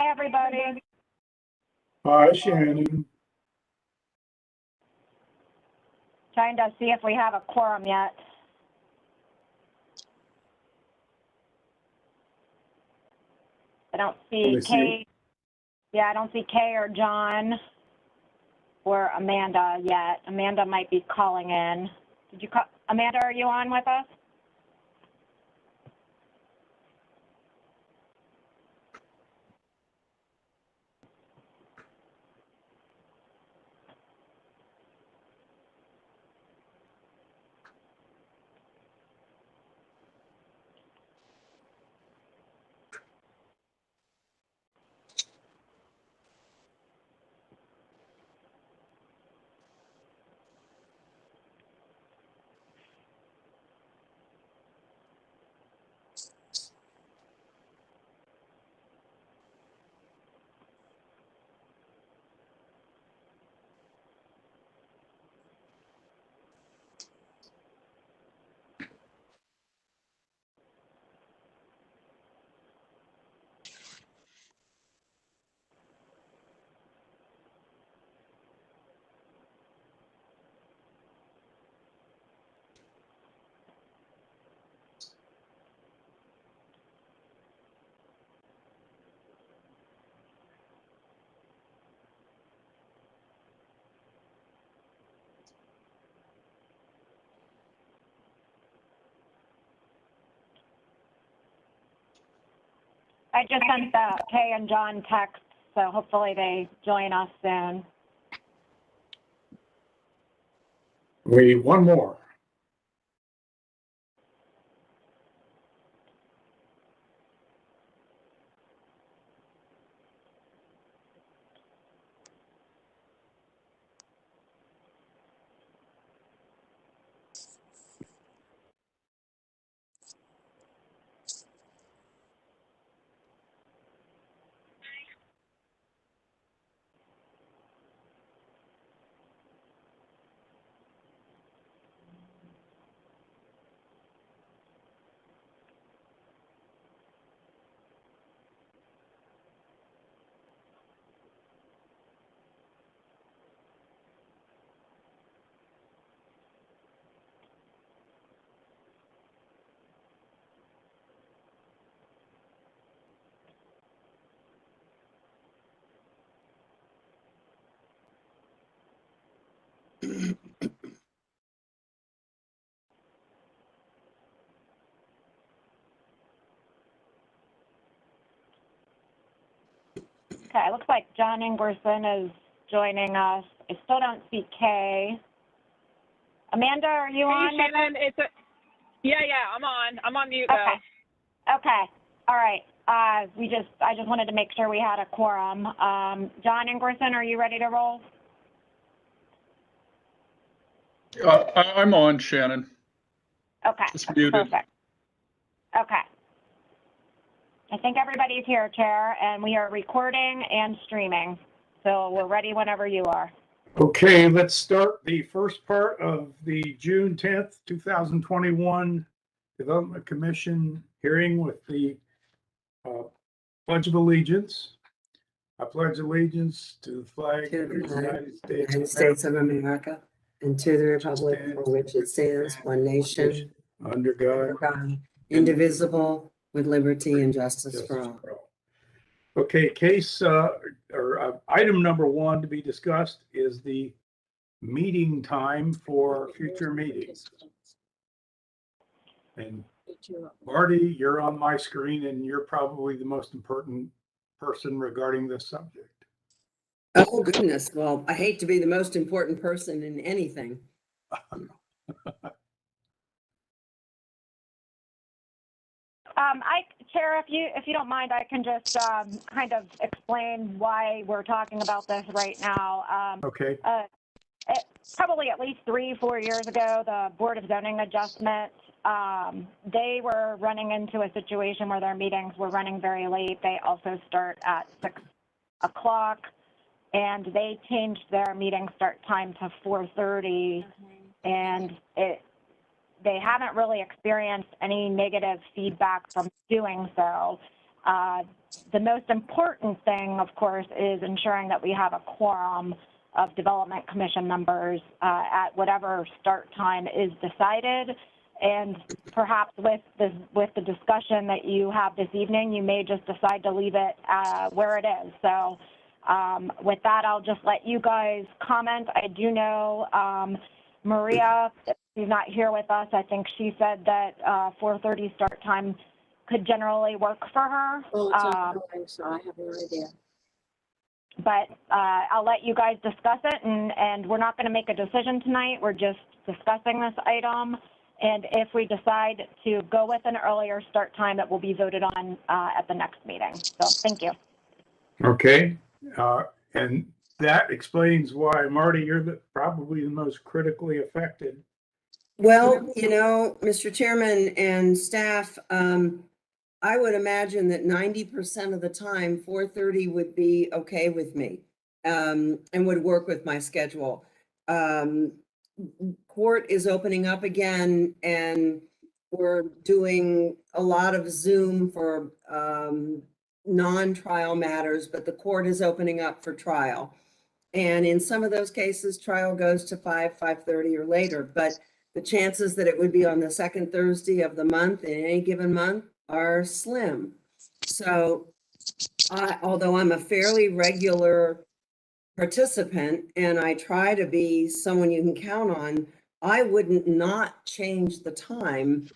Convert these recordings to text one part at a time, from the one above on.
Hi, everybody. Hi, Shannon. Trying to see if we have a quorum yet. I don't see Kay. Yeah, I don't see Kay or John or Amanda yet. Amanda might be calling in. Did you call? Amanda, are you on with us? I just sent the Kay and John text, so hopefully they join us soon. We need one more. Okay, it looks like John Ingerson is joining us. I still don't see Kay. Amanda, are you on? Hey, Shannon, yeah, I'm on. I'm on mute though. Okay. All right. I just wanted to make sure we had a quorum. John Ingerson, are you ready to roll? I'm on, Shannon. Okay. Just muted. Perfect. Okay. I think everybody's here, Chair, and we are recording and streaming. So we're ready whenever you are. Okay, let's start the first part of the June 10th, 2021 Development Commission hearing with the Pledge of Allegiance. I pledge allegiance to the flag of the United States of America and to the republic for which it stands, one nation, under God, indivisible, with liberty and justice for all. Okay, item number 1 to be discussed is the meeting time for future meetings. And Marty, you're on my screen and you're probably the most important person regarding this subject. Oh, goodness. Well, I hate to be the most important person in anything. Chair, if you don't mind, I can just kind of explain why we're talking about this right now. Okay. Probably at least 3-4 years ago, the Board of Zoning Adjustment, they were running into a situation where their meetings were running very late. They also start at 6 o'clock, and they changed their meeting start time to 4:30, and they haven't really experienced any negative feedback from doing so. The most important thing, of course, is ensuring that we have a quorum of Development Commission members at whatever start time is decided. And perhaps with the discussion that you have this evening, you may just decide to leave it where it is. So with that, I'll just let you guys comment. I do know Maria, she's not here with us. I think she said that 4:30 start time could generally work for her. Oh, so I have no idea. But I'll let you guys discuss it, and we're not going to make a decision tonight. We're just discussing this item. And if we decide to go with an earlier start time, it will be voted on at the next meeting. So thank you. Okay. And that explains why, Marty, you're probably the most critically affected. Well, you know, Mr. Chairman and staff, I would imagine that 90% of the time, 4:30 would be okay with me, and would work with my schedule. Court is opening up again, and we're doing a lot of Zoom for non-trial matters, but the court is opening up for trial. And in some of those cases, trial goes to 5:30 or later, but the chances that it would be on the second Thursday of the month in any given month are slim. So although I'm a fairly regular participant and I try to be someone you can count on, I wouldn't not change the time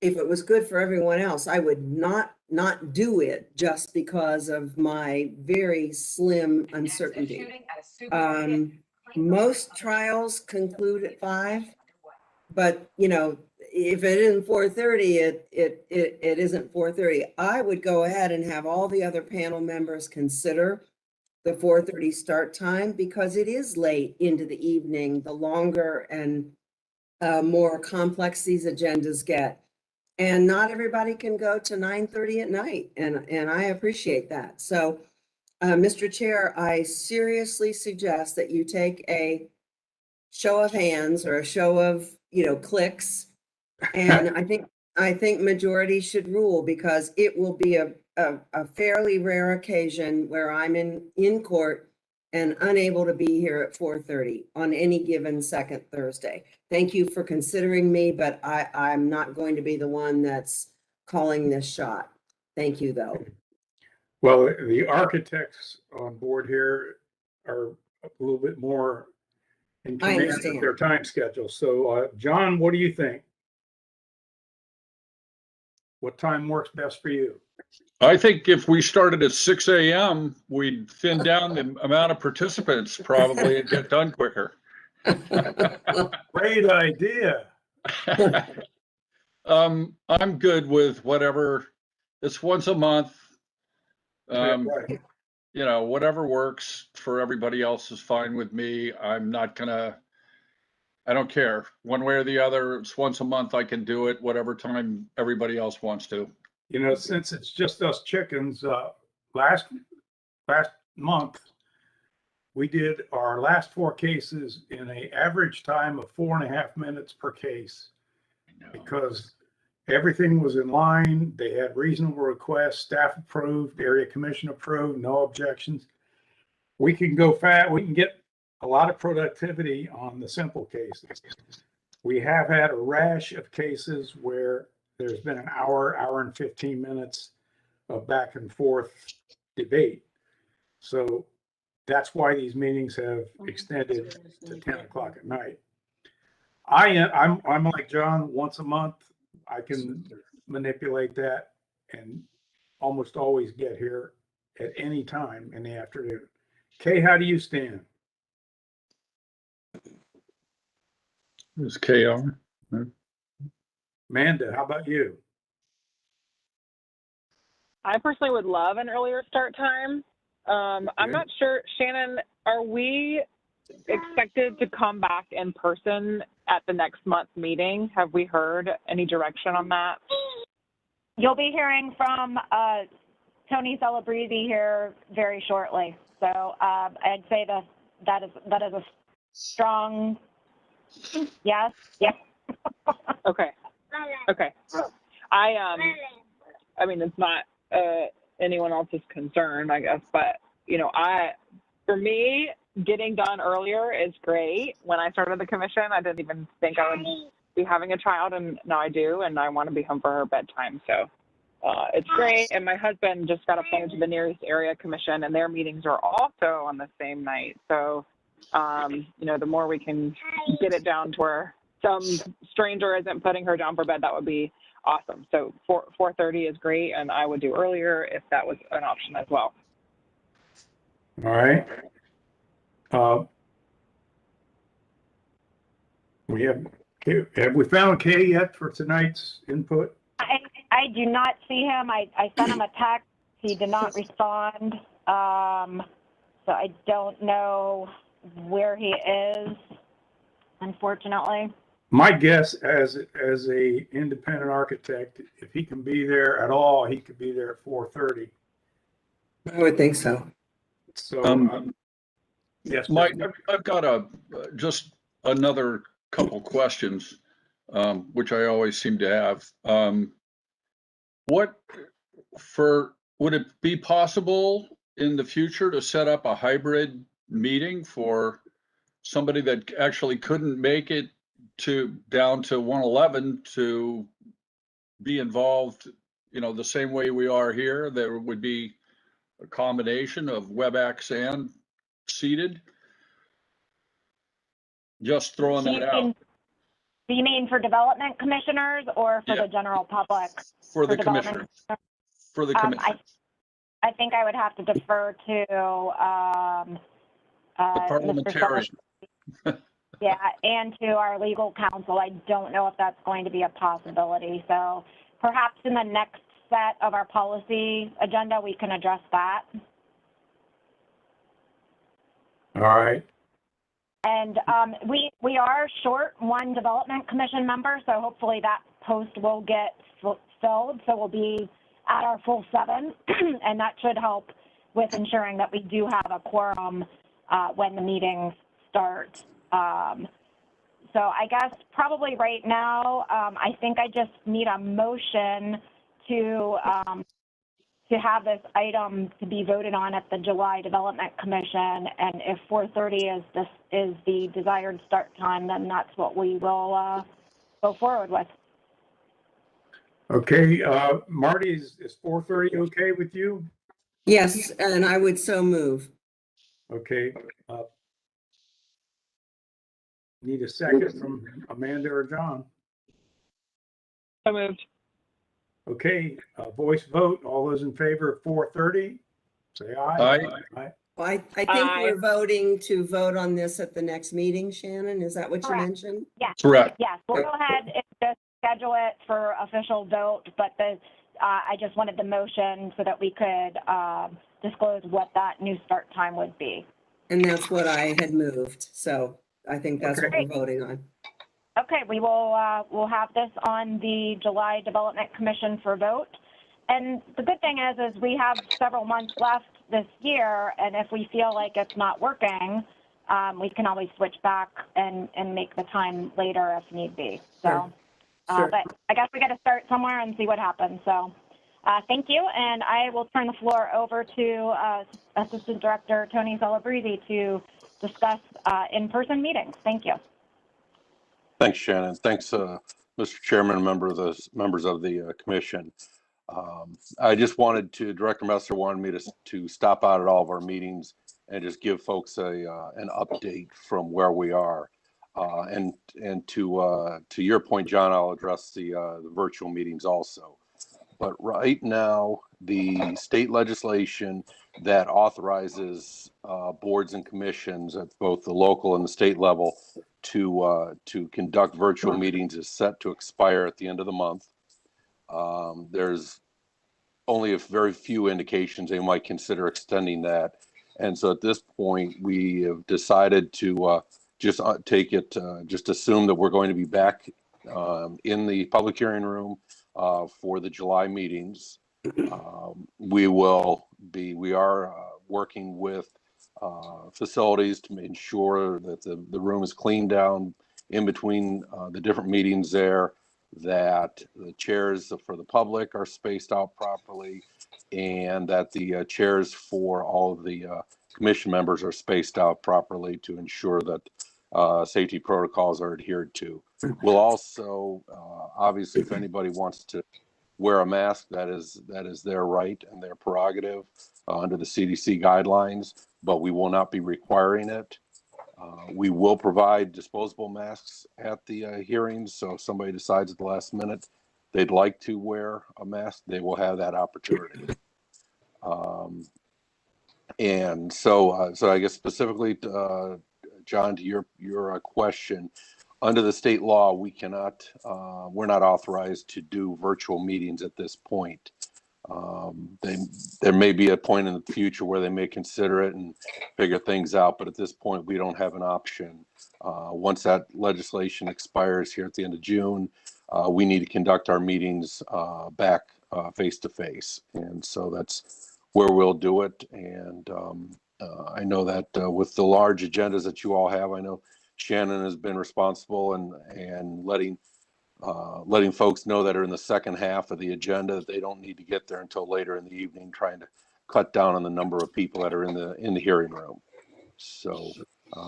if it was good for everyone else. I would not do it just because of my very slim uncertainty. Most trials conclude at 5, but you know, if it isn't 4:30, it isn't 4:30. I would go ahead and have all the other panel members consider the 4:30 start time, because it is late into the evening, the longer and more complex these agendas get. And not everybody can go to 9:30 at night, and I appreciate that. So, Mr. Chair, I seriously suggest that you take a show of hands or a show of, you know, clicks. And I think majority should rule, because it will be a fairly rare occasion where I'm in court and unable to be here at 4:30 on any given second Thursday. Thank you for considering me, but I'm not going to be the one that's calling this shot. Thank you, though. Well, the architects on board here are a little bit more in I command understand. of their time schedule. So, John, what do you think? What time works best for you? I think if we started at 6 a.m., we'd thin down the amount of participants probably and get done quicker. Great idea. I'm good with whatever. It's once a month. Right. You know, whatever works for everybody else is fine with me. I don't care one way or the other. It's once a month. I can do it whatever time everybody else wants to. You know, since it's just us chickens, last month, we did our last 4 cases in an average time of 4.5 minutes per case, because everything was in line. They had reasonable requests, staff approved, area commission approved, no objections. We can go fast. We can get a lot of productivity on the simple cases. We have had a rash of cases where there's been an hour and 15 minutes of back and forth debate. So that's why these meetings have extended to 10 o'clock at night. I'm like John, once a month, I can manipulate that and almost always get here at any time in the afternoon. Kay, how do you stand? Is KR? Amanda, how about you? I personally would love an earlier start time. I'm not sure, Shannon, are we expected to come back in person at the next month's meeting? Have we heard any direction on that? You'll be hearing from Tony Celebrezzi here very shortly. So I'd say that is a strong yes. Yeah. Okay. I mean, it's not anyone else's concern, I guess. But, you know, for me, getting done earlier is great. When I started the commission, I didn't even think I would be having a child, and now I do, and I want to be home for her bedtime. So it's great. And my husband just got appointed to the nearest area commission, and their meetings are also on the same night. So, you know, the more we can get it down to where some stranger isn't putting her down for bed, that would be awesome. So 4:30 is great, and I would do earlier if that was an option as well. All right. Have we found Kay yet for tonight's input? I do not see him. I sent him a text. He did not respond. So I don't know where he is, unfortunately. My guess as a independent architect, if he can be there at all, he could be there at 4:30. I would think so. So, yes, Mike, I've got just another couple questions, which I always seem to have. Would it be possible in the future to set up a hybrid meeting for somebody that actually couldn't make it down to 111 to be involved, you know, the same way we are here? There would be a combination of WebEx and seated. Just throwing that out. Do you mean for development commissioners or for the general public? For the commissioners. For the commissioners. I think I would have to defer to The parliamentarian. yeah, and to our legal counsel. I don't know if that's going to be a possibility. So perhaps in the next set of our policy agenda, we can address that. all right. And we are short one development commission member, so hopefully that post will get filled. So we'll be at our full 7, and that should help with ensuring that we do have a quorum when the meetings start. So I guess probably right now, I think I just need a motion to have this item to be voted on at the July Development Commission, and if 4:30 is the desired start time, then that's what we will go forward with. Okay, Marty, is 4:30 okay with you? Yes, and I would so move. Okay. Need a second from Amanda or John? So moved. Okay, voice vote. All those in favor of 4:30, say aye. Aye. Well, I think Aye. we're voting to vote on this at the next meeting, Shannon. Is that what you Correct. mentioned? Yes. Correct. Yes, we'll go ahead and just schedule it for official vote, but I just wanted the motion so that we could disclose what that new start time would be. And that's what I had moved. So I think that's what we're voting on. Okay, we will we'll have this on the July Development Commission for vote. And the good thing is we have several months left this year, and if we feel like it's not working, we can always switch back and make the time later if need be. So, Sure. but I guess we got to start somewhere and see what happens. So, thank you, and I will turn the floor over to Assistant Director Tony Calabrese to discuss in-person meetings. Thank you. Thanks, Shannon. Thanks, Mr. Chairman and members of the commission. I just wanted to, Director Messer wanted me to stop out at all of our meetings and just give folks an update from where we are. And to your point, John, I'll address the virtual meetings also. But right now, the state legislation that authorizes boards and commissions at both the local and the state level to conduct virtual meetings is set to expire at the end of the month. There's only a very few indications they might consider extending that. And so at this point, we have decided to just take it, just assume that we're going to be back in the public hearing room for the July meetings. We are working with facilities to ensure that the room is cleaned down in between the different meetings there, that the chairs for the public are spaced out properly, and that the chairs for all of the commission members are spaced out properly to ensure that safety protocols are adhered to. We'll also, obviously, if anybody wants to wear a mask, that is their right and their prerogative under the CDC guidelines, but we will not be requiring it. We will provide disposable masks at the hearings, so if somebody decides at the last minute they'd like to wear a mask, they will have that opportunity. And so I guess specifically, John, to your question, under the state law, we cannot, we're not authorized to do virtual meetings at this point. There may be a point in the future where they may consider it and figure things out, but at this point, we don't have an option. Once that legislation expires here at the end of June, we need to conduct our meetings back face to face, and so that's where we'll do it. And I know that with the large agendas that you all have, I know Shannon has been responsible and letting folks know that are in the second half of the agenda that they don't need to get there until later in the evening, trying to cut down on the number of people that are in the hearing room. So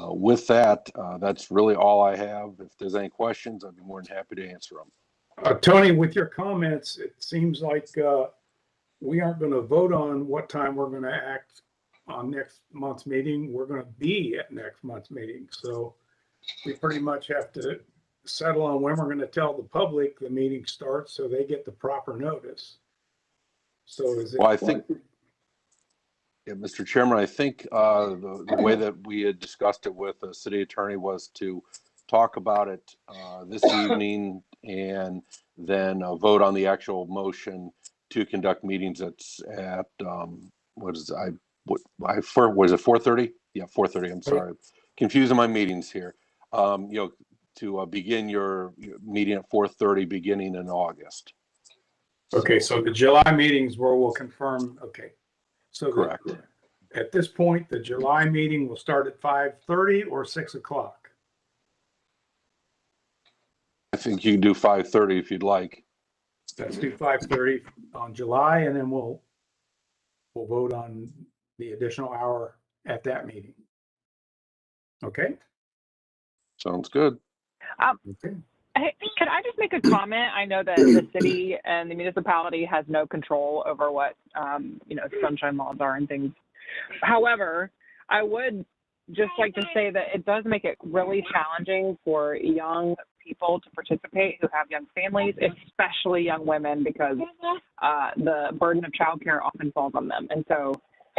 with that, that's really all I have. If there's any questions, I'd be more than happy to answer them. Tony, with your comments, it seems like we aren't going to vote on what time we're going to act on next month's meeting. We're going to be at next month's meeting. So we pretty much have to settle on when we're going to tell the public the meeting starts so they get the proper notice. So is it? Well, I think, yeah, Mr. Chairman, I think the way that we had discussed it with the city attorney was to talk about it this evening and then vote on the actual motion to conduct meetings at was it 4:30? Yeah, 4:30. I'm sorry, confusing my meetings here. To begin your meeting at 4:30 beginning in August. Okay, so the July meetings where we'll confirm. Okay, so correct. At this point, the July meeting will start at 5:30 or 6 o'clock. I think you can do 5:30 if you'd like. Let's do 5:30 on July, and then we'll vote on the additional hour at that meeting. Okay. Sounds good. Okay. Hey, could I just make a comment? I know that the city and the municipality has no control over what, sunshine laws are and things. However, I would just like to say that it does make it really challenging for young people to participate who have young families, especially young women, because the burden of childcare often falls on them. And so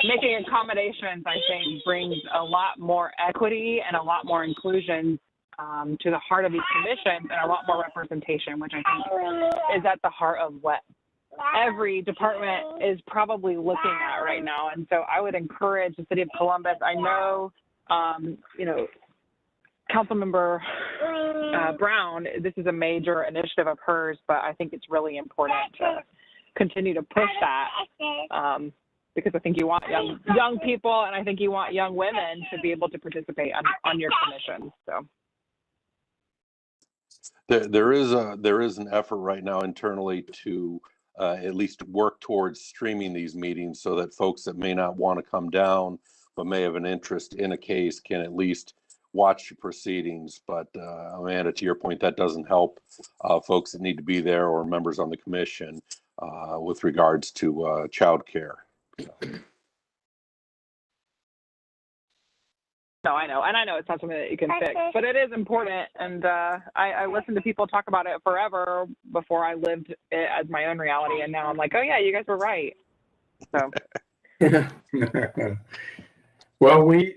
making accommodations, I think, brings a lot more equity and a lot more inclusion to the heart of these commissions and a lot more representation, which I think is at the heart of what every department is probably looking at right now. And so I would encourage the city of Columbus. I know, Councilmember Brown, this is a major initiative of hers, but I think it's really important to continue to push that because I think you want young people, and I think you want young women to be able to participate on your commission. So. There is an effort right now internally to at least work towards streaming these meetings so that folks that may not want to come down but may have an interest in a case can at least watch the proceedings. But Amanda, to your point, that doesn't help folks that need to be there or members on the commission with regards to child care. No, I know. And I know it's not something that you can fix, but it is important. And I listened to people talk about it forever before I lived it as my own reality. And now I'm like, oh, yeah, you guys were right. So. Well, we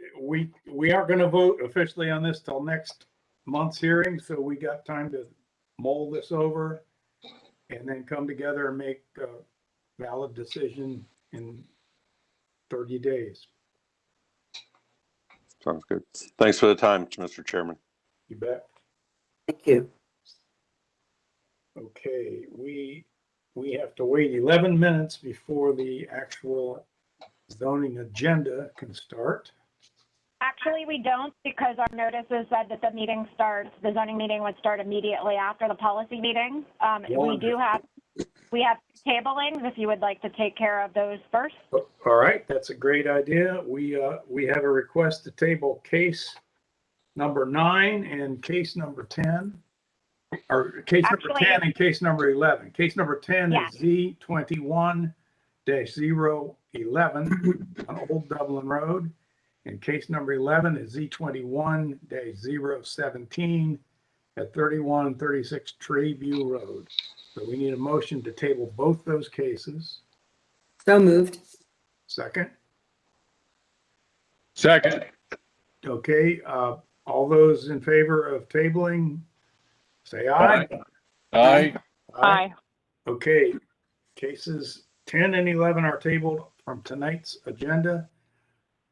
aren't going to vote officially on this till next month's hearing. So we got time to mull this over and then come together and make a valid decision in 30 days. Sounds good. Thanks for the time, Mr. Chairman. You bet. Thank you. Okay, we have to wait 11 minutes before the actual zoning agenda can start. Actually, we don't, because our notices said that the zoning meeting would start immediately after the policy meeting. We do have We have tablings, if you would like to take care of those first. All right, that's a great idea. We have a request to table case number 9 and case number 10, or case number Actually, 10 and case number 11. Case number 10 Yeah. is Z21-011 on Old Dublin Road, and case number 11 is Z21-017 at 3136 Treeview Road. So we need a motion to table both those cases. So moved. Second. Second. Okay, all those in favor of tabling, say aye. Aye. Aye. Okay, cases 10 and 11 are tabled from tonight's agenda.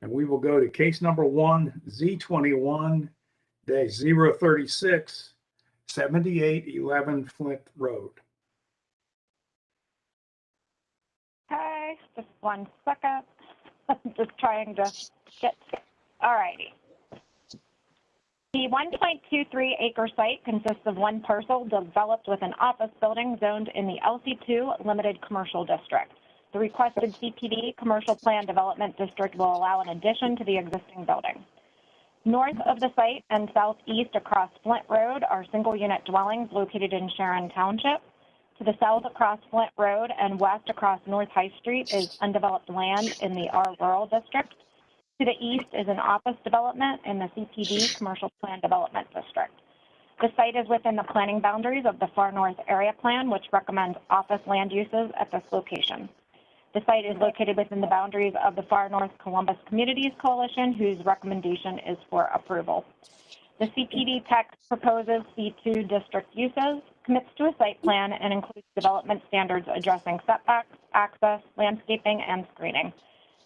And we will go to case number 1, Z21-036, 7811 Flint Road. Okay, just 1 second. I'm just trying to get, all righty. The 1.23 acre site consists of 1 parcel developed with an office building zoned in the LC2 Limited Commercial District. The requested CPD Commercial Plan Development District will allow an addition to the existing building. North of the site and southeast across Flint Road are single-unit dwellings located in Sharon Township. To the south across Flint Road and west across North High Street is undeveloped land in the R Rural District. To the east is an office development in the CPD Commercial Plan Development District. The site is within the planning boundaries of the Far North Area Plan, which recommends office land uses at this location. The site is located within the boundaries of the Far North Columbus Communities Coalition, whose recommendation is for approval. The CPD text proposes C2 district uses, commits to a site plan, and includes development standards addressing setbacks, access, landscaping, and screening.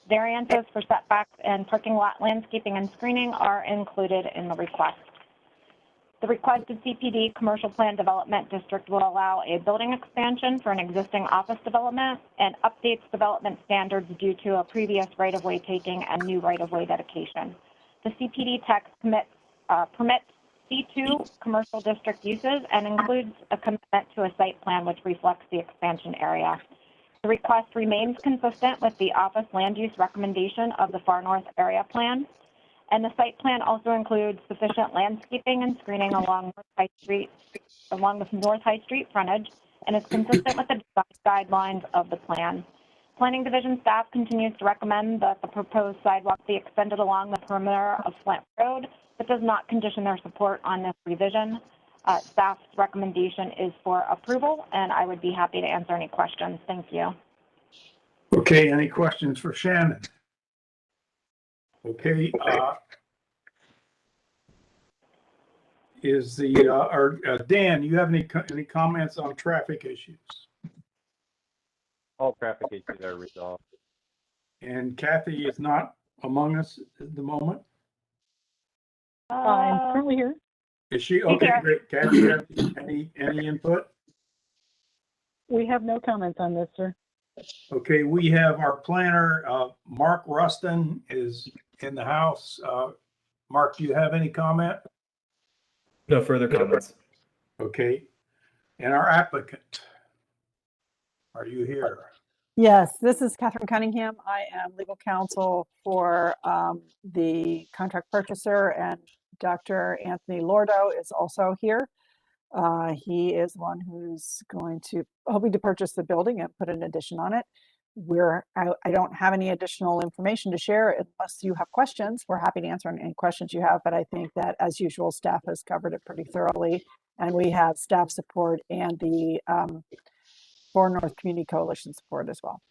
Variances for setbacks and parking lot landscaping and screening are included in the request. The requested CPD Commercial Plan Development District will allow a building expansion for an existing office development and updates development standards due to a previous right-of-way taking and new right-of-way dedication. The CPD text permits C2 commercial district uses and includes a commitment to a site plan which reflects the expansion area. The request remains consistent with the office land use recommendation of the Far North Area Plan. And the site plan also includes sufficient landscaping and screening along the North High Street frontage, and is consistent with the design guidelines of the plan. Planning Division staff continues to recommend that the proposed sidewalk be extended along the perimeter of Flint Road, but does not condition their support on this revision. Staff's recommendation is for approval, and I would be happy to answer any questions. Thank you. Okay, any questions for Shannon? Okay, Dan, you have any comments on traffic issues? All traffic issues are resolved. And Kathy is not among us at the moment. I'm currently here. Is she? Okay, here. great. Kathy, any input? We have no comments on this, sir. Okay, we have our planner, Mark Rustin is in the house. Mark, do you have any comment? No further comments. Okay, and our applicant, are you here? Yes, this is Catherine Cunningham. I am legal counsel for the contract purchaser, and Dr. Anthony Lordo is also here. He is one who's hoping to purchase the building and put an addition on it. I don't have any additional information to share unless you have questions. We're happy to answer any questions you have, but I think that, as usual, staff has covered it pretty thoroughly, and we have staff support and the Far North Community Coalition support as well.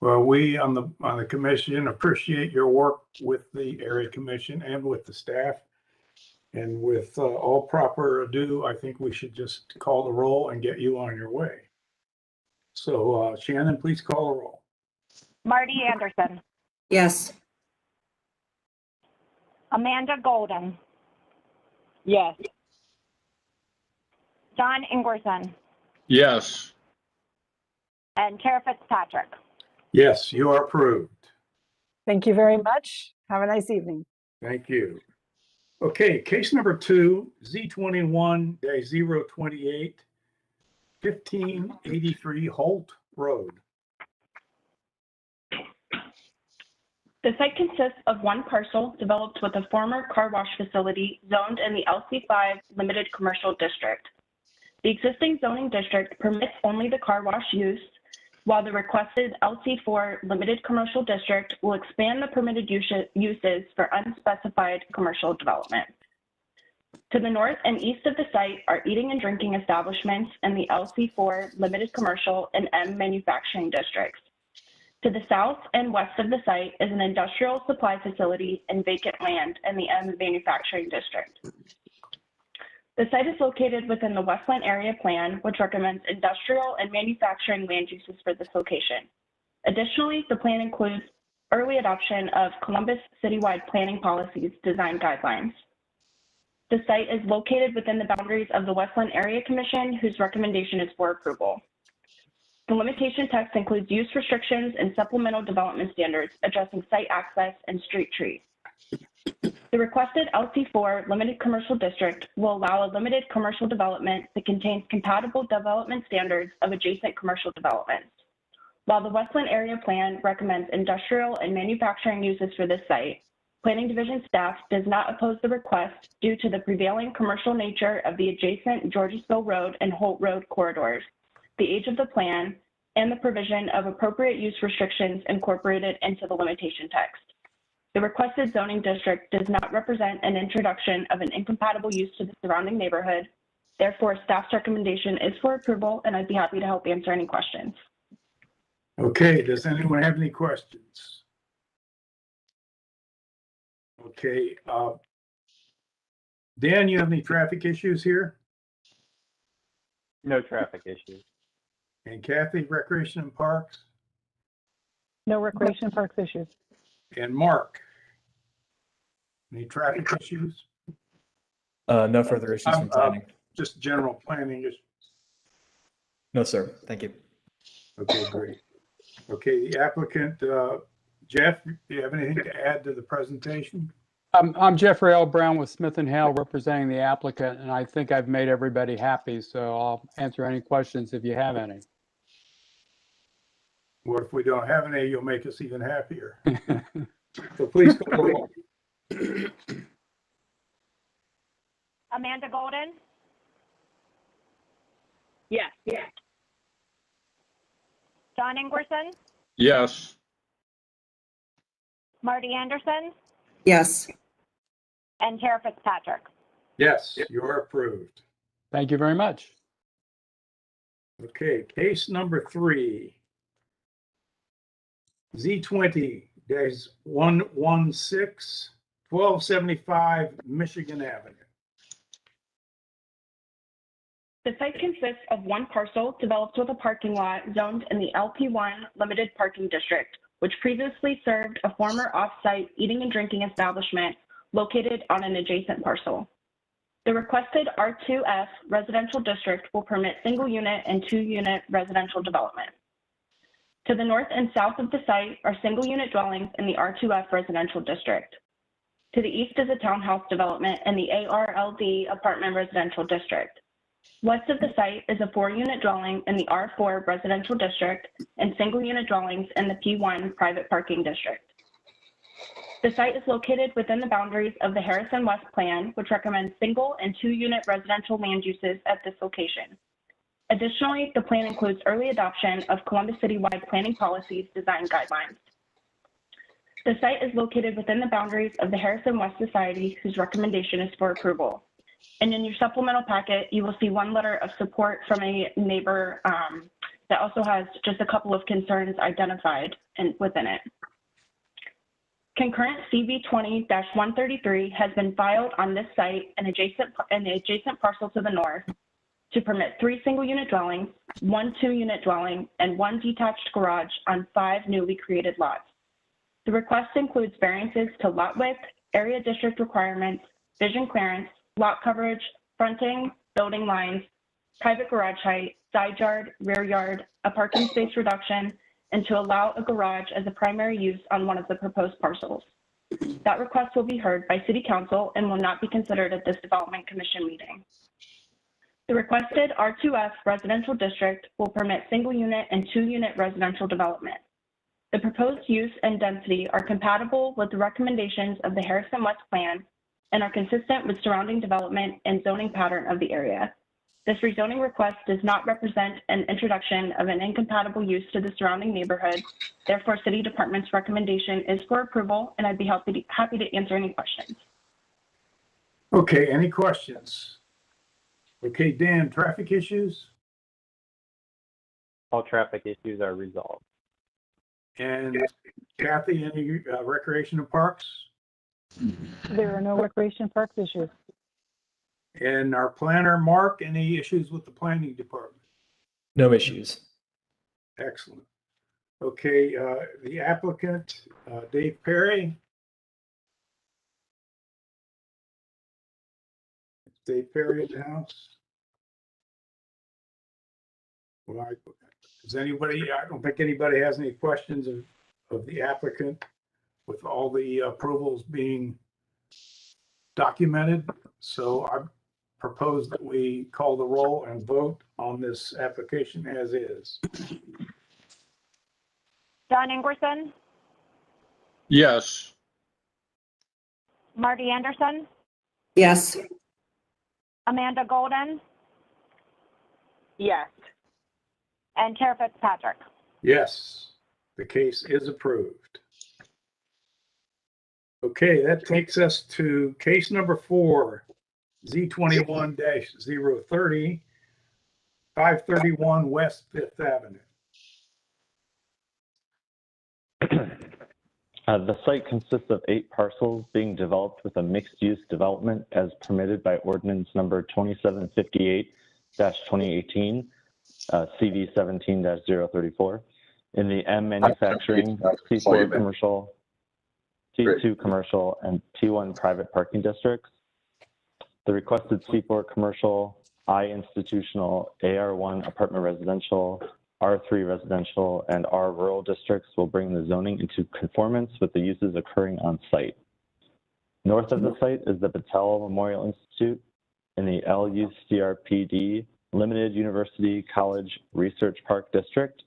Well, we on the commission appreciate your work with the area commission and with the staff. And with all proper ado, I think we should just call the roll and get you on your way. So Shannon, please call the roll. Marty Anderson. Yes. Amanda Golden. Yes. John Ingerson. Yes. And Chair Fitzpatrick. Yes, you are approved. Thank you very much. Have a nice evening. Thank you. Okay, case number 2, Z21-028, 1583 Holt Road. The site consists of one parcel developed with a former car wash facility zoned in the LC5 Limited Commercial District. The existing zoning district permits only the car wash use, while the requested LC4 Limited Commercial District will expand the permitted uses for unspecified commercial development. To the north and east of the site are eating and drinking establishments in the LC4 Limited Commercial and M Manufacturing Districts. To the south and west of the site is an industrial supply facility and vacant land in the M Manufacturing District. The site is located within the Westland Area Plan, which recommends industrial and manufacturing land uses for this location. Additionally, the plan includes early adoption of Columbus citywide planning policies design guidelines. The site is located within the boundaries of the Westland Area Commission, whose recommendation is for approval. The limitation text includes use restrictions and supplemental development standards addressing site access and street trees. The requested LC4 Limited Commercial District will allow a limited commercial development that contains compatible development standards of adjacent commercial developments. While the Westland Area Plan recommends industrial and manufacturing uses for this site, Planning Division staff does not oppose the request due to the prevailing commercial nature of the adjacent Georgesville Road and Holt Road corridors, the age of the plan, and the provision of appropriate use restrictions incorporated into the limitation text. The requested zoning district does not represent an introduction of an incompatible use to the surrounding neighborhood. Therefore, staff's recommendation is for approval, and I'd be happy to help answer any questions. Okay, does anyone have any questions? Okay, Dan, you have any traffic issues here? No traffic issues. And Kathy, Recreation and Parks? No recreation and parks issues. And Mark? Any traffic issues? No further issues from planning. Just general planning issues. No, sir. Thank you. Okay, great. Okay, the applicant, Jeff, do you have anything to add to the presentation? I'm Jeffrey L. Brown with Smith & Hale representing the applicant, and I think I've made everybody happy, so I'll answer any questions if you have any. What if we don't have any? You'll make us even happier. So please go along. Amanda Golden, Yes. John Ingerson, Yes. Marty Anderson, Yes. and Tara Fitzpatrick. Yes, you're approved. Thank you very much. Okay, case number 3. Z20-116, 1275 Michigan Avenue. The site consists of one parcel developed with a parking lot zoned in the LP1 Limited Parking District, which previously served a former off-site eating and drinking establishment located on an adjacent parcel. The requested R2F residential district will permit single-unit and two-unit residential development. To the north and south of the site are single-unit dwellings in the R2F residential district. To the east is a townhouse development in the ARLD apartment residential district. West of the site is a 4-unit dwelling in the R4 residential district and single-unit dwellings in the P1 private parking district. The site is located within the boundaries of the Harrison West Plan, which recommends single and two-unit residential land uses at this location. Additionally, the plan includes early adoption of Columbus citywide planning policies design guidelines. The site is located within the boundaries of the Harrison West Society, whose recommendation is for approval. And in your supplemental packet, you will see one letter of support from a neighbor that also has just a couple of concerns identified within it. Concurrent CB 20-133 has been filed on this site and the adjacent parcel to the north to permit 3 single-unit dwellings, 1 two-unit dwelling, and 1 detached garage on 5 newly created lots. The request includes variances to lot width, area district requirements, vision clearance, lot coverage, fronting, building lines, private garage height, side yard, rear yard, a parking space reduction, and to allow a garage as a primary use on one of the proposed parcels. That request will be heard by City Council and will not be considered at this Development Commission meeting. The requested R2F residential district will permit single-unit and two-unit residential development. The proposed use and density are compatible with the recommendations of the Harrison West Plan and are consistent with surrounding development and zoning pattern of the area. This rezoning request does not represent an introduction of an incompatible use to the surrounding neighborhood. Therefore, City Department's recommendation is for approval, and I'd be happy to answer any questions. Okay, any questions? Okay, Dan, traffic issues? All traffic issues are resolved. And Kathy, any recreation and parks? There are no recreation parks issues. And our planner, Mark, any issues with the planning department? No issues. Excellent. Okay, the applicant, Dave Perry. Dave Perry in the house. Well, does anybody, I don't think anybody has any questions of the applicant with all the approvals being documented. So I propose that we call the roll and vote on this application as is. John Ingerson, Yes. Marty Anderson, Yes. Amanda Golden, Yes. and Chair Fitzpatrick. Yes, the case is approved. Okay, that takes us to case number 4, Z21-030, 531 West Fifth Avenue. The site consists of 8 parcels being developed with a mixed-use development as permitted by ordinance number 2758-2018, CV 17-034, in the M manufacturing, C4 commercial, C2 commercial, and T1 private parking districts. The requested C4 commercial, I institutional, AR1 apartment residential, R3 residential, and R rural districts will bring the zoning into conformance with the uses occurring on site. North of the site is the Battelle Memorial Institute in the LUCRPD Limited University College Research Park District.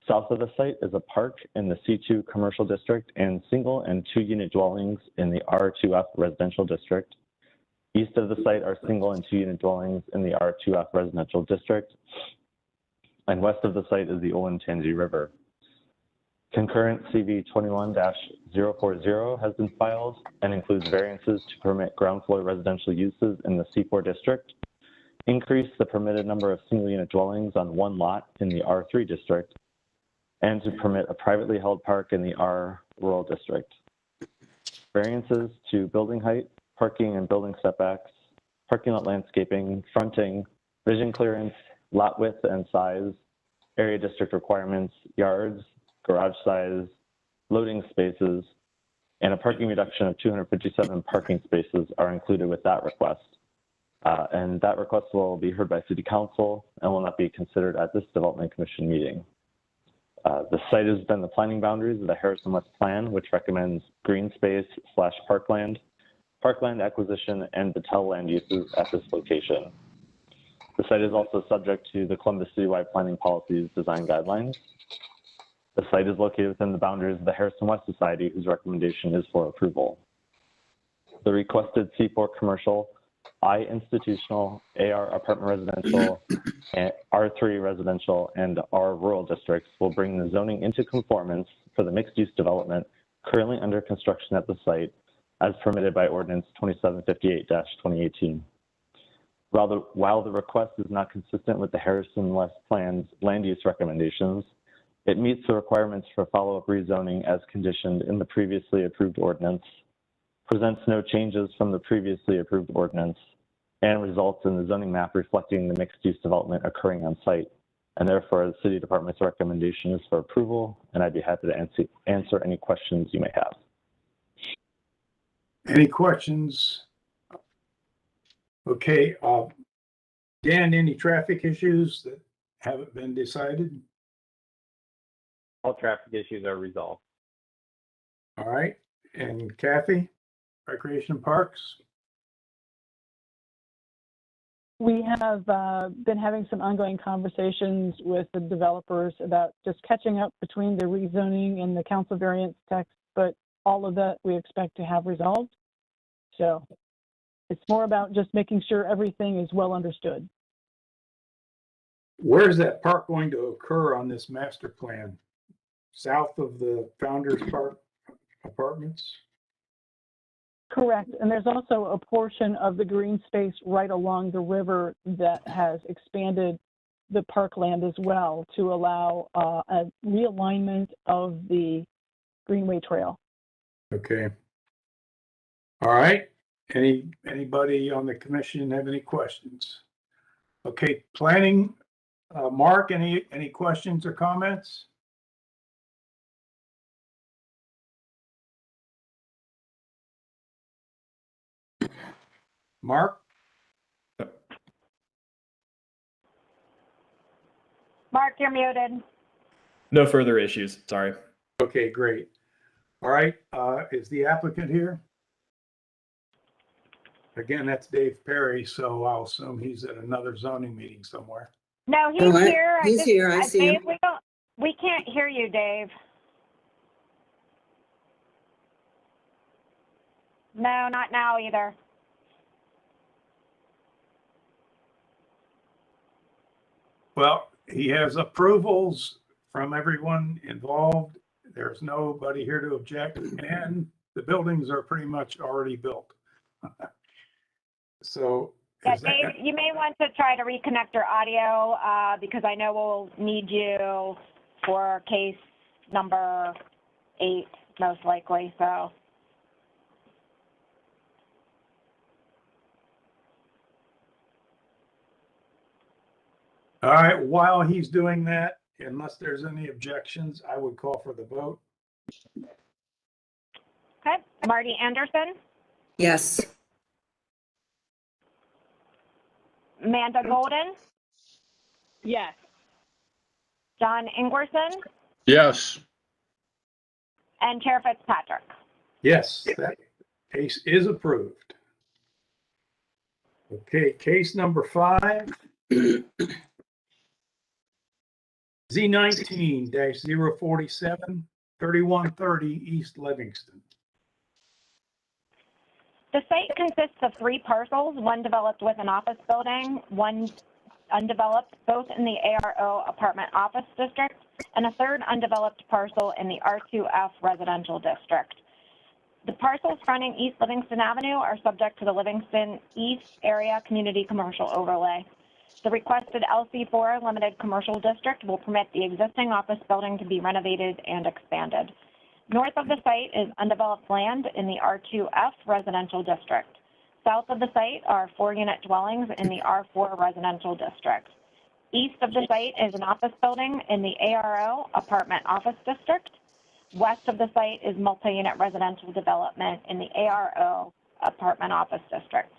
South of the site is a park in the C2 Commercial District and single and two-unit dwellings in the R2F Residential District. East of the site are single and two-unit dwellings in the R2F Residential District. And west of the site is the Olentangy River. Concurrent CV 21-040 has been filed and includes variances to permit ground floor residential uses in the C4 district, increase the permitted number of single unit dwellings on one lot in the R3 district, and to permit a privately held park in the R rural district. Variances to building height, parking and building setbacks, parking lot landscaping, fronting, vision clearance, lot width and size, area district requirements, yards, garage size, loading spaces, and a parking reduction of 257 parking spaces are included with that request. And that request will be heard by City Council and will not be considered at this Development Commission meeting. The site has been the planning boundaries of the Harrison West Plan, which recommends green space / parkland acquisition, and Battelle land uses at this location. The site is also subject to the Columbus Citywide Planning Policies design guidelines. The site is located within the boundaries of the Harrison West Society, whose recommendation is for approval. The requested C4 commercial, I institutional, AR apartment residential, and R3 residential, and R rural districts will bring the zoning into conformance for the mixed-use development currently under construction at the site as permitted by ordinance 2758-2018. While the request is not consistent with the Harrison West Plan's land use recommendations, it meets the requirements for follow-up rezoning as conditioned in the previously approved ordinance, presents no changes from the previously approved ordinance, and results in the zoning map reflecting the mixed-use development occurring on site. And therefore, the City Department's recommendation is for approval, and I'd be happy to answer any questions you may have. Any questions? Okay, Dan, any traffic issues that haven't been decided? All traffic issues are resolved. All right, and Kathy, Recreation and Parks? We have been having some ongoing conversations with the developers about just catching up between the rezoning and the council variance text, but all of that we expect to have resolved. So it's more about just making sure everything is well understood. Where is that park going to occur on this master plan? South of the Founders Park apartments? Correct. And there's also a portion of the green space right along the river that has expanded the parkland as well to allow a realignment of the Greenway Trail. Okay. All right. Anybody on the commission have any questions? Okay, planning. Mark, any questions or comments? Mark? Mark, you're muted. No further issues. Sorry. Okay, great. All right, is the applicant here? Again, that's Dave Perry, so I'll assume he's at another zoning meeting somewhere. No, he's here. He's here. I see him. Dave, we can't hear you, Dave. No, not now either. Well, he has approvals from everyone involved. There's nobody here to object, and the buildings are pretty much already built. So, Yeah, Dave, you may want to try to reconnect your audio because I know we'll need you for case number 8, most likely. So. All right, while he's doing that, unless there's any objections, I would call for the vote. Okay, Marty Anderson, Yes. Amanda Golden, Yes. John Ingwerson, Yes. and Chair Fitzpatrick. Yes, that case is approved. Okay, case number 5. Z19-047, 3130 East Livingston. The site consists of 3 parcels, one developed with an office building, one undeveloped, both in the ARO apartment office district, and a third undeveloped parcel in the R2F residential district. The parcels fronting East Livingston Avenue are subject to the Livingston East Area Community Commercial Overlay. The requested LC4 limited commercial district will permit the existing office building to be renovated and expanded. North of the site is undeveloped land in the R2F residential district. South of the site are 4-unit dwellings in the R4 residential district. East of the site is an office building in the ARO apartment office district. West of the site is multi-unit residential development in the ARO apartment office district.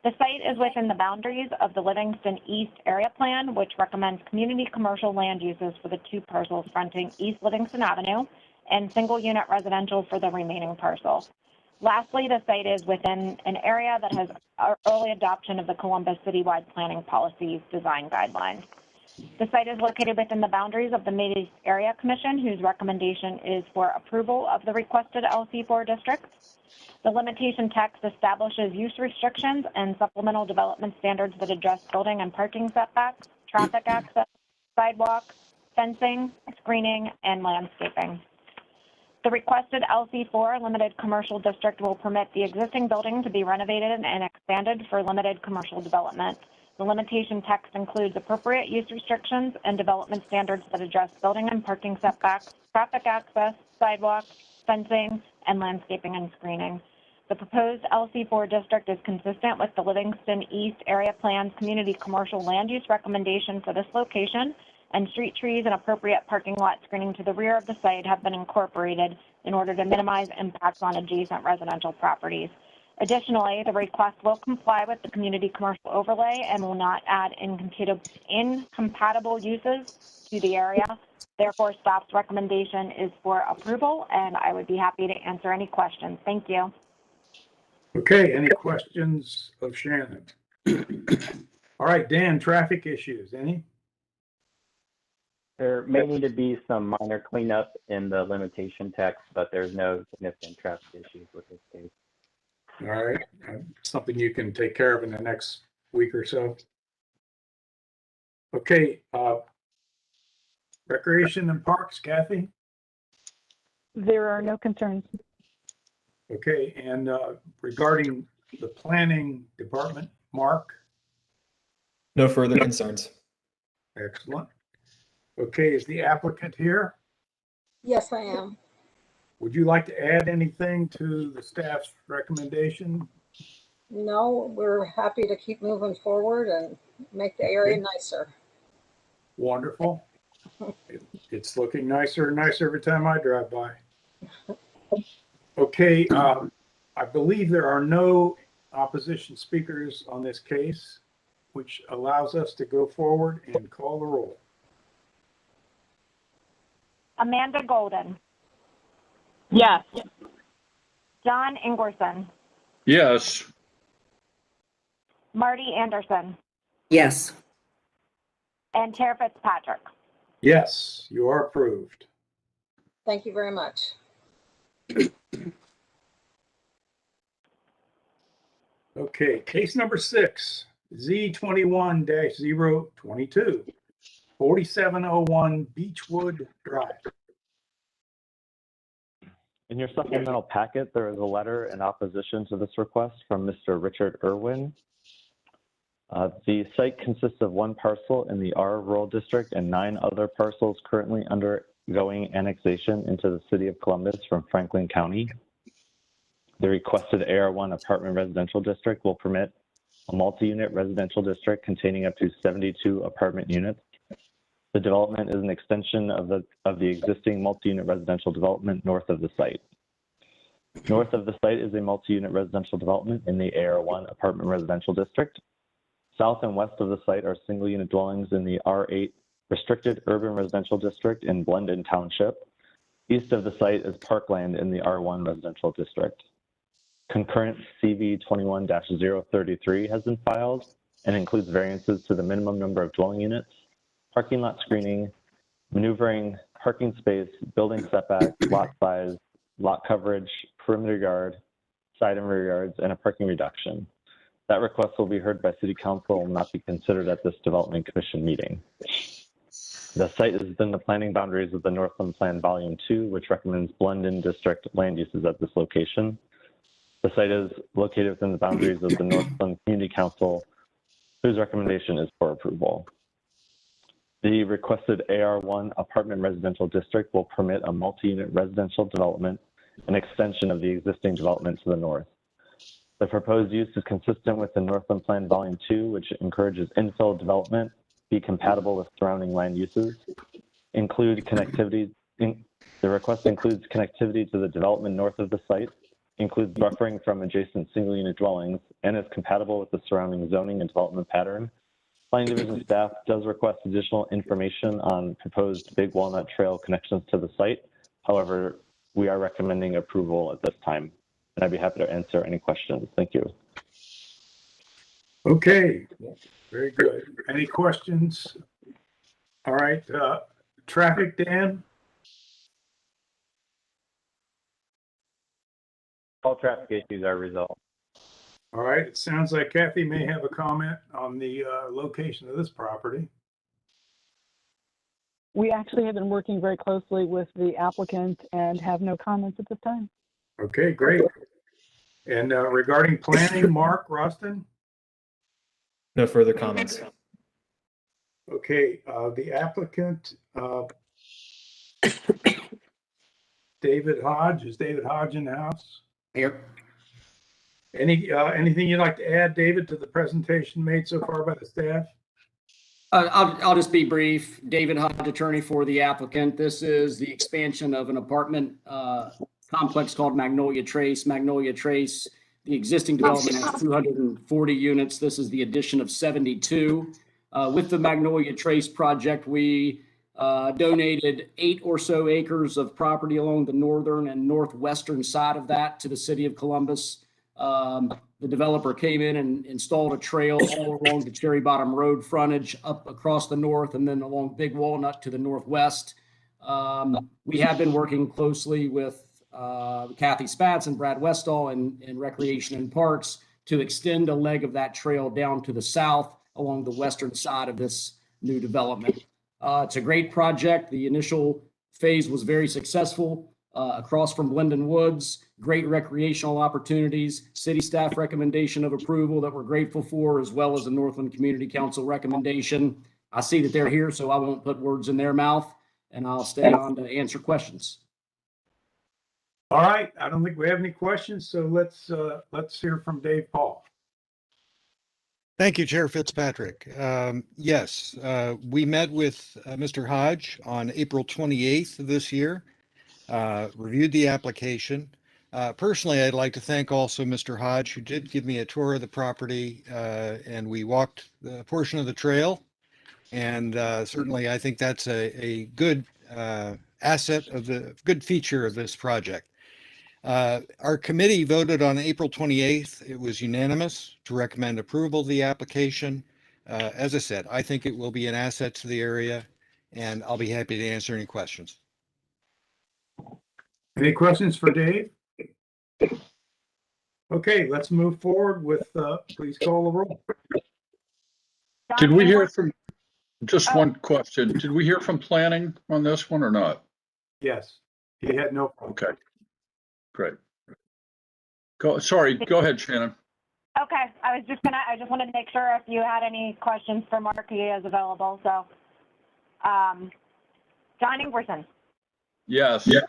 The site is within the boundaries of the Livingston East Area Plan, which recommends community commercial land uses for the 2 parcels fronting East Livingston Avenue and single-unit residential for the remaining parcel. Lastly, the site is within an area that has early adoption of the Columbus Citywide Planning Policies Design Guidelines. The site is located within the boundaries of the Mid-East Area Commission, whose recommendation is for approval of the requested LC4 districts. The limitation text establishes use restrictions and supplemental development standards that address building and parking setbacks, traffic access, sidewalks, fencing, screening, and landscaping. The requested LC4 limited commercial district will permit the existing building to be renovated and expanded for limited commercial development. The limitation text includes appropriate use restrictions and development standards that address building and parking setbacks, traffic access, sidewalks, fencing, and landscaping and screening. The proposed LC4 district is consistent with the Livingston East Area Plan's community commercial land use recommendation for this location, and street trees and appropriate parking lot screening to the rear of the site have been incorporated in order to minimize impacts on adjacent residential properties. Additionally, the request will comply with the community commercial overlay and will not add incompatible uses to the area. Therefore, staff's recommendation is for approval, and I would be happy to answer any questions. Thank you. Okay, any questions of Shannon? All right, Dan, traffic issues, any? There may need to be some minor cleanup in the limitation text, but there's no significant traffic issues with this case. All right, something you can take care of in the next week or so. Okay, recreation and parks, Kathy? There are no concerns. Okay, and regarding the planning department, Mark? No further concerns. Excellent. Okay, is the applicant here? Yes, I am. Would you like to add anything to the staff's recommendation? No, we're happy to keep moving forward and make the area nicer. Wonderful. It's looking nicer and nicer every time I drive by. Okay, I believe there are no opposition speakers on this case, which allows us to go forward and call the roll. Amanda Golden, Yes. John Ingerson, Yes. Marty Anderson, Yes. and Tara Fitzpatrick. Yes, you are approved. Thank you very much. Okay, case number 6, Z21-022, 4701 Beechwood Drive. In your supplemental packet, there is a letter in opposition to this request from Mr. Richard Irwin. The site consists of one parcel in the R Rural District and 9 other parcels currently undergoing annexation into the city of Columbus from Franklin County. The requested AR1 apartment residential district will permit a multi-unit residential district containing up to 72 apartment units. The development is an extension of the existing multi-unit residential development north of the site. North of the site is a multi-unit residential development in the AR1 apartment residential district. South and west of the site are single-unit dwellings in the R8 restricted urban residential district in Blendon Township. East of the site is parkland in the R1 residential district. Concurrent CV 21-033 has been filed and includes variances to the minimum number of dwelling units, parking lot screening, maneuvering, parking space, building setback, lot size, lot coverage, perimeter yard, side and rear yards, and a parking reduction. That request will be heard by City Council and will not be considered at this Development Commission meeting. The site is within the planning boundaries of the Northland Plan Volume 2, which recommends Blendon District land uses at this location. The site is located within the boundaries of the Northland Community Council, whose recommendation is for approval. The requested AR1 apartment residential district will permit a multi-unit residential development and extension of the existing development to the north. The proposed use is consistent with the Northland Plan Volume 2, which encourages infill development, be compatible with surrounding land uses, include connectivity. The request includes connectivity to the development north of the site, includes buffering from adjacent single-unit dwellings, and is compatible with the surrounding zoning and development pattern. Planning Division staff does request additional information on proposed Big Walnut Trail connections to the site. However, we are recommending approval at this time, and I'd be happy to answer any questions. Thank you. Okay, very good. Any questions? All right, traffic, Dan? All traffic issues are resolved. All right, it sounds like Kathy may have a comment on the location of this property. We actually have been working very closely with the applicant and have no comments at this time. Okay, great. And regarding planning, Mark Roston? No further comments. Okay, the applicant, David Hodge. Is David Hodge in the house? Here. Anything you'd like to add, David, to the presentation made so far by the staff? I'll just be brief. David Hodge, attorney for the applicant. This is the expansion of an apartment complex called Magnolia Trace. Magnolia Trace, the existing development has 240 units. This is the addition of 72. With the Magnolia Trace project, we donated 8 or so acres of property along the northern and northwestern side of that to the city of Columbus. The developer came in and installed a trail all along the Cherry Bottom Road frontage up across the north and then along Big Walnut to the northwest. We have been working closely with Kathy Spatz and Brad Westall in Recreation and Parks to extend a leg of that trail down to the south along the western side of this new development. It's a great project. The initial phase was very successful. Across from Linden Woods, great recreational opportunities, city staff recommendation of approval that we're grateful for, as well as the Northland Community Council recommendation. I see that they're here, so I won't put words in their mouth, and I'll stay on to answer questions. All right, I don't think we have any questions, so let's hear from Dave Paul. Thank you, Chair Fitzpatrick. Yes, we met with Mr. Hodge on April 28th of this year, reviewed the application. Personally, I'd like to thank also Mr. Hodge, who did give me a tour of the property, and we walked the portion of the trail. And certainly, I think that's a good asset of the good feature of this project. Our committee voted on April 28th. It was unanimous to recommend approval of the application. As I said, I think it will be an asset to the area, and I'll be happy to answer any questions. Any questions for Dave? Okay, let's move forward with, please call the roll. Did we hear from, just one question, did we hear from planning on this one or not? Yes, he had no problem. Okay, great. Sorry, go ahead, Shannon. Okay, I just wanted to make sure if you had any questions for Mark, he is available, so. John Ingwerson. Yes. Yeah.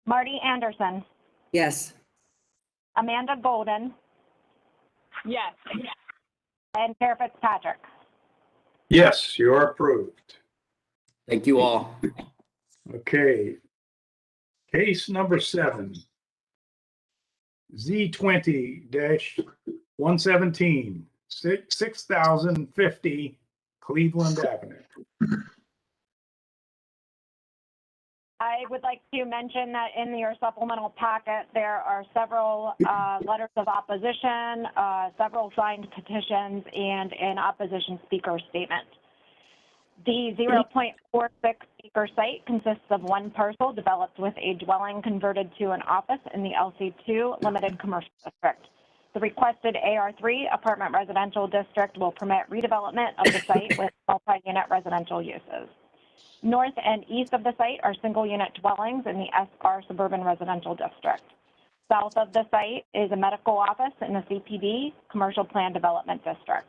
Marty Anderson. Yes. Amanda Golden. Yes. And Chair Fitzpatrick. Yes, you are approved. Thank you all. Okay. Case number 7. Z20-117, 6050 Cleveland Avenue. I would like to mention that in your supplemental packet, there are several letters of opposition, several signed petitions, and an opposition speaker statement. The 0.46 acre site consists of one parcel developed with a dwelling converted to an office in the LC2 Limited Commercial District. The requested AR3 apartment residential district will permit redevelopment of the site with multi-unit residential uses. North and east of the site are single-unit dwellings in the SR Suburban Residential District. South of the site is a medical office in the CPD Commercial Plan Development District.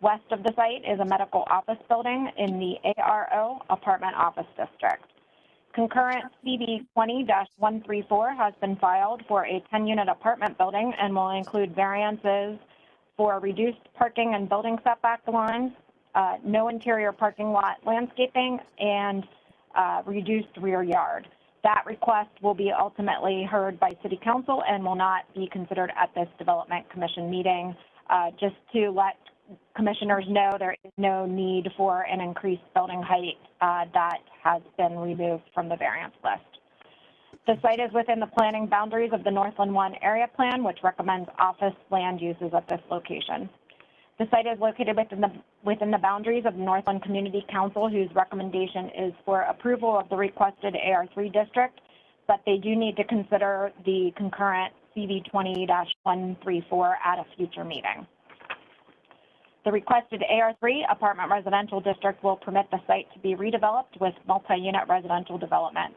West of the site is a medical office building in the ARO Apartment Office District. Concurrent CB 20-134 has been filed for a 10-unit apartment building and will include variances for reduced parking and building setback lines, no interior parking lot landscaping, and reduced rear yard. That request will be ultimately heard by City Council and will not be considered at this Development Commission meeting. Just to let commissioners know, there is no need for an increased building height that has been removed from the variance list. The site is within the planning boundaries of the Northland 1 area plan, which recommends office land uses at this location. The site is located within the boundaries of the Northland Community Council, whose recommendation is for approval of the requested AR3 district, but they do need to consider the concurrent CV 20-134 at a future meeting. The requested AR3 apartment residential district will permit the site to be redeveloped with multi-unit residential development.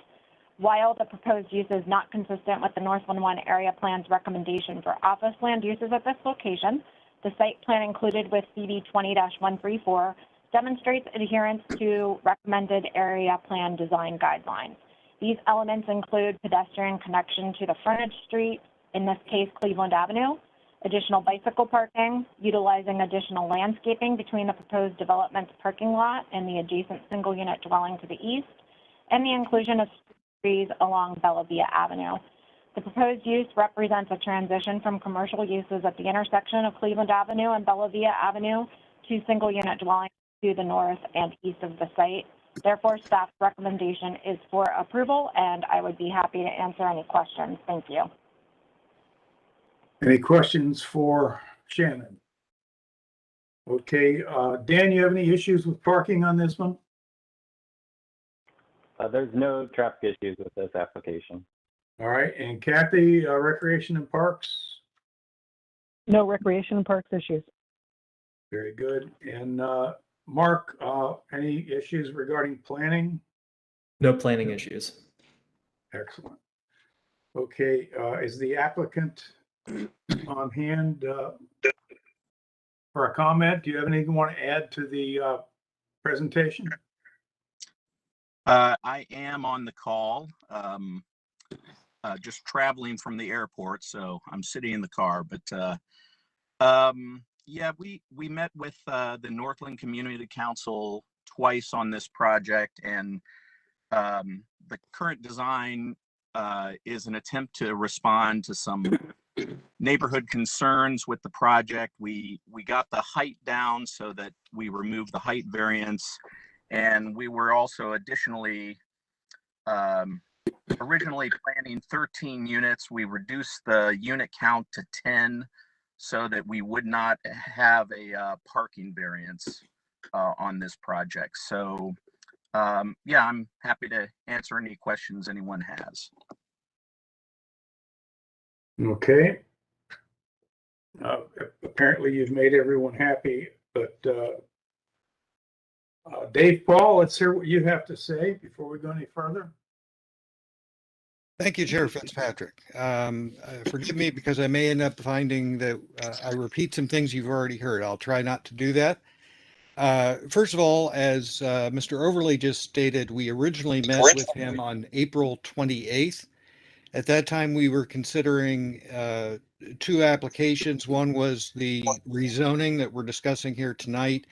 While the proposed use is not consistent with the Northland 1 area plan's recommendation for office land uses at this location, the site plan included with CV 20-134 demonstrates adherence to recommended area plan design guidelines. These elements include pedestrian connection to the frontage street, in this case Cleveland Avenue, additional bicycle parking, utilizing additional landscaping between the proposed development's parking lot and the adjacent single-unit dwelling to the east, and the inclusion of trees along Bellavia Avenue. The proposed use represents a transition from commercial uses at the intersection of Cleveland Avenue and Bellavia Avenue to single-unit dwellings to the north and east of the site. Therefore, staff's recommendation is for approval, and I would be happy to answer any questions. Thank you. Any questions for Shannon? Okay, Dan, you have any issues with parking on this one? There's no traffic issues with this application. All right, and Kathy, Recreation and Parks? No recreation and parks issues. Very good. And Mark, any issues regarding planning? No planning issues. Excellent. Okay, is the applicant on hand for a comment? Do you have anything you want to add to the presentation? I am on the call, just traveling from the airport, so I'm sitting in the car. But yeah, we met with the Northland Community Council twice on this project, and the current design is an attempt to respond to some neighborhood concerns with the project. We got the height down so that we removed the height variance, and we were also additionally originally planning 13 units. We reduced the unit count to 10 so that we would not have a parking variance on this project. So yeah, I'm happy to answer any questions anyone has. Okay. Apparently you've made everyone happy, but Dave Paul, let's hear what you have to say before we go any further. Thank you, Chair Fitzpatrick. Forgive me because I may end up finding that I repeat some things you've already heard. I'll try not to do that. First of all, as Mr. Overly just stated, we originally met with him on April 28th. At that time, we were considering two applications. One was the rezoning that we're discussing here tonight.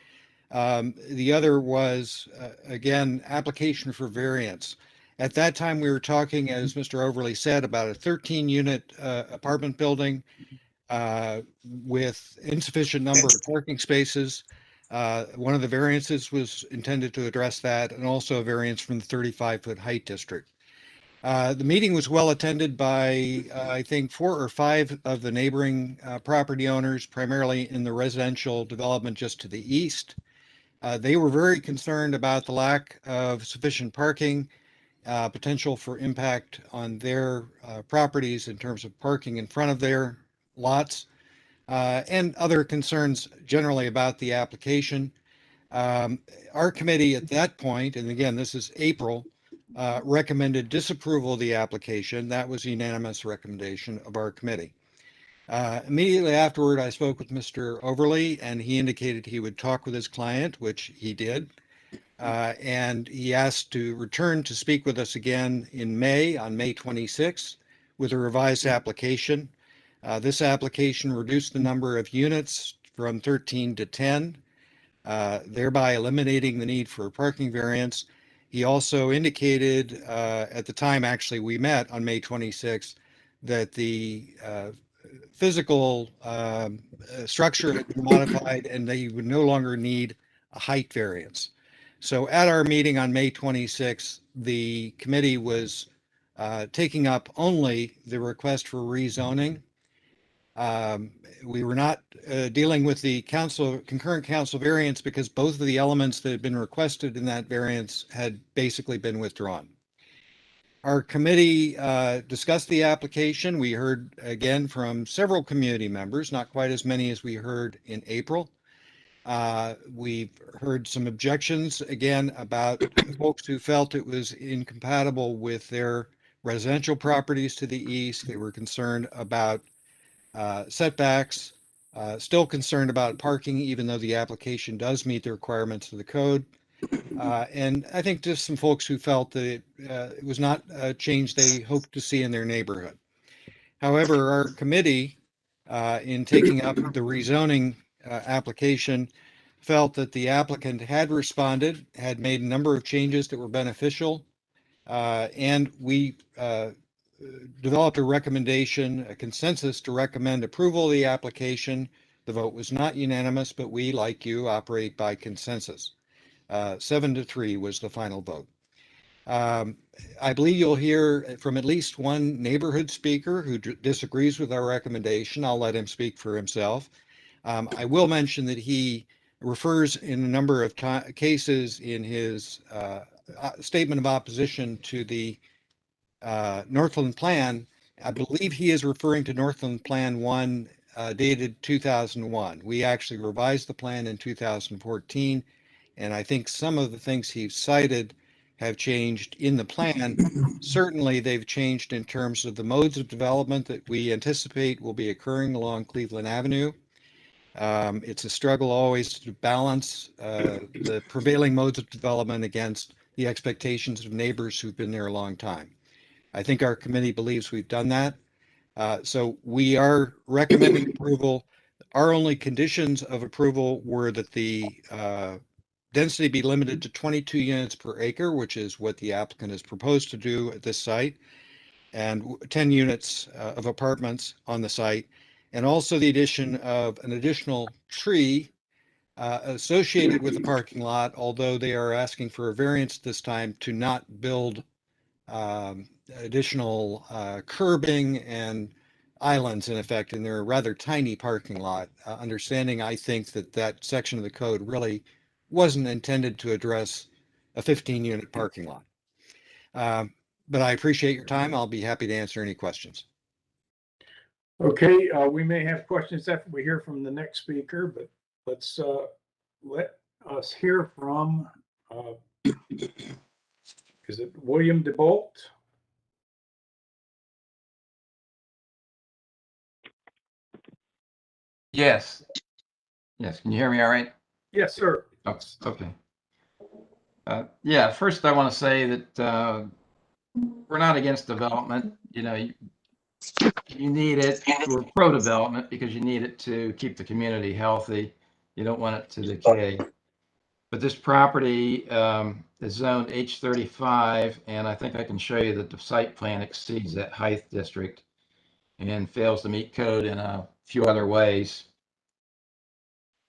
The other was, again, application for variance. At that time, we were talking, as Mr. Overly said, about a 13-unit apartment building with insufficient number of parking spaces. One of the variances was intended to address that, and also a variance from the 35-foot height district. The meeting was well attended by, I think, 4 or 5 of the neighboring property owners, primarily in the residential development just to the east. They were very concerned about the lack of sufficient parking, potential for impact on their properties in terms of parking in front of their lots, and other concerns generally about the application. Our committee at that point, and again, this is April, recommended disapproval of the application. That was a unanimous recommendation of our committee. Immediately afterward, I spoke with Mr. Overly, and he indicated he would talk with his client, which he did. And he asked to return to speak with us again in May, on May 26th, with a revised application. This application reduced the number of units from 13 to 10, thereby eliminating the need for a parking variance. He also indicated at the time actually we met on May 26th that the physical structure had been modified and they would no longer need a height variance. So at our meeting on May 26th, the committee was taking up only the request for rezoning. We were not dealing with the concurrent council variance because both of the elements that had been requested in that variance had basically been withdrawn. Our committee discussed the application. We heard again from several community members, not quite as many as we heard in April. We've heard some objections again about folks who felt it was incompatible with their residential properties to the east. They were concerned about setbacks, still concerned about parking, even though the application does meet the requirements of the code. And I think just some folks who felt that it was not a change they hoped to see in their neighborhood. However, our committee, in taking up the rezoning application, felt that the applicant had responded, had made a number of changes that were beneficial, and we developed a recommendation, a consensus to recommend approval of the application. The vote was not unanimous, but we, like you, operate by consensus. 7-3 was the final vote. I believe you'll hear from at least one neighborhood speaker who disagrees with our recommendation. I'll let him speak for himself. I will mention that he refers in a number of cases in his statement of opposition to the Northland Plan. I believe he is referring to Northland Plan 1 dated 2001. We actually revised the plan in 2014, and I think some of the things he cited have changed in the plan. Certainly, they've changed in terms of the modes of development that we anticipate will be occurring along Cleveland Avenue. It's a struggle always to balance the prevailing modes of development against the expectations of neighbors who've been there a long time. I think our committee believes we've done that. So we are recommending approval. Our only conditions of approval were that the density be limited to 22 units per acre, which is what the applicant has proposed to do at this site, and 10 units of apartments on the site, and also the addition of an additional tree associated with the parking lot, although they are asking for a variance this time to not build additional curbing and islands in effect in their rather tiny parking lot. Understanding, I think that that section of the code really wasn't intended to address a 15-unit parking lot. But I appreciate your time. I'll be happy to answer any questions. Okay, we may have questions after we hear from the next speaker, but let's let us hear from, is it William DeBolt? Yes. Yes. Can you hear me all right? Yes, sir. Oh, okay. Yeah, first I want to say that we're not against development. You know, you need it. We're pro-development because you need it to keep the community healthy. You don't want it to decay. But this property is zoned H35, and I think I can show you that the site plan exceeds that height district and fails to meet code in a few other ways.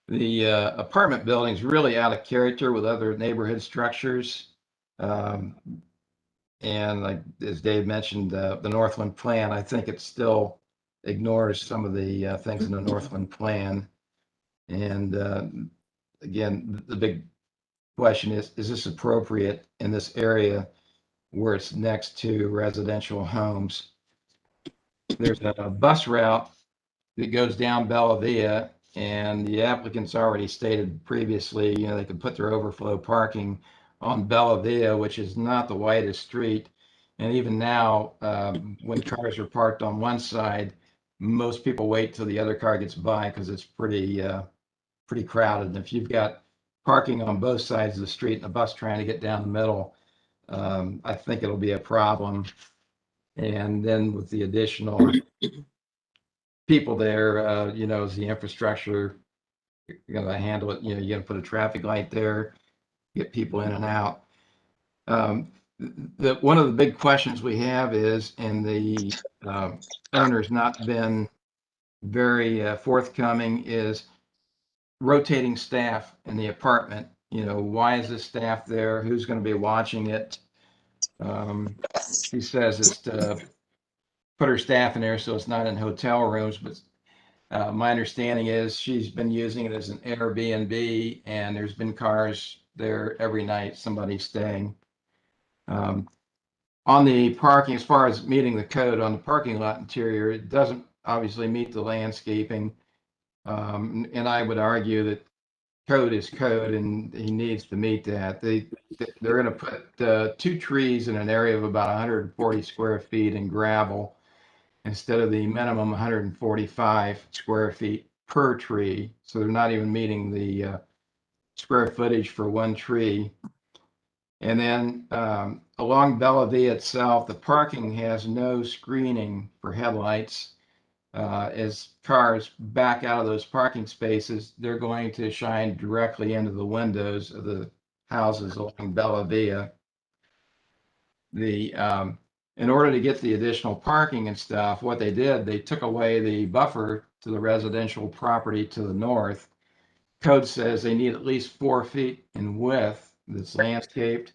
The apartment building is really out of character with other neighborhood structures. And like as Dave mentioned, the Northland Plan, I think it still ignores some of the things in the Northland Plan. And again, the big question is this appropriate in this area where it's next to residential homes? There's a bus route that goes down Bella Via, and the applicants already stated previously, you know, they could put their overflow parking on Bella Via, which is not the widest street. And even now, when cars are parked on one side, most people wait till the other car gets by because it's pretty crowded. And if you've got parking on both sides of the street and a bus trying to get down the middle, I think it'll be a problem. And then with the additional people there, you know, is the infrastructure going to handle it? You know, you're going to put a traffic light there, get people in and out. One of the big questions we have is, and the owner's not been very forthcoming, is rotating staff in the apartment. You know, why is this staff there? Who's going to be watching it? She says it's to put her staff in there so it's not in hotel rooms, but my understanding is she's been using it as an Airbnb, and there's been cars there every night, somebody staying. On the parking, as far as meeting the code on the parking lot interior, it doesn't obviously meet the landscaping. And I would argue that code is code, and he needs to meet that. They're going to put 2 trees in an area of about 140 square feet in gravel instead of the minimum 145 square feet per tree. So they're not even meeting the square footage for 1 tree. And then along Bella Via itself, the parking has no screening for headlights. As cars back out of those parking spaces, they're going to shine directly into the windows of the houses along Bella Via. In order to get the additional parking and stuff, what they did, they took away the buffer to the residential property to the north. Code says they need at least 4 feet in width that's landscaped.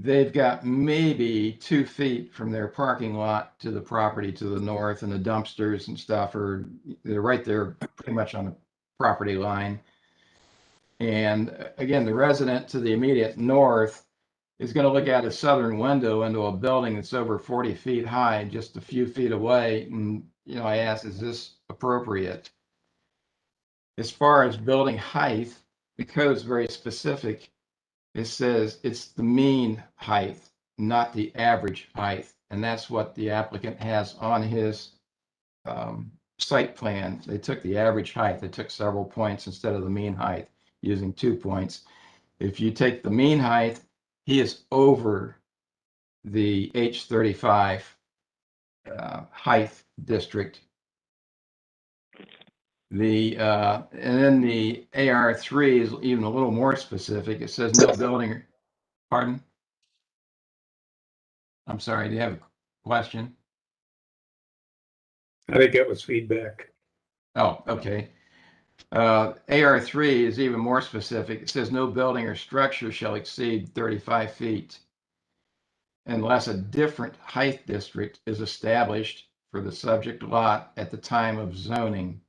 they've got maybe 2 feet from their parking lot to the property to the north, and the dumpsters and stuff they're right there pretty much on the property line. And again, the resident to the immediate north is going to look out a southern window into a building that's over 40 feet high, just a few feet away. And, I asked, is this appropriate? As far as building height, the code is very specific. It says it's the mean height, not the average height. And that's what the applicant has on his site plan. They took the average height. They took several points instead of the mean height, using 2 points. If you take the mean height, he is over the H35 height district. And then the AR3 is even a little more specific. It says no building. Pardon? I'm sorry. Do you have a question? I think that was feedback. Oh, okay. AR3 is even more specific. It says no building or structure shall exceed 35 feet unless a different height district is established for the subject lot at the time of zoning.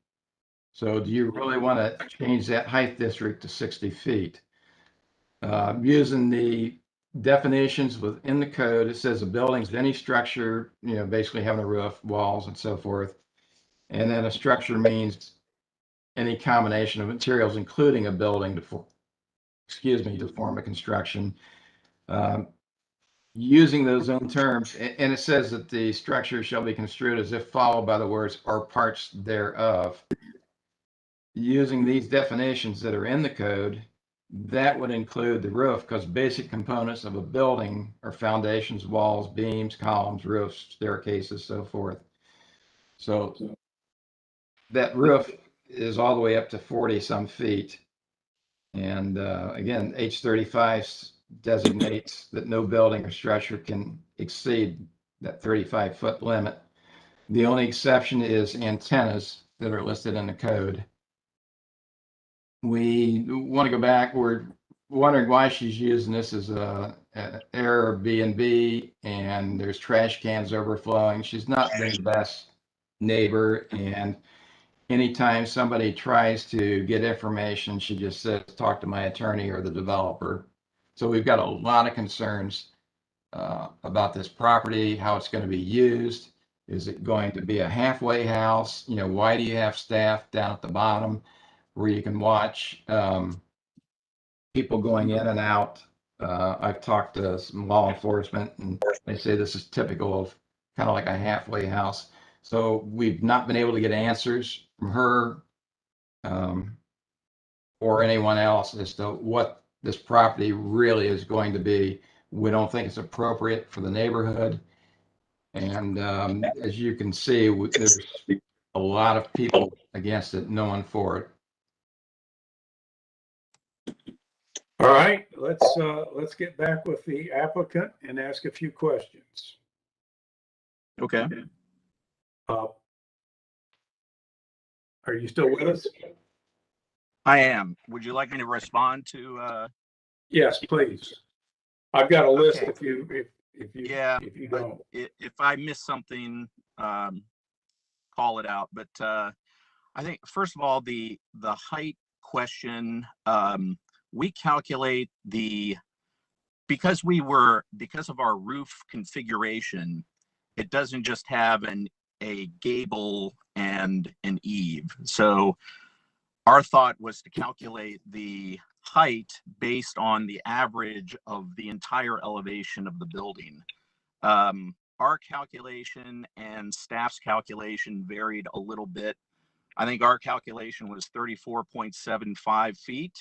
So do you really want to change that height district to 60 feet? Using the definitions within the code, it says a building's any structure, basically having a roof, walls, and so forth. And then a structure means any combination of materials, including a building to form a construction. Using those own terms, and it says that the structure shall be construed as if followed by the words or parts thereof. Using these definitions that are in the code, that would include the roof, because basic components of a building are foundations, walls, beams, columns, roofs, staircases, so forth. So that roof is all the way up to 40 some feet. And again, H35 designates that no building or structure can exceed that 35-foot limit. The only exception is antennas that are listed in the code. We want to go back. We're wondering why she's using this as an Airbnb, and there's trash cans overflowing. She's not the best neighbor, and anytime somebody tries to get information, she just says, talk to my attorney or the developer. So we've got a lot of concerns about this property, how it's going to be used. Is it going to be a halfway house? Why do you have staff down at the bottom where you can watch people going in and out? I've talked to some law enforcement, and they say this is typical of kind of like a halfway house. So we've not been able to get answers from her or anyone else as to what this property really is going to be. We don't think it's appropriate for the neighborhood. And as you can see, there's a lot of people against it, no one for it. All right, let's get back with the applicant and ask a few questions. Okay. Are you still with us? I am. Would you like me to respond to? Yes, please. I've got a list Okay. if you don't. If I miss something, call it out. But I think first of all, the height question, we calculate because of our roof configuration, it doesn't just have a gable and an eave. So our thought was to calculate the height based on the average of the entire elevation of the building. Our calculation and staff's calculation varied a little bit. I think our calculation was 34.75 feet,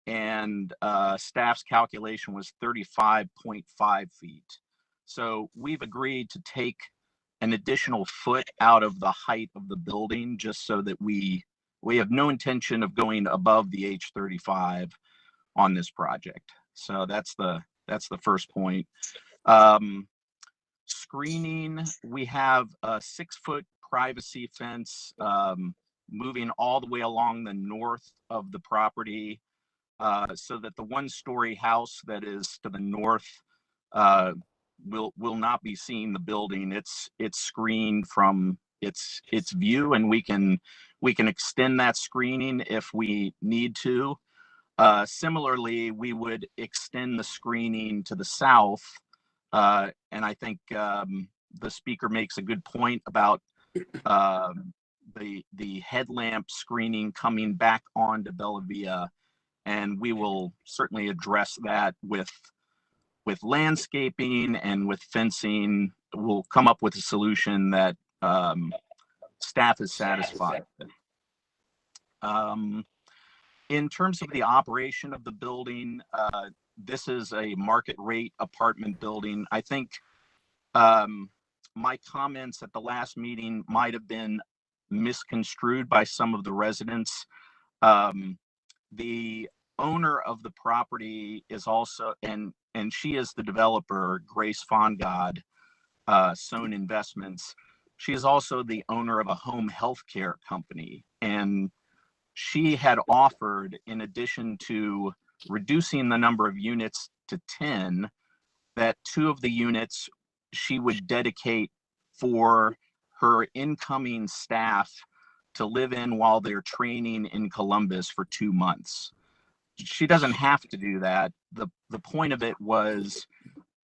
and staff's calculation was 35.5 feet. So we've agreed to take an additional foot out of the height of the building, just so that we have no intention of going above the H35 on this project. So that's the first point. Screening, we have a 6-foot privacy fence moving all the way along the north of the property, so that the 1-story house that is to the north will not be seeing the building. It's screened from its view, and we can extend that screening if we need to. Similarly, we would extend the screening to the south, and I think the speaker makes a good point about the headlamp screening coming back onto Bella Via, and we will certainly address that with landscaping and with fencing. We'll come up with a solution that staff is satisfied with. In terms of the operation of the building, this is a market rate apartment building. I think my comments at the last meeting might have been misconstrued by some of the residents. The owner of the property is also, and she is the developer, Grace Fongod, Sohn Investments. She is also the owner of a home health care company, and she had offered, in addition to reducing the number of units to 10, that 2 of the units she would dedicate for her incoming staff to live in while they're training in Columbus for 2 months. She doesn't have to do that. The point of it was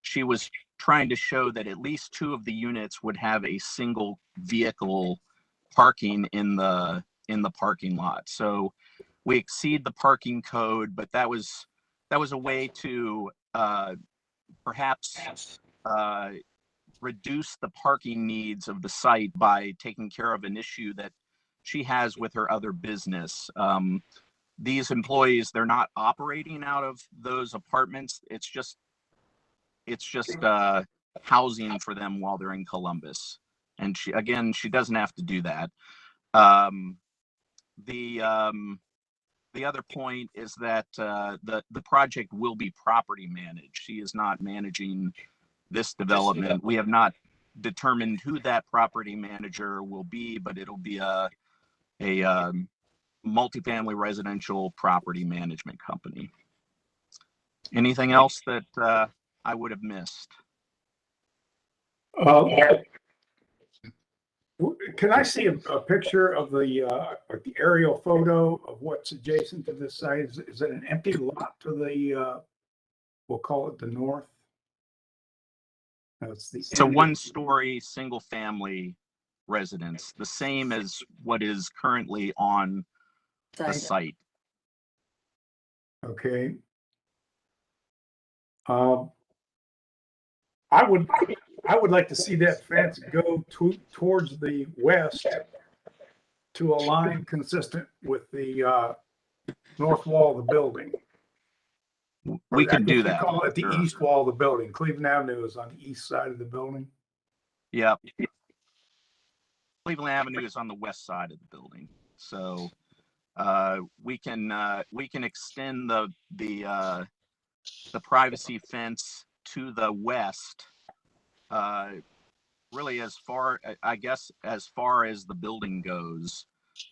she was trying to show that at least 2 of the units would have a single vehicle parking in the parking lot. So we exceed the parking code, but that was a way to perhaps reduce the parking needs of the site by taking care of an issue that she has with her other business. These employees, they're not operating out of those apartments. It's just housing for them while they're in Columbus. And she doesn't have to do that. The other point is that the project will be property managed. She is not managing this development. We have not determined who that property manager will be, but it'll be a multifamily residential property management company. Anything else that I would have missed? Can I see a picture of the aerial photo of what's adjacent to this site? Is it an empty lot to the, we'll call it the north? It's a 1-story single family residence, the same as what is currently on the site. Okay. I would like to see that fence go towards the west to a line consistent with the north wall of the building. We could do that. Call it the east wall of the building. Cleveland Avenue is on the east side of the building. Yep. Cleveland Avenue is on the west side of the building. So we can extend the privacy fence to the west, really as far, I guess, as far as the building goes.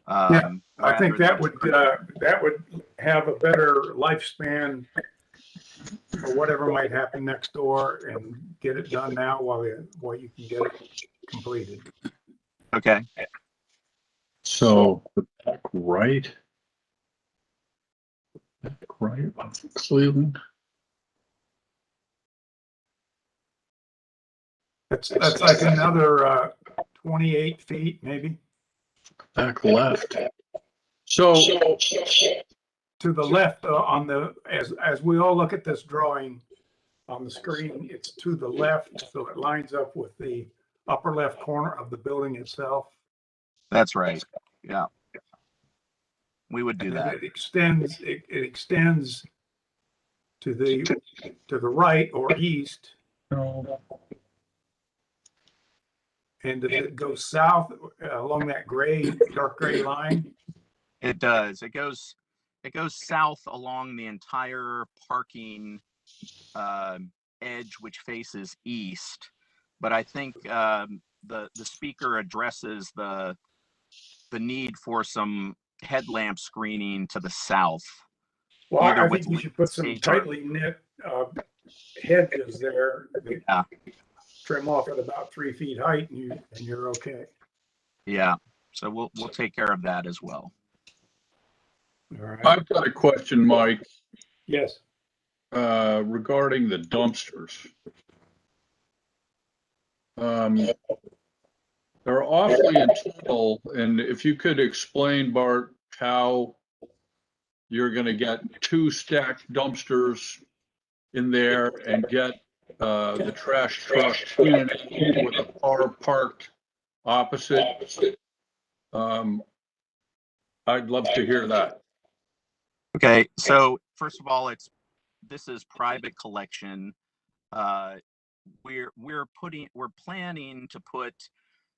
Yeah, I think that would have a better lifespan for whatever might happen next door, and get it done now while you can get it completed. Okay. So back right of Cleveland. That's like another 28 feet, maybe. Back left. So to the left on the, as we all look at this drawing on the screen, it's to the left, so it lines up with the upper left corner of the building itself. That's right. Yeah. We would do that. It extends to the right or east. And does it go south along that dark gray line? It does. It goes south along the entire parking edge, which faces east. But I think the speaker addresses the need for some headlamp screening to the south. Well, I think you should put some tightly knit hedges there. They Yeah. trim off at about 3 feet height and you're okay. Yeah. So we'll take care of that as well. All right. I've got a question, Mike, Yes. regarding the dumpsters. They're awfully internal, and if you could explain, Bart, how you're going to get 2 stacked dumpsters in there and get the trash truck in with a car parked opposite. I'd love to hear that. Okay. So first of all, this is private collection. We're planning to put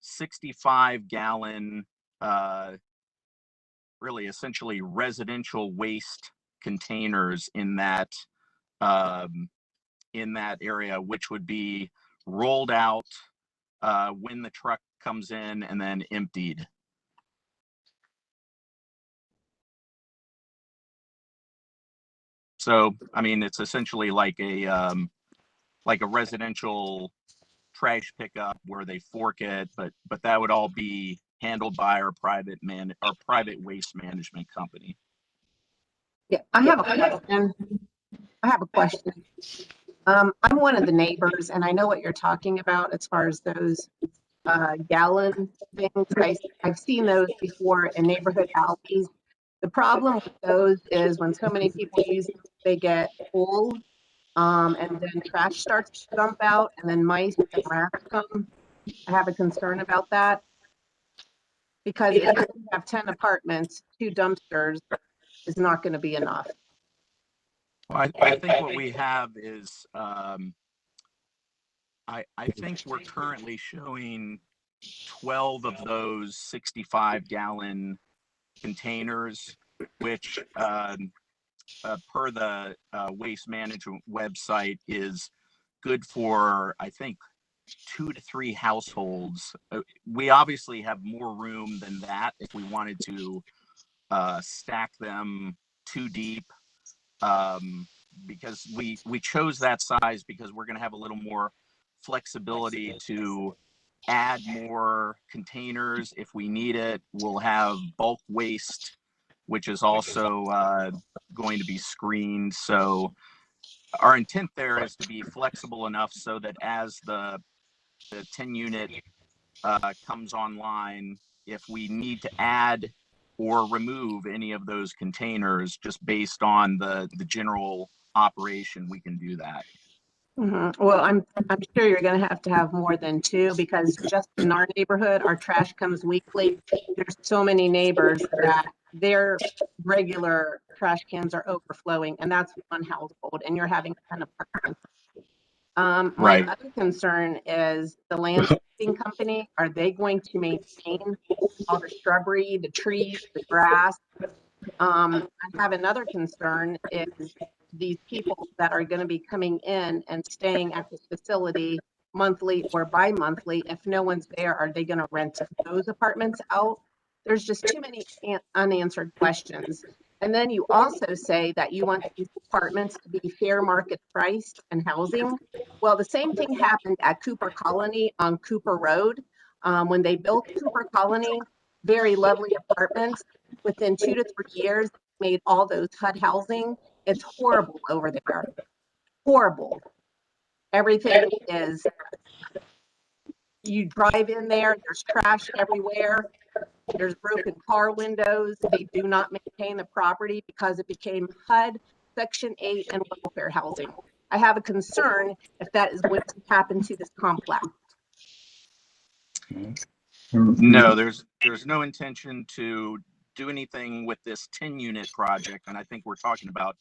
65-gallon, really essentially residential waste containers in that area, which would be rolled out when the truck comes in and then emptied. So, I mean, it's essentially like a residential trash pickup where they fork it, but that would all be handled by our private waste management company. Yeah, I have a question. I'm one of the neighbors, and I know what you're talking about as far as those gallon things. I've seen those before in neighborhood alleys. The problem with those is when so many people use them, they get full, and then trash starts to dump out, and then mice and rats come. I have a concern about that because if you have 10 apartments, 2 dumpsters is not going to be enough. Well, I think what we have is, I think we're currently showing 12 of those 65-gallon containers, which per the waste management website is good for, I think, 2 to 3 households. We obviously have more room than that if we wanted to stack them too deep, because we chose that size because we're going to have a little more flexibility to add more containers if we need it. We'll have bulk waste, which is also going to be screened. So our intent there is to be flexible enough so that as the 10 unit comes online, if we need to add or remove any of those containers just based on the general operation, we can do that. Mm-hmm. Well, I'm sure you're going to have more than 2 because just in our neighborhood, our trash comes weekly. There's so many neighbors that their regular trash cans are overflowing, and that's one household, and you're having 10 apartments. My other concern is the landscaping company. Are they going to maintain all the shrubbery, the trees, the grass? I have another concern is these people that are going to be coming in and staying at this facility monthly or bi-monthly. If no one's there, are they going to rent those apartments out? There's just too many unanswered questions. And then you also say that you want these apartments to be fair market priced and housing. Well, the same thing happened at Cooper Colony on Cooper Road. When they built Cooper Colony, very lovely apartments. Within 2 to 3 years, made all those HUD housing. It's horrible over there. Horrible. Everything is, you drive in there, there's trash everywhere. There's broken car windows. They do not maintain the property because it became HUD, Section 8, and welfare housing. I have a concern if that is going to happen to this complex. No, there's no intention to do anything with this 10-unit project, and I think we're talking about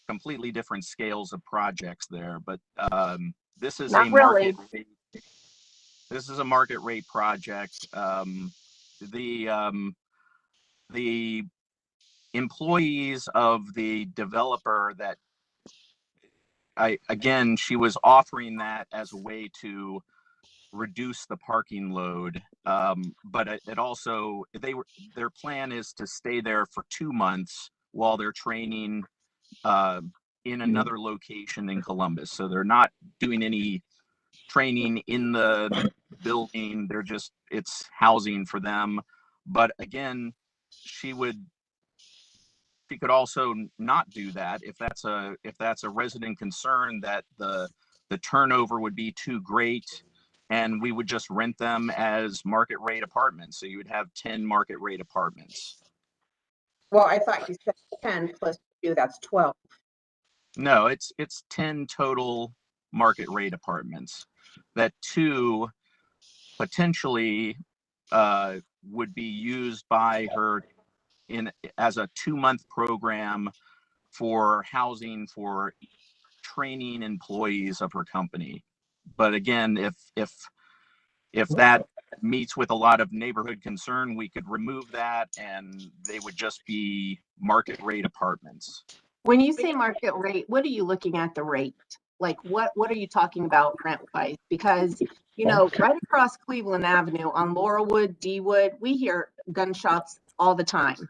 completely different scales of projects there. But this is Not really. This is a market rate project. The employees of the developer that she was offering that as a way to reduce the parking load, but it also their plan is to stay there for 2 months while they're training in another location in Columbus. So they're not doing any training in the building. They're just, it's housing for them. But again, she could also not do that if that's a resident concern that the turnover would be too great, and we would just rent them as market rate apartments. So you would have 10 market rate apartments. Well, I thought you said 10 plus 2, that's 12. No, it's 10 total market rate apartments that 2 potentially would be used by her as a 2-month program for housing for training employees of her company. But again, if that meets with a lot of neighborhood concern, we could remove that and they would just be market rate apartments. When you say market rate, what are you looking at the rate? Like what are you talking about rent wise? Because, you know, right across Cleveland Avenue on Laurelwood, D-Wood, we hear gunshots all the time.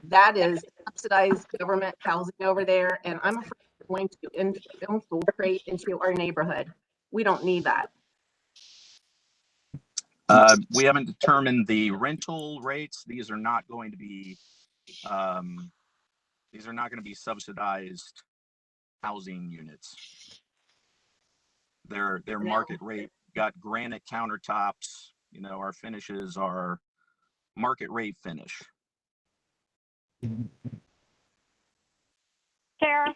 That is subsidized government housing over there. And I'm afraid it's going to infiltrate into our neighborhood. We don't need that. We haven't determined the rental rates. These are not going to be subsidized housing units. They're market rate, got granite countertops. You know, our finishes are market rate finish. Chair,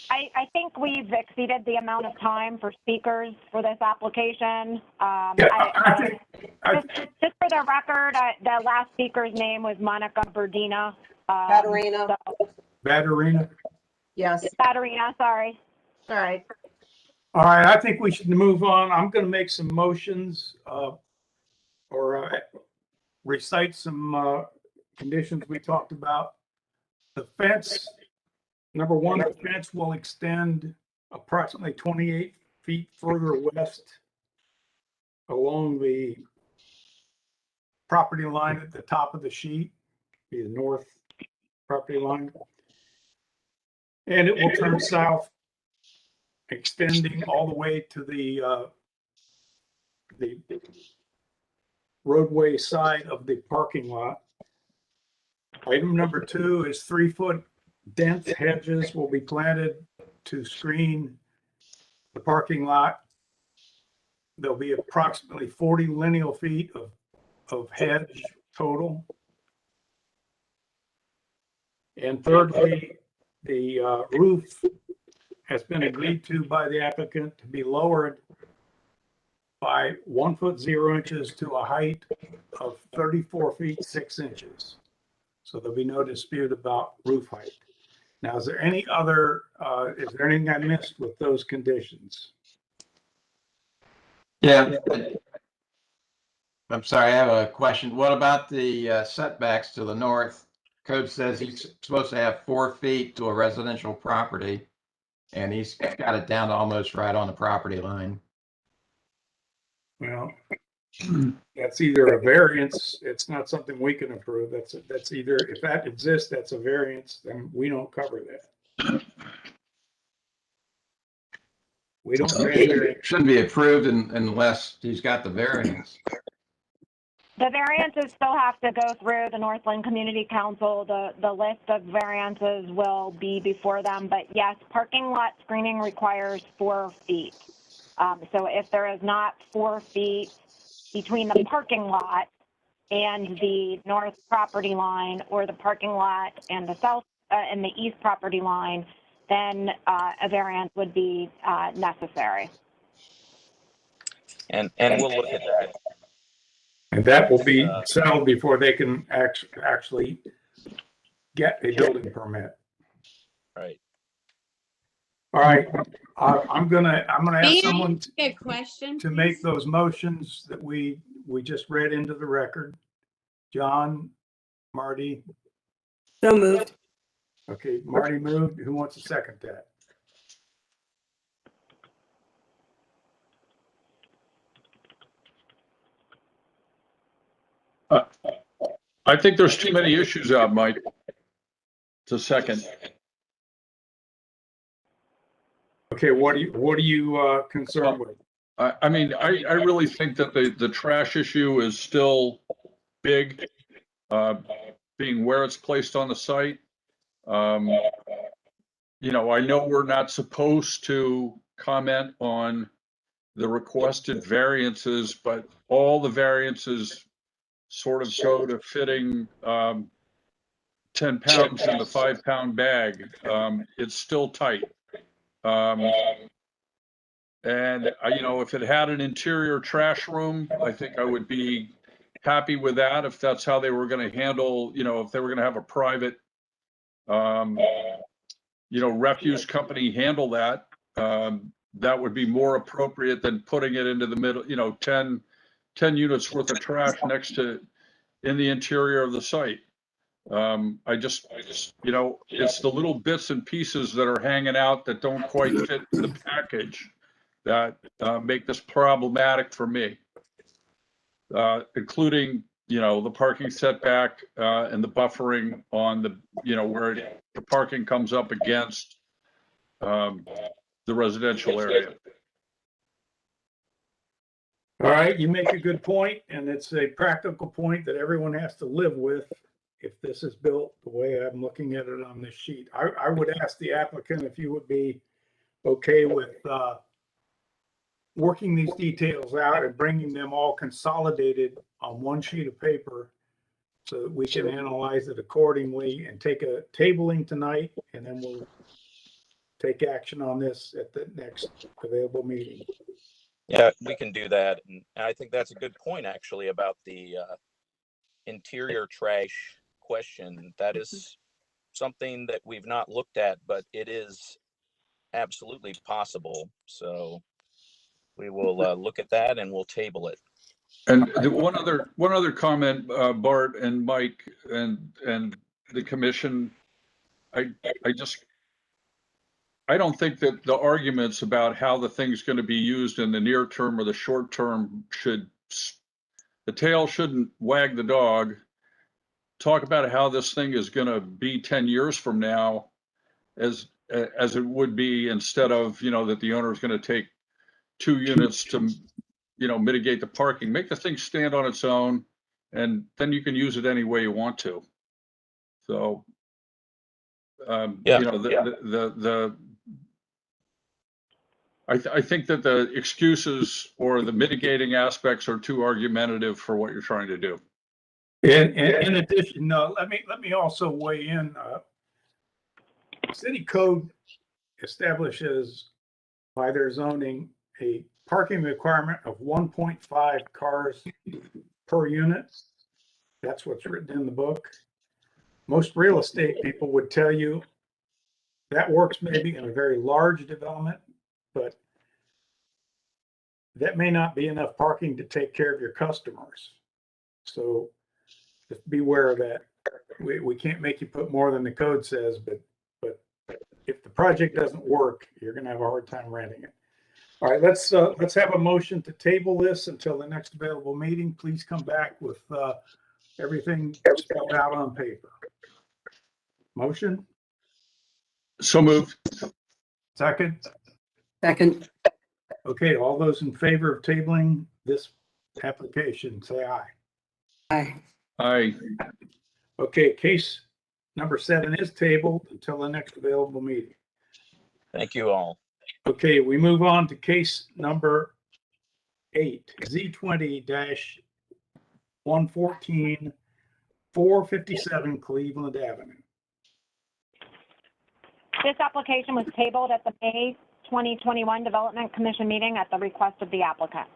I think we've exceeded the amount of time for speakers for this application. Just for the record, the last speaker's name was Monica Berdina. Batarina. Batarina. Yes. Batarina, sorry. All right. All right, I think we should move on. I'm going to make some motions or recite some conditions we talked about. The fence, number one, the fence will extend approximately 28 feet further west along the property line at the top of the sheet, the north property line. And it will turn south, extending all the way to the roadway side of the parking lot. Item number 2 is 3-foot dense hedges will be planted to screen the parking lot. There'll be approximately 40 lineal feet of hedge total. And thirdly, the roof has been agreed to by the applicant to be lowered by 1 foot 0 inches to a height of 34 feet 6 inches. So there'll be no dispute about roof height. Now, is there anything I missed with those conditions? Yeah. I'm sorry, I have a question. What about the setbacks to the north? Code says he's supposed to have 4 feet to a residential property, and he's got it down to almost right on the property line. Well, that's either a variance. It's not something we can approve. That's either, if that exists, that's a variance, then we don't cover that. We don't. It shouldn't be approved unless he's got the variance. The variances still have to go through the Northland Community Council. The list of variances will be before them, but yes, parking lot screening requires 4 feet. So if there is not 4 feet between the parking lot and the north property line, or the parking lot and the south and the east property line, then a variance would be necessary. And we'll look at that. And that will be settled before they can actually get a building permit. Right. All right. I'm gonna ask someone a question to make those motions that we just read into the record. John, Marty. So moved. Okay, Marty moved. Who wants to second that? I think there's too many issues out, Mike. To second. Okay, what are you concerned with? I mean, I really think that the trash issue is still big, being where it's placed on the site. You know, I know we're not supposed to comment on the requested variances, but all the variances sort of go to fitting 10 pounds in the 5-pound bag. It's still tight. And you know, if it had an interior trash room, I think I would be happy with that if that's how they were going to handle, you know, if they were going to have a private, you know, refuse company handle that. That would be more appropriate than putting it into the middle, you know, 10 units worth of trash next to in the interior of the site. I just, you know, it's the little bits and pieces that are hanging out that don't quite fit in the package that make this problematic for me, including, you know, the parking setback and the buffering on the, you know, where the parking comes up against the residential area. All right, you make a good point, and it's a practical point that everyone has to live with if this is built the way I'm looking at it on this sheet. I would ask the applicant if you would be okay with working these details out and bringing them all consolidated on one sheet of paper so that we can analyze it accordingly and take a tabling tonight, and then we'll take action on this at the next available meeting. Yeah, we can do that. And I think that's a good point, actually, about the interior trash question. That is something that we've not looked at, but it is absolutely possible. So we will look at that and we'll table it. And the one other comment, Bart and Mike and the commission, I don't think that the arguments about how the thing's going to be used in the near term or the short term the tail shouldn't wag the dog. Talk about how this thing is going to be 10 years from now as it would be, instead of, you know, that the owner is going to take 2 units to, you know, mitigate the parking. Make the thing stand on its own, and then you can use it any way you want to. So, Yeah, you know, I think that the excuses or the mitigating aspects are too argumentative for what you're trying to do. And in addition, let me also weigh in. City code establishes by their zoning a parking requirement of 1.5 cars per unit. That's what's written in the book. Most real estate people would tell you that works maybe in a very large development, but that may not be enough parking to take care of your customers. So just beware of that. We can't make you put more than the code says, but if the project doesn't work, you're going to have a hard time renting it. All right, let's have a motion to table this until the next available meeting. Please come back with everything spelled out on paper. Motion? So moved. Second? Second. Okay, all those in favor of tabling this application, say aye. Aye. Aye. Okay, case number 7 is tabled until the next available meeting. thank you all. Okay, we move on to case number 8, Z20-114, 457 Cleveland Avenue. This application was tabled at the May 2021 Development Commission meeting at the request of the applicant.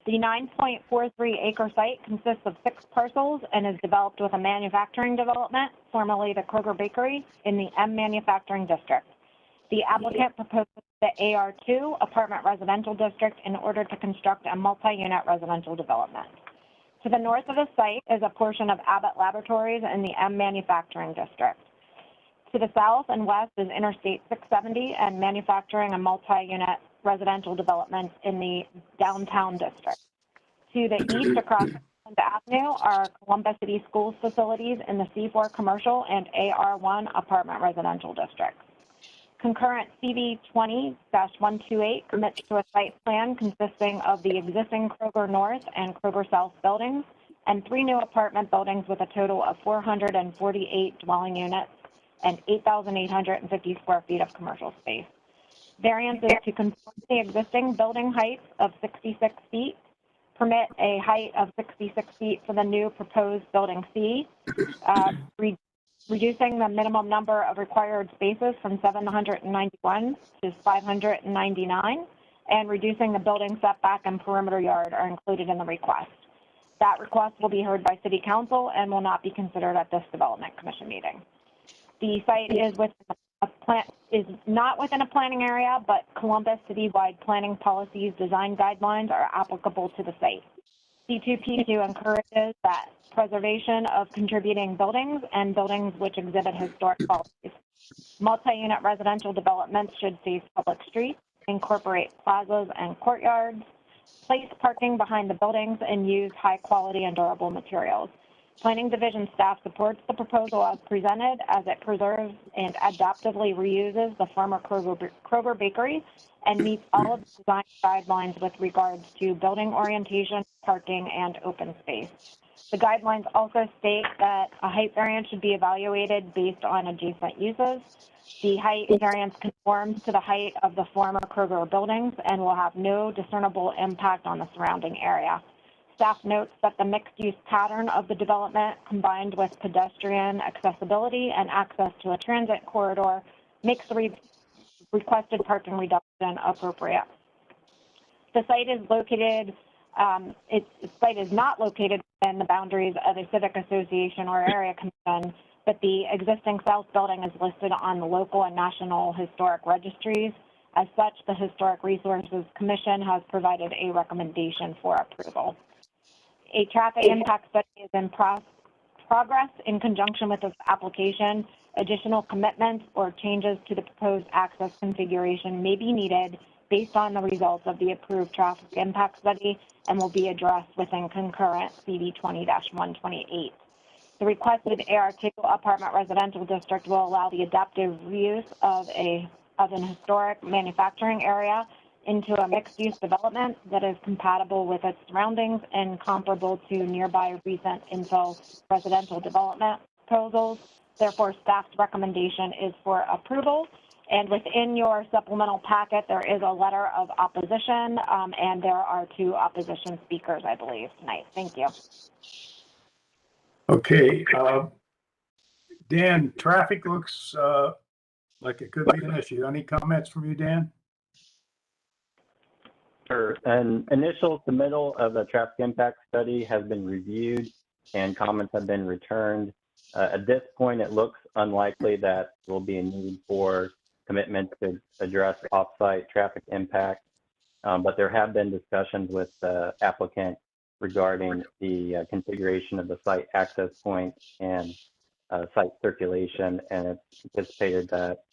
The 9.43 acre site consists of 6 parcels and is developed with a manufacturing development, formerly the Kroger Bakery, in the M Manufacturing District. The applicant proposes the AR2 apartment residential district in order to construct a multi-unit residential development. To the north of the site is a portion of Abbott Laboratories in the M Manufacturing District. To the south and west is Interstate 670 and manufacturing a multi-unit residential development in the downtown district. To the east across Cleveland Avenue are Columbus City Schools facilities in the C4 commercial and AR1 apartment residential districts. Concurrent CV 20-128 commits to a site plan consisting of the existing Kroger North and Kroger South buildings and 3 new apartment buildings with a total of 448 dwelling units and 8,850 square feet of commercial space. Variance is to conform the existing building height of 66 feet, permit a height of 66 feet for the new proposed building C, reducing the minimum number of required spaces from 791 to 599, and reducing the building setback and perimeter yard are included in the request. That request will be heard by City Council and will not be considered at this Development Commission meeting. The site is not within a planning area, but Columbus citywide planning policies design guidelines are applicable to the site. C2P2 encourages that preservation of contributing buildings and buildings which exhibit historic qualities. Multi-unit residential developments should face public streets, incorporate plazas and courtyards, place parking behind the buildings, and use high quality and durable materials. Planning Division staff supports the proposal as presented, as it preserves and adaptively reuses the former Kroger Bakery and meets all of the design guidelines with regards to building orientation, parking, and open space. The guidelines also state that a height variance should be evaluated based on adjacent uses. The height variance conforms to the height of the former Kroger buildings and will have no discernible impact on the surrounding area. Staff notes that the mixed-use pattern of the development, combined with pedestrian accessibility and access to a transit corridor, makes the requested parking reduction appropriate. The site is located, its site is not located within the boundaries of a civic association or area commission, but the existing south building is listed on the local and national historic registries. As such, the Historic Resources Commission has provided a recommendation for approval. A traffic impact study is in progress in conjunction with this application. Additional commitments or changes to the proposed access configuration may be needed based on the results of the approved traffic impact study and will be addressed within concurrent CV 20-128. The requested AR2 apartment residential district will allow the adaptive reuse of an historic manufacturing area into a mixed-use development that is compatible with its surroundings and comparable to nearby recent infill residential development proposals. Therefore, staff's recommendation is for approval. And within your supplemental packet, there is a letter of opposition, and there are 2 opposition speakers, I believe, tonight. Thank you. Okay, Dan, traffic looks like it could be an issue. Any comments from you, Dan? Sure. An initial submittal of the traffic impact study has been reviewed and comments have been returned. At this point, it looks unlikely that there will be a need for commitment to address off-site traffic impact, but there have been discussions with the applicant regarding the configuration of the site access point and site circulation, and it's anticipated that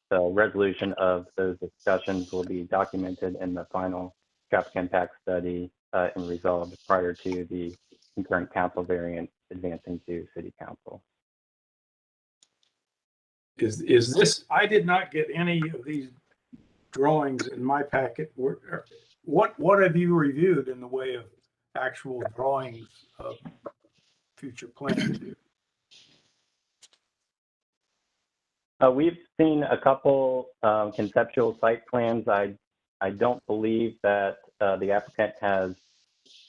the resolution of those discussions will be documented in the final traffic impact study and resolved prior to the concurrent council variant advancing to City Council. Is this, I did not get any of these drawings in my packet. What have you reviewed in the way of actual drawings of future plans? We've seen a couple conceptual site plans. I don't believe that the applicant has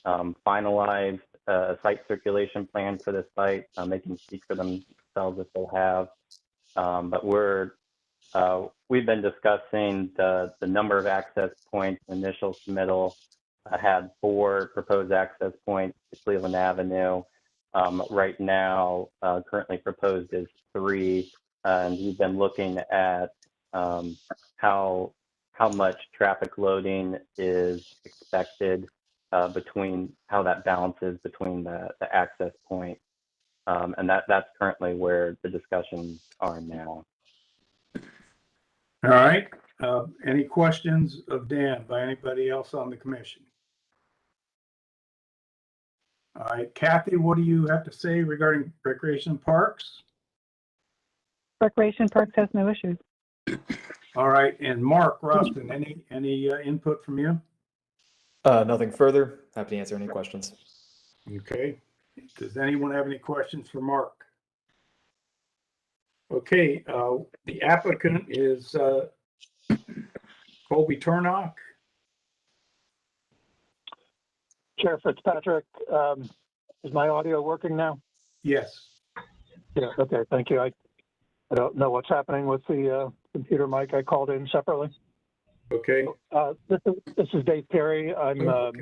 finalized a site circulation plan for the site. They can speak for themselves if they have. But we've been discussing the number of access points. Initial submittal had 4 proposed access points to Cleveland Avenue. Right now, currently proposed is 3. And we've been looking at how much traffic loading is expected between how that balances between the access point. And that's currently where the discussions are now. All right. Any questions of Dan by anybody else on the commission? All right, Kathy, what do you have to say regarding recreation parks? Recreation Parks has no issues. All right, and Mark Rustin, any input from you? Nothing further. Happy to answer any questions. Okay. Does anyone have any questions for Mark? Okay, the applicant is Colby Turnock. Chair Fitzpatrick, is my audio working now? Yes. Yeah, okay, thank you. I don't know what's happening with the computer mic. I called in separately. Okay. This is Dave Perry. I'm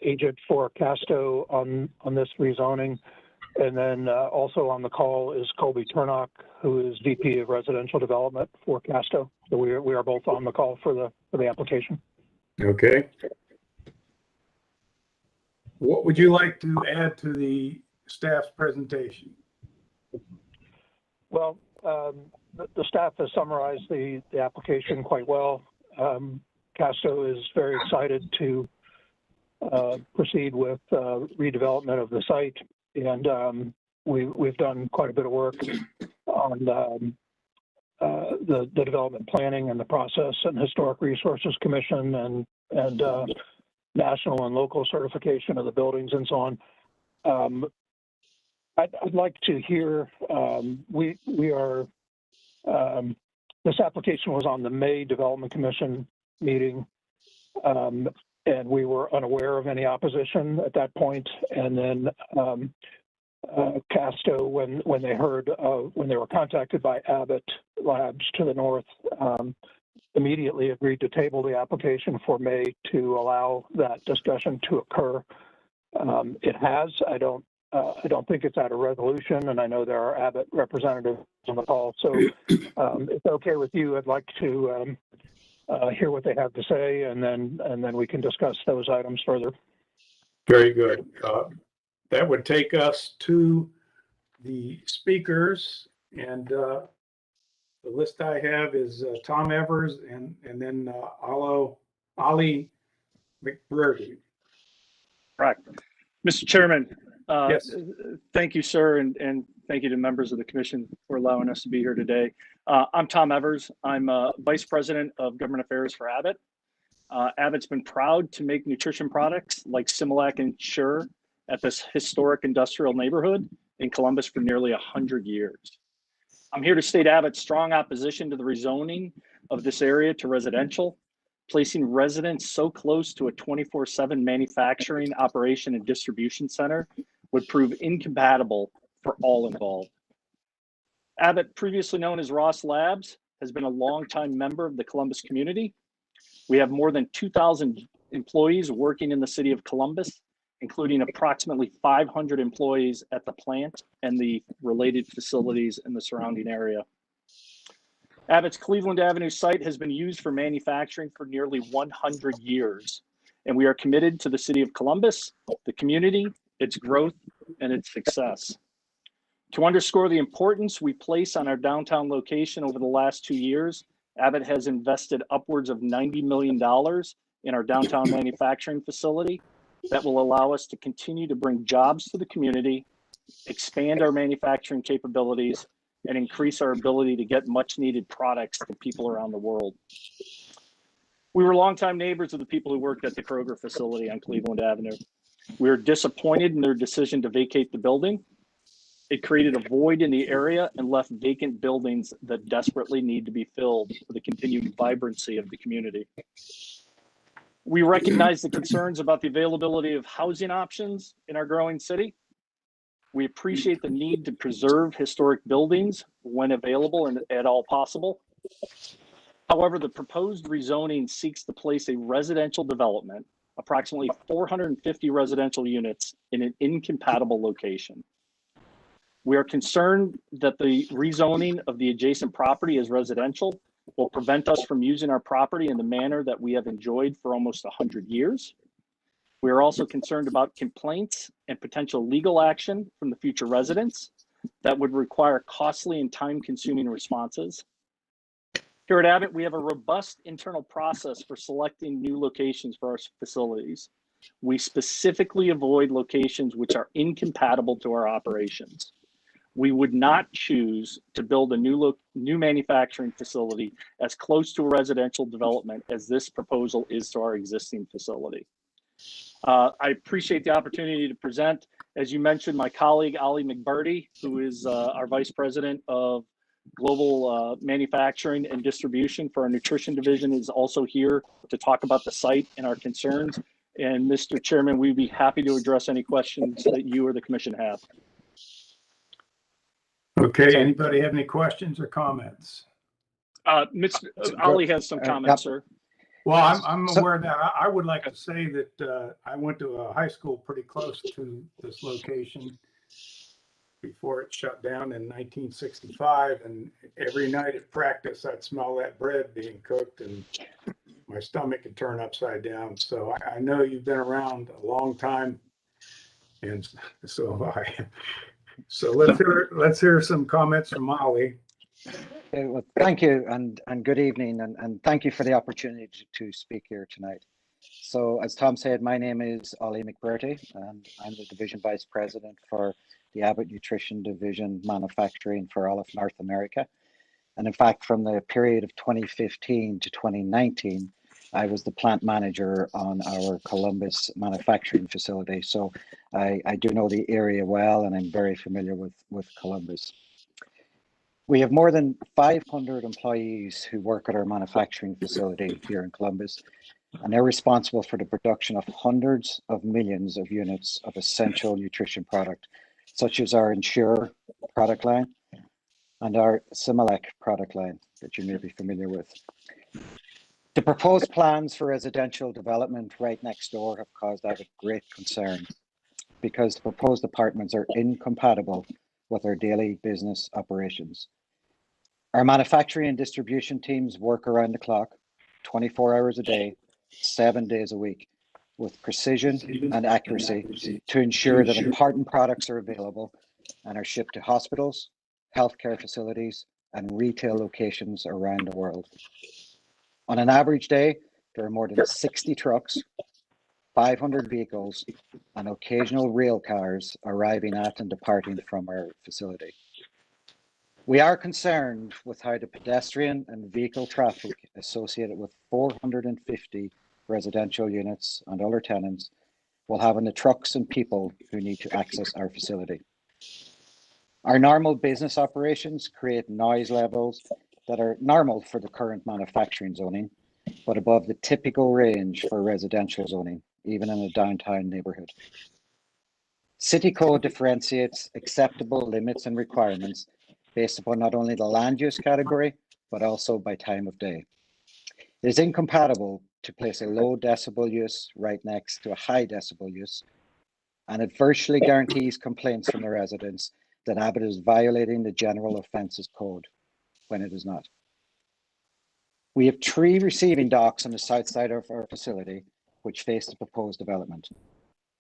agent for Casto on this rezoning. And then also on the call is Colby Turnock, who is VP of Residential Development for Casto. So we are both on the call for the application. Okay. What would you like to add to the staff's presentation? Well, the staff has summarized the application quite well. Casto is very excited to proceed with redevelopment of the site, and we've done quite a bit of work on the development planning and the process and Historic Resources Commission and national and local certification of the buildings and so on. I'd like to hear, this application was on the May Development Commission meeting, and we were unaware of any opposition at that point. And then Casto, when they were contacted by Abbott Labs to the north, immediately agreed to table the application for May to allow that discussion to occur. It has. I don't think it's at a resolution, and I know there are Abbott representatives on the call. So if it's okay with you, I'd like to hear what they have to say, and then we can discuss those items further. Very good. That would take us to the speakers, and the list I have is Tom Evers and then Ali McBurdy. Correct. Mr. Chairman, yes. Thank you, sir, and thank you to members of the commission for allowing us to be here today. I'm Tom Evers. I'm Vice President of Government Affairs for Abbott. Abbott's been proud to make nutrition products like Similac and Sure at this historic industrial neighborhood in Columbus for nearly 100 years. I'm here to state Abbott's strong opposition to the rezoning of this area to residential. Placing residents so close to a 24/7 manufacturing operation and distribution center would prove incompatible for all involved. Abbott, previously known as Ross Labs, has been a longtime member of the Columbus community. We have more than 2,000 employees working in the city of Columbus, including approximately 500 employees at the plant and the related facilities in the surrounding area. Abbott's Cleveland Avenue site has been used for manufacturing for nearly 100 years, and we are committed to the city of Columbus, the community, its growth, and its success. To underscore the importance we place on our downtown location over the last 2 years, Abbott has invested upwards of $90 million in our downtown manufacturing facility that will allow us to continue to bring jobs to the community, expand our manufacturing capabilities, and increase our ability to get much needed products to people around the world. We were longtime neighbors of the people who worked at the Kroger facility on Cleveland Avenue. We were disappointed in their decision to vacate the building. It created a void in the area and left vacant buildings that desperately need to be filled for the continued vibrancy of the community. We recognize the concerns about the availability of housing options in our growing city. We appreciate the need to preserve historic buildings when available and at all possible. However, the proposed rezoning seeks to place a residential development, approximately 450 residential units, in an incompatible location. We are concerned that the rezoning of the adjacent property as residential will prevent us from using our property in the manner that we have enjoyed for almost 100 years. We are also concerned about complaints and potential legal action from the future residents that would require costly and time-consuming responses. Here at Abbott, we have a robust internal process for selecting new locations for our facilities. We specifically avoid locations which are incompatible to our operations. we would not choose to build a new manufacturing facility as close to a residential development as this proposal is to our existing facility. I appreciate the opportunity to present. As you mentioned, my colleague, Ali McBurdy, who is our Vice President of Global Manufacturing and Distribution for our Nutrition Division, is also here to talk about the site and our concerns. And Mr. Chairman, we'd be happy to address any questions that you or the commission have. Okay, anybody have any questions or comments? Mr. Ali has some comments, sir. Well, I'm aware of that. I would like to say that I went to a high school pretty close to this location before it shut down in 1965. And every night at practice, I'd smell that bread being cooked and my stomach would turn upside down. So I know you've been around a long time, and so have I. So let's hear some comments from Molly. Okay, well, thank you and good evening, and thank you for the opportunity to speak here tonight. So as Tom said, my name is Ali McBurdy, and I'm the Division Vice President for the Abbott Nutrition Division Manufacturing for all of North America. And in fact, from the period of 2015 to 2019, I was the plant manager on our Columbus manufacturing facility. So I do know the area well, and I'm very familiar with Columbus. We have more than 500 employees who work at our manufacturing facility here in Columbus, and they're responsible for the production of hundreds of millions of units of essential nutrition product, such as our Ensure product line and our Similac product line that you may be familiar with. The proposed plans for residential development right next door have caused Abbott great concern because the proposed apartments are incompatible with our daily business operations. Our manufacturing and distribution teams work around the clock, 24 hours a day, 7 days a week, with precision and accuracy to ensure that important products are available and are shipped to hospitals, healthcare facilities, and retail locations around the world. On an average day, there are more than 60 trucks, 500 vehicles, and occasional rail cars arriving at and departing from our facility. We are concerned with how the pedestrian and vehicle traffic associated with 450 residential units and other tenants will have on the trucks and people who need to access our facility. Our normal business operations create noise levels that are normal for the current manufacturing zoning, but above the typical range for residential zoning, even in a downtown neighborhood. City code differentiates acceptable limits and requirements based upon not only the land use category, but also by time of day. It is incompatible to place a low decibel use right next to a high decibel use, and it virtually guarantees complaints from the residents that Abbott is violating the general offences code when it is not. We have 3 receiving docks on the south side of our facility, which face the proposed development.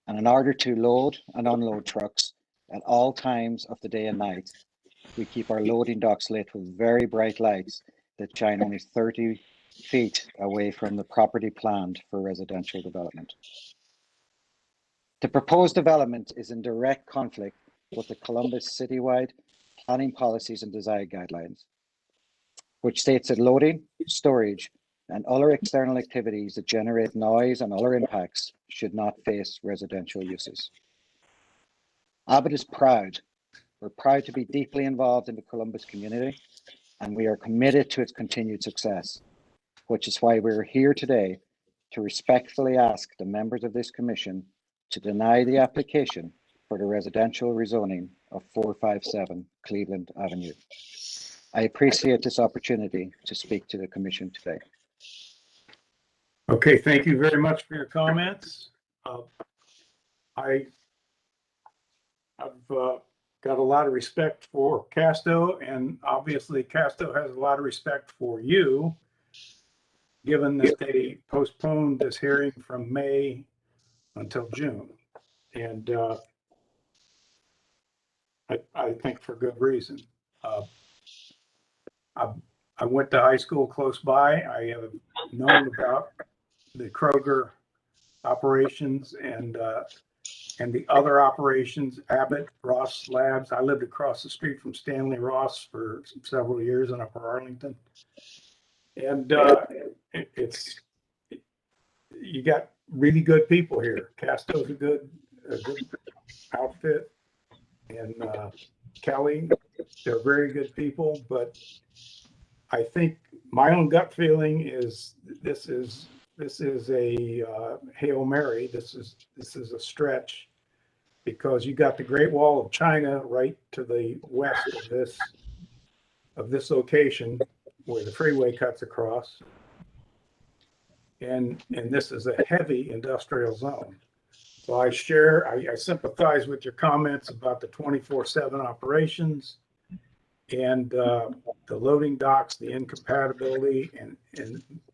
And in order to load and unload trucks at all times of the day and night, we keep our loading docks lit with very bright lights that shine only 30 feet away from the property planned for residential development. The proposed development is in direct conflict with the Columbus citywide planning policies and design guidelines, which states that loading, storage, and other external activities that generate noise and other impacts should not face residential uses. Abbott is proud. We're proud to be deeply involved in the Columbus community, and we are committed to its continued success, which is why we're here today to respectfully ask the members of this commission to deny the application for the residential rezoning of 457 Cleveland Avenue. I appreciate this opportunity to speak to the commission today. Okay, thank you very much for your comments. I've got a lot of respect for Casto, and obviously Casto has a lot of respect for you, given that they postponed this hearing from May until June. And I think for good reason. I went to high school close by. I have known about the Kroger operations, and and the other operations, Abbott, Ross Labs. I lived across the street from Stanley Ross for several years in Upper Arlington. And you got really good people here. Casto's a good outfit. And Kelly, they're very good people, but I think my own gut feeling is this is a Hail Mary. This is a stretch, because you got the Great Wall of China right to the west of this location where the freeway cuts across. And this is a heavy industrial zone. So I sympathize with your comments about the 24/7 operations and the loading docks, the incompatibility, and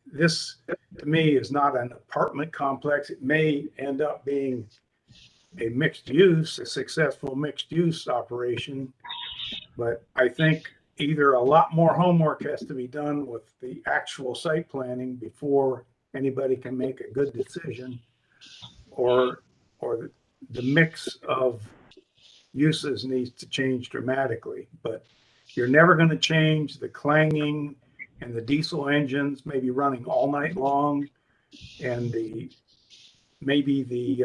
this to me is not an apartment complex. It may end up being a a successful mixed use operation, but I think either a lot more homework has to be done with the actual site planning before anybody can make a good decision, or the mix of uses needs to change dramatically. But you're never going to change the clanging and the diesel engines maybe running all night long, and maybe the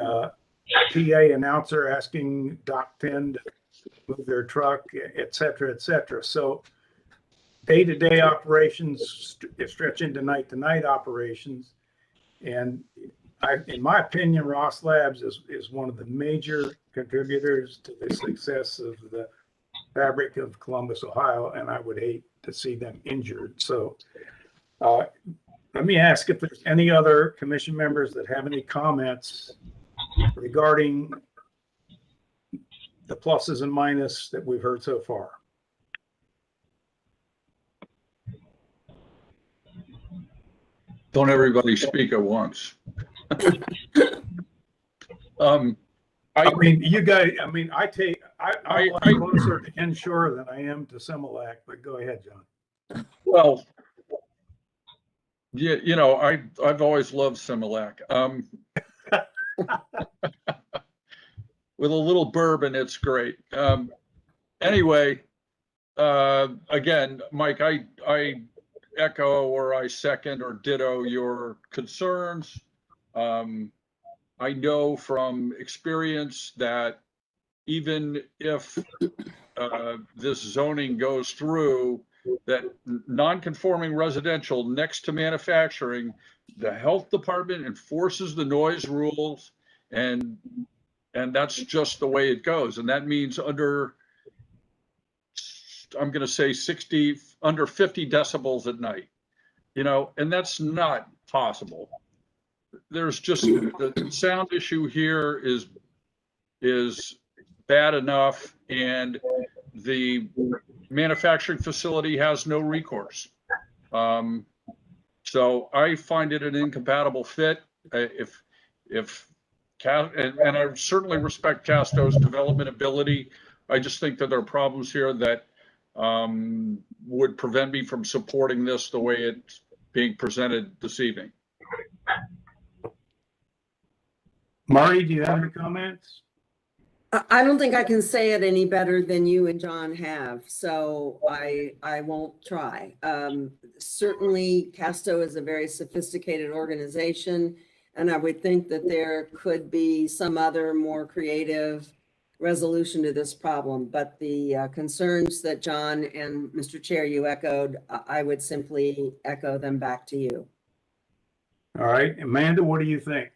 PA announcer asking Doc 10 to move their truck, et cetera, et cetera. So day-to-day operations stretch into night-to-night operations. And in my opinion, Ross Labs is one of the major contributors to the success of the fabric of Columbus, Ohio, and I would hate to see them injured. So let me ask if there's any other commission members that have any comments regarding the pluses and minuses that we've heard so far. Don't everybody speak at once. I mean, you guys, I mean, I'm closer to Inshore than I am to Similac, but go ahead, John. Well, yeah, you know, I've always loved Similac. With a little bourbon, it's great. Anyway, again, Mike, I echo or I second or ditto your concerns. I know from experience that even if this zoning goes through, that non-conforming residential next to manufacturing, the health department enforces the noise rules, and that's just the way it goes. And that means under, I'm going to say under 50 decibels at night, you know, and that's not possible. There's just the sound issue here is bad enough, and the manufacturing facility has no recourse. So I find it an incompatible fit. And I certainly respect Casto's development ability. I just think that there are problems here that would prevent me from supporting this the way it's being presented this evening. Mari, do you have any comments? I don't think I can say it any better than you and John have, so I won't try. Certainly, Casto is a very sophisticated organization, and I would think that there could be some other more creative resolution to this problem. But the concerns that John and Mr. Chair, you echoed, I would simply echo them back to you. All right, Amanda, what do you think?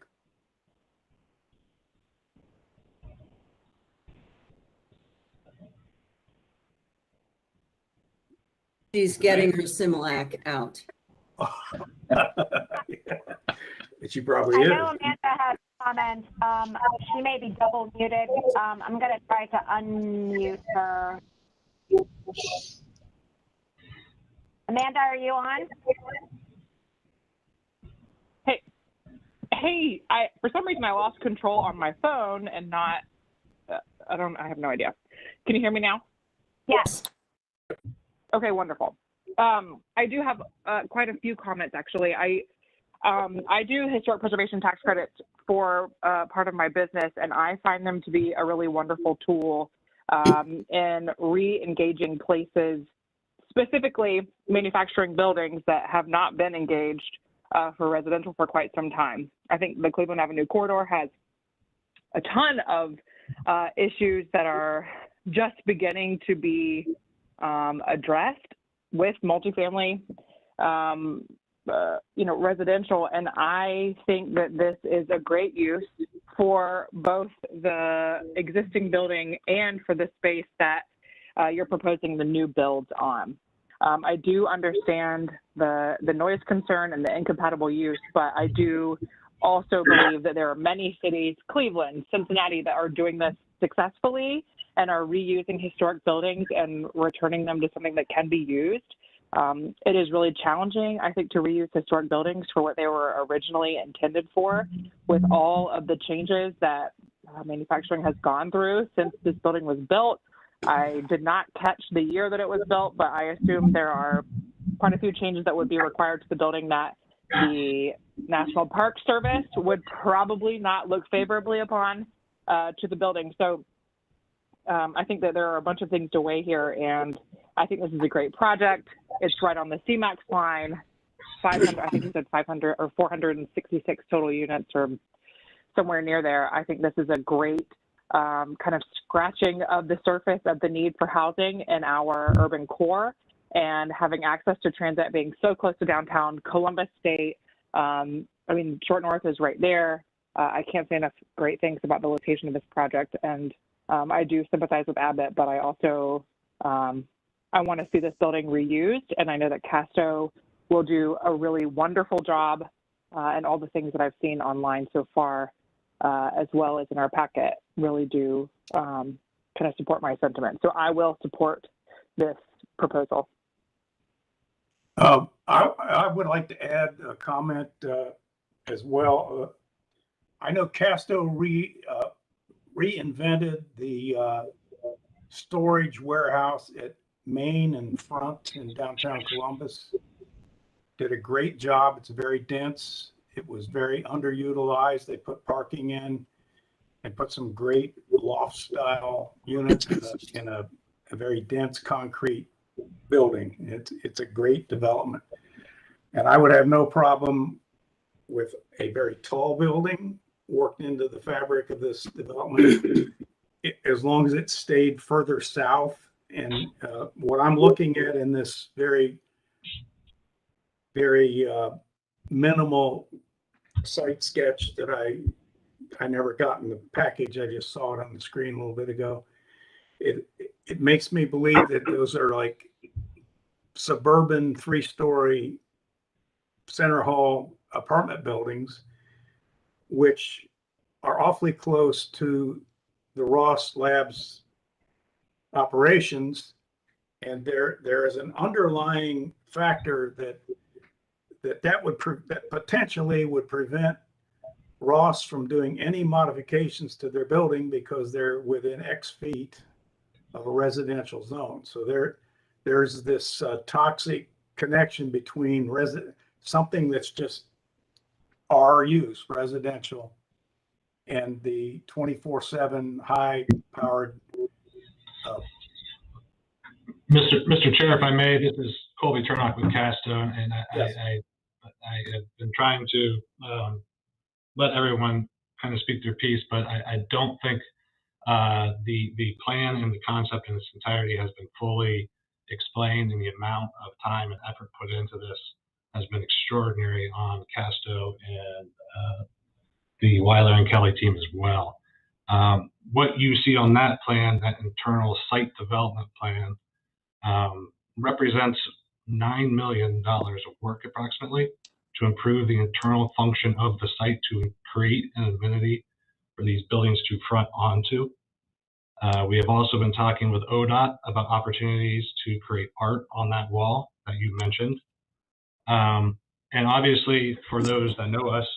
She's getting her Similac out. She probably is. I know Amanda has comments. She may be double muted. I'm going to try to unmute her. Amanda, are you on? Hey, for some reason I lost control on my phone and not, I have no idea. Can you hear me now? Yes. Okay, wonderful. I do have quite a few comments, actually. I do historic preservation tax credits for part of my business, and I find them to be a really wonderful tool in re-engaging places, specifically manufacturing buildings that have not been engaged for residential for quite some time. I think the Cleveland Avenue corridor has a ton of issues that are just beginning to be addressed with multifamily, residential, and I think that this is a great use for both the existing building and for the space that you're proposing the new builds on. I do understand the noise concern and the incompatible use, but I do also believe that there are many cities, Cleveland, Cincinnati, that are doing this successfully and are reusing historic buildings and returning them to something that can be used. It is really challenging, I think, to reuse historic buildings for what they were originally intended for, with all of the changes that manufacturing has gone through since this building was built. I did not catch the year that it was built, but I assume there are quite a few changes that would be required to the building that the National Park Service would probably not look favorably upon to the building. So I think that there are a bunch of things to weigh here, and I think this is a great project. It's right on the CMAX line, 500, I think you said 500 or 466 total units or somewhere near there. I think this is a great kind of scratching of the surface of the need for housing in our urban core, and having access to transit, being so close to downtown Columbus State. Short North is right there. I can't say enough great things about the location of this project, and I do sympathize with Abbott, but I also I want to see this building reused, and I know that Casto will do a really wonderful job, and all the things that I've seen online so far, as well as in our packet, really do kind of support my sentiment. So I will support this proposal. I would like to add a comment as well. I know Casto reinvented the storage warehouse at Main and Front in downtown Columbus. Did a great job. It's very dense. It was very underutilized. They put parking in and put some great loft style units in a very dense concrete building. It's a great development. And I would have no problem with a very tall building worked into the fabric of this development, as long as it stayed further south. And what I'm looking at in this very, very minimal site sketch that I never got in the package, I just saw it on the screen a little bit ago. It makes me believe that those are like suburban 3-story center hall apartment buildings, which are awfully close to the Ross Labs operations. And there is an underlying factor that potentially would prevent Ross from doing any modifications to their building, because they're within X feet of a residential zone. So there's this toxic connection between something that's just our use, residential, and the 24/7 high-powered. Mr. Chair, if I may, this is Colby Turnock with Casto, and I have been trying to let everyone kind of speak their piece, but I don't think the plan and the concept in its entirety has been fully explained, and the amount of time and effort put into this has been extraordinary on Casto and the Weiler and Kelly team as well. What you see on that plan, that internal site development plan, represents $9 million of work approximately to improve the internal function of the site, to create an amenity for these buildings to front onto. We have also been talking with ODOT about opportunities to create art on that wall that you mentioned. And obviously, for those that know us,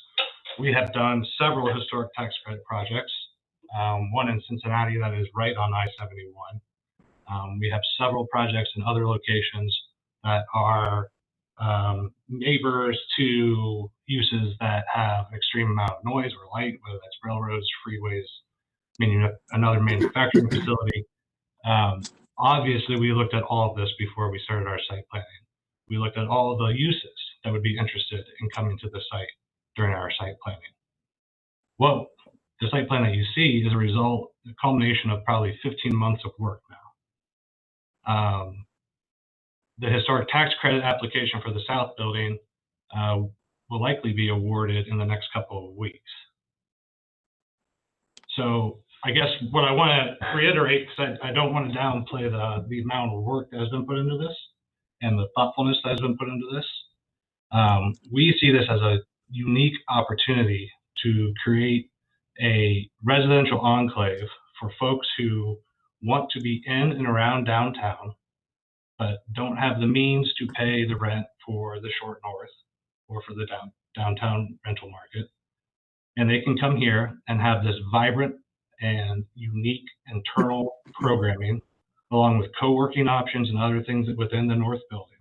we have done several historic tax credit projects, one in Cincinnati that is right on I-71. We have several projects in other locations that are neighbors to uses that have an extreme amount of noise or light, whether that's railroads, freeways, meaning another manufacturing facility. Obviously, we looked at all of this before we started our site planning. We looked at all of the uses that would be interested in coming to the site during our site planning. Well, the site plan that you see is a result, the culmination of probably 15 months of work now. The historic tax credit application for the south building will likely be awarded in the next couple of weeks. So I guess what I want to reiterate, because I don't want to downplay the amount of work that has been put into this and the thoughtfulness that has been put into this. We see this as a unique opportunity to create a residential enclave for folks who want to be in and around downtown, but don't have the means to pay the rent for the short north or for the downtown rental market. And they can come here and have this vibrant and unique internal programming, along with co-working options and other things within the north building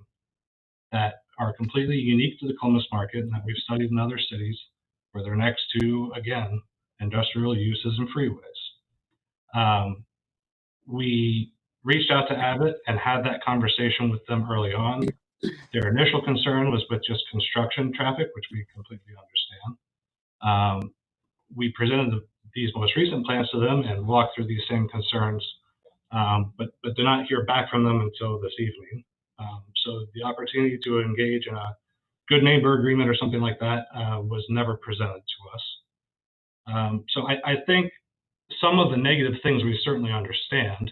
that are completely unique to the Columbus market and that we've studied in other cities where they're next to, again, industrial uses and freeways. We reached out to Abbott and had that conversation with them early on. Their initial concern was with just construction traffic, which we completely understand. We presented these most recent plans to them and walked through these same concerns, but did not hear back from them until this evening. So the opportunity to engage in a good neighbor agreement or something like that was never presented to us. So I think some of the negative things we certainly understand,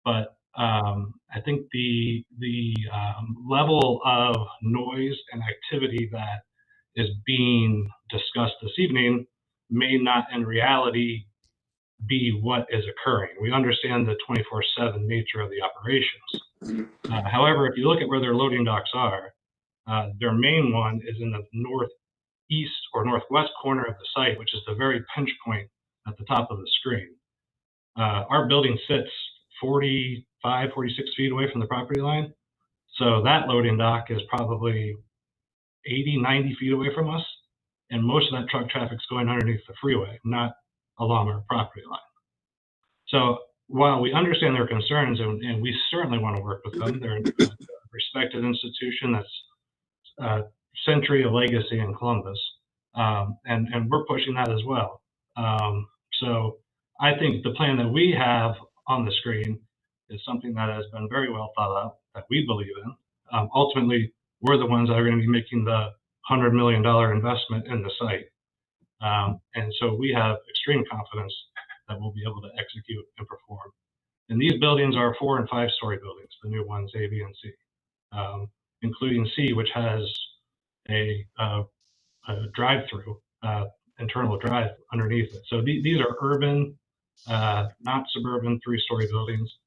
but I think the level of noise and activity that is being discussed this evening may not in reality be what is occurring. We understand the 24/7 nature of the operations. However, if you look at where their loading docks are, their main one is in the northeast or northwest corner of the site, which is the very pinch point at the top of the screen. Our building sits 45, 46 feet away from the property line. So that loading dock is probably 80, 90 feet away from us. And most of that truck traffic's going underneath the freeway, not along our property line. So while we understand their concerns and we certainly want to work with them, they're a respected institution that's a century of legacy in Columbus. And we're pushing that as well. So I think the plan that we have on the screen is something that has been very well thought out, that we believe in. Ultimately, we're the ones that are going to be making the $100 million investment in the site. And so we have extreme confidence that we'll be able to execute and perform. And these buildings are 4- and 5-story buildings, the new ones, A, B, and C, including C, which has a drive-through, internal drive underneath it. So these are urban, not suburban 3-story buildings.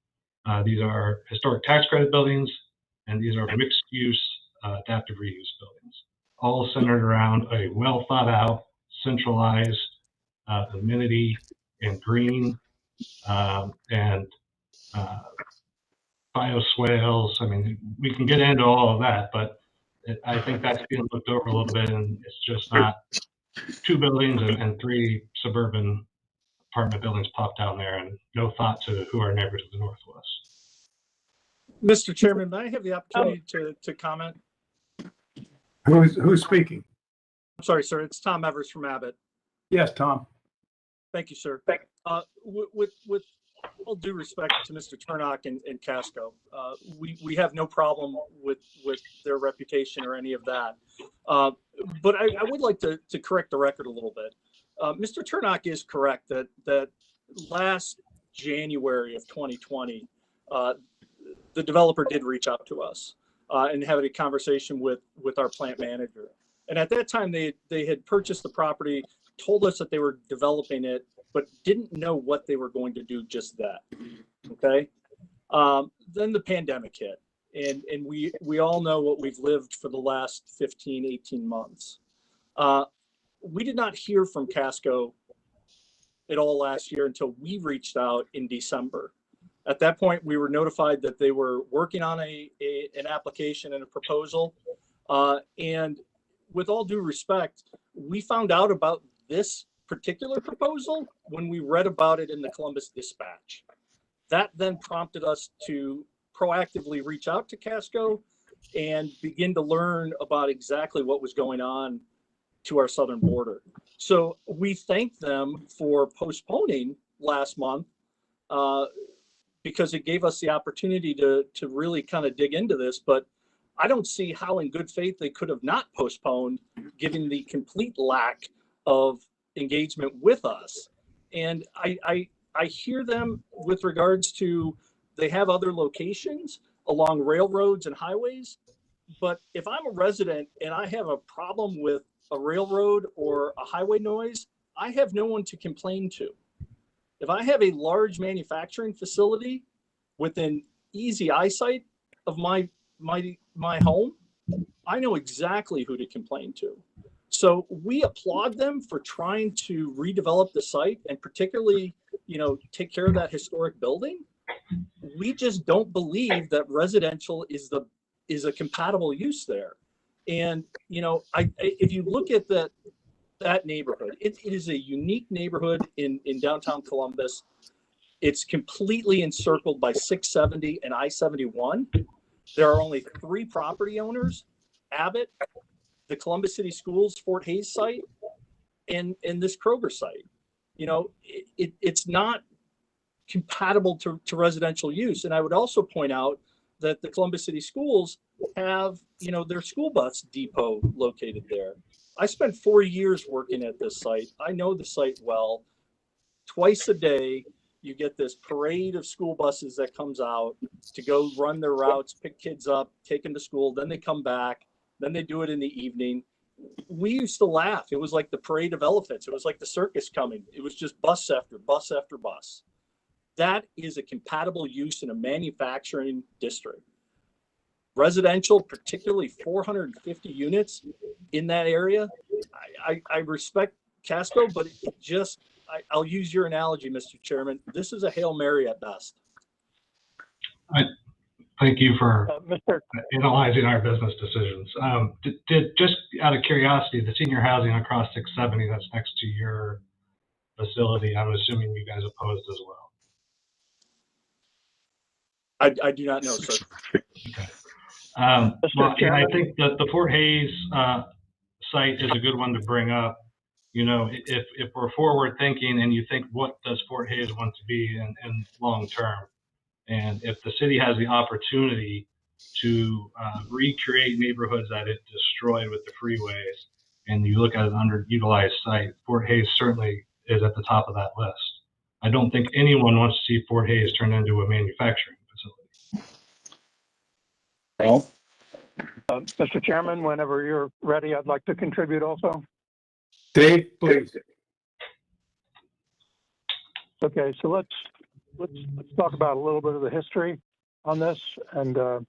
These are historic tax credit buildings, and these are mixed-use adaptive reuse buildings, all centered around a well thought out, centralized amenity and green and bioswales. I mean, we can get into all of that, but I think that's being looked over a little bit, and it's just not 2 buildings and 3 suburban apartment buildings popped down there, and no thought to who our neighbor to the north was. Mr. Chairman, may I have the opportunity to comment? Who's speaking? I'm sorry, sir. It's Tom Evers from Abbott. Yes, Tom. Thank you, sir. With all due respect to Mr. Turnock and Casco, we have no problem with their reputation or any of that. But I would like to correct the record a little bit. Mr. Turnock is correct that last January of 2020, the developer did reach out to us and have a conversation with our plant manager. And at that time, they had purchased the property, told us that they were developing it, but didn't know what they were going to do just that. Okay. Then the pandemic hit, and we all know what we've lived for the last 15, 18 months. We did not hear from Casco at all last year until we reached out in December. At that point, we were notified that they were working on an application and a proposal. And with all due respect, we found out about this particular proposal when we read about it in the Columbus Dispatch. That then prompted us to proactively reach out to Casco and begin to learn about exactly what was going on to our southern border. So we thank them for postponing last month because it gave us the opportunity to really kind of dig into this. But I don't see how in good faith they could have not postponed, given the complete lack of engagement with us. And I hear them with regards to they have other locations along railroads and highways. But if I'm a resident and I have a problem with a railroad or a highway noise, I have no one to complain to. If I have a large manufacturing facility within easy eyesight of my home, I know exactly who to complain to. So we applaud them for trying to redevelop the site and particularly, take care of that historic building. We just don't believe that residential is a compatible use there. And, if you look at that neighborhood, it is a unique neighborhood in downtown Columbus. It's completely encircled by 670 and I-71. There are only 3 property owners: Abbott, the Columbus City Schools Fort Hayes site, and this Kroger site. It's not compatible to residential use. And I would also point out that the Columbus City Schools have, their school bus depot located there. I spent 4 years working at this site. I know the site well. Twice a day, you get this parade of school buses that comes out to go run their routes, pick kids up, take them to school. Then they come back. Then they do it in the evening. We used to laugh. It was like the parade of elephants. It was like the circus coming. It was just bus after bus after bus. That is a compatible use in a manufacturing district. Residential, particularly 450 units in that area. I respect Casco, but I'll use your analogy, Mr. Chairman. This is a Hail Mary at best. Thank you for analyzing our business decisions. Just out of curiosity, the senior housing across 670 that's next to your facility, I'm assuming you guys opposed as well. I do not know, sir. Okay. Well, and I think that the Fort Hayes site is a good one to bring up. If we're forward thinking and you think, what does Fort Hayes want to be in long term? And if the city has the opportunity to recreate neighborhoods that it destroyed with the freeways, and you look at an underutilized site, Fort Hayes certainly is at the top of that list. I don't think anyone wants to see Fort Hayes turn into a manufacturing facility. Well, Mr. Chairman, whenever you're ready, I'd like to contribute also. Dave, please. Okay, so let's talk about a little bit of the history on this. And the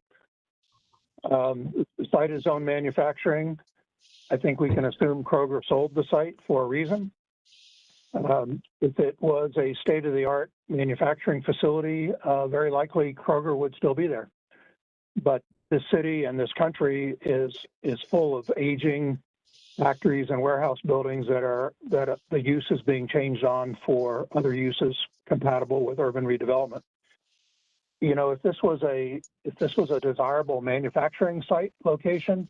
site is owned manufacturing. I think we can assume Kroger sold the site for a reason. If it was a state-of-the-art manufacturing facility, very likely Kroger would still be there. But this city and this country is full of aging factories and warehouse buildings that the use is being changed on for other uses compatible with urban redevelopment. If this was a desirable manufacturing site location,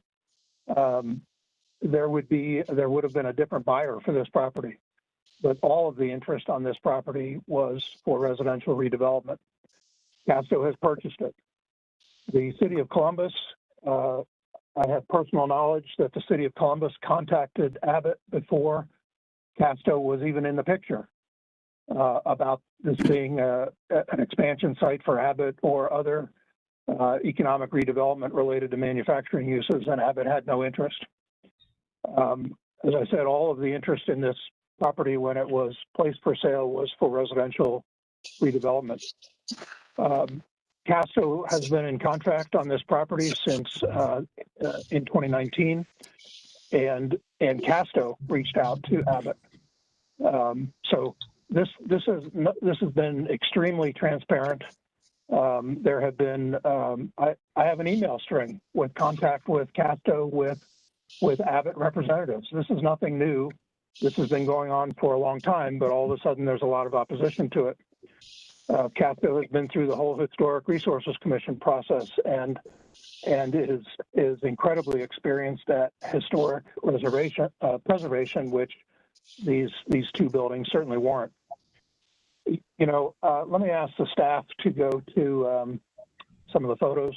there would have been a different buyer for this property. But all of the interest on this property was for residential redevelopment. Casco has purchased it. The city of Columbus, I have personal knowledge that the city of Columbus contacted Abbott before Casco was even in the picture about this being an expansion site for Abbott or other economic redevelopment related to manufacturing uses, and Abbott had no interest. As I said, all of the interest in this property when it was placed for sale was for residential redevelopment. Casco has been in contract on this property since in 2019, and Casco reached out to Abbott. So this has been extremely transparent. There have been, I have an email string with contact with Casto with Abbott representatives. This is nothing new. This has been going on for a long time, but all of a sudden there's a lot of opposition to it. Casto has been through the whole Historic Resources Commission process and is incredibly experienced at historic preservation, which these two buildings certainly warrant. You know, let me ask the staff to go to some of the photos,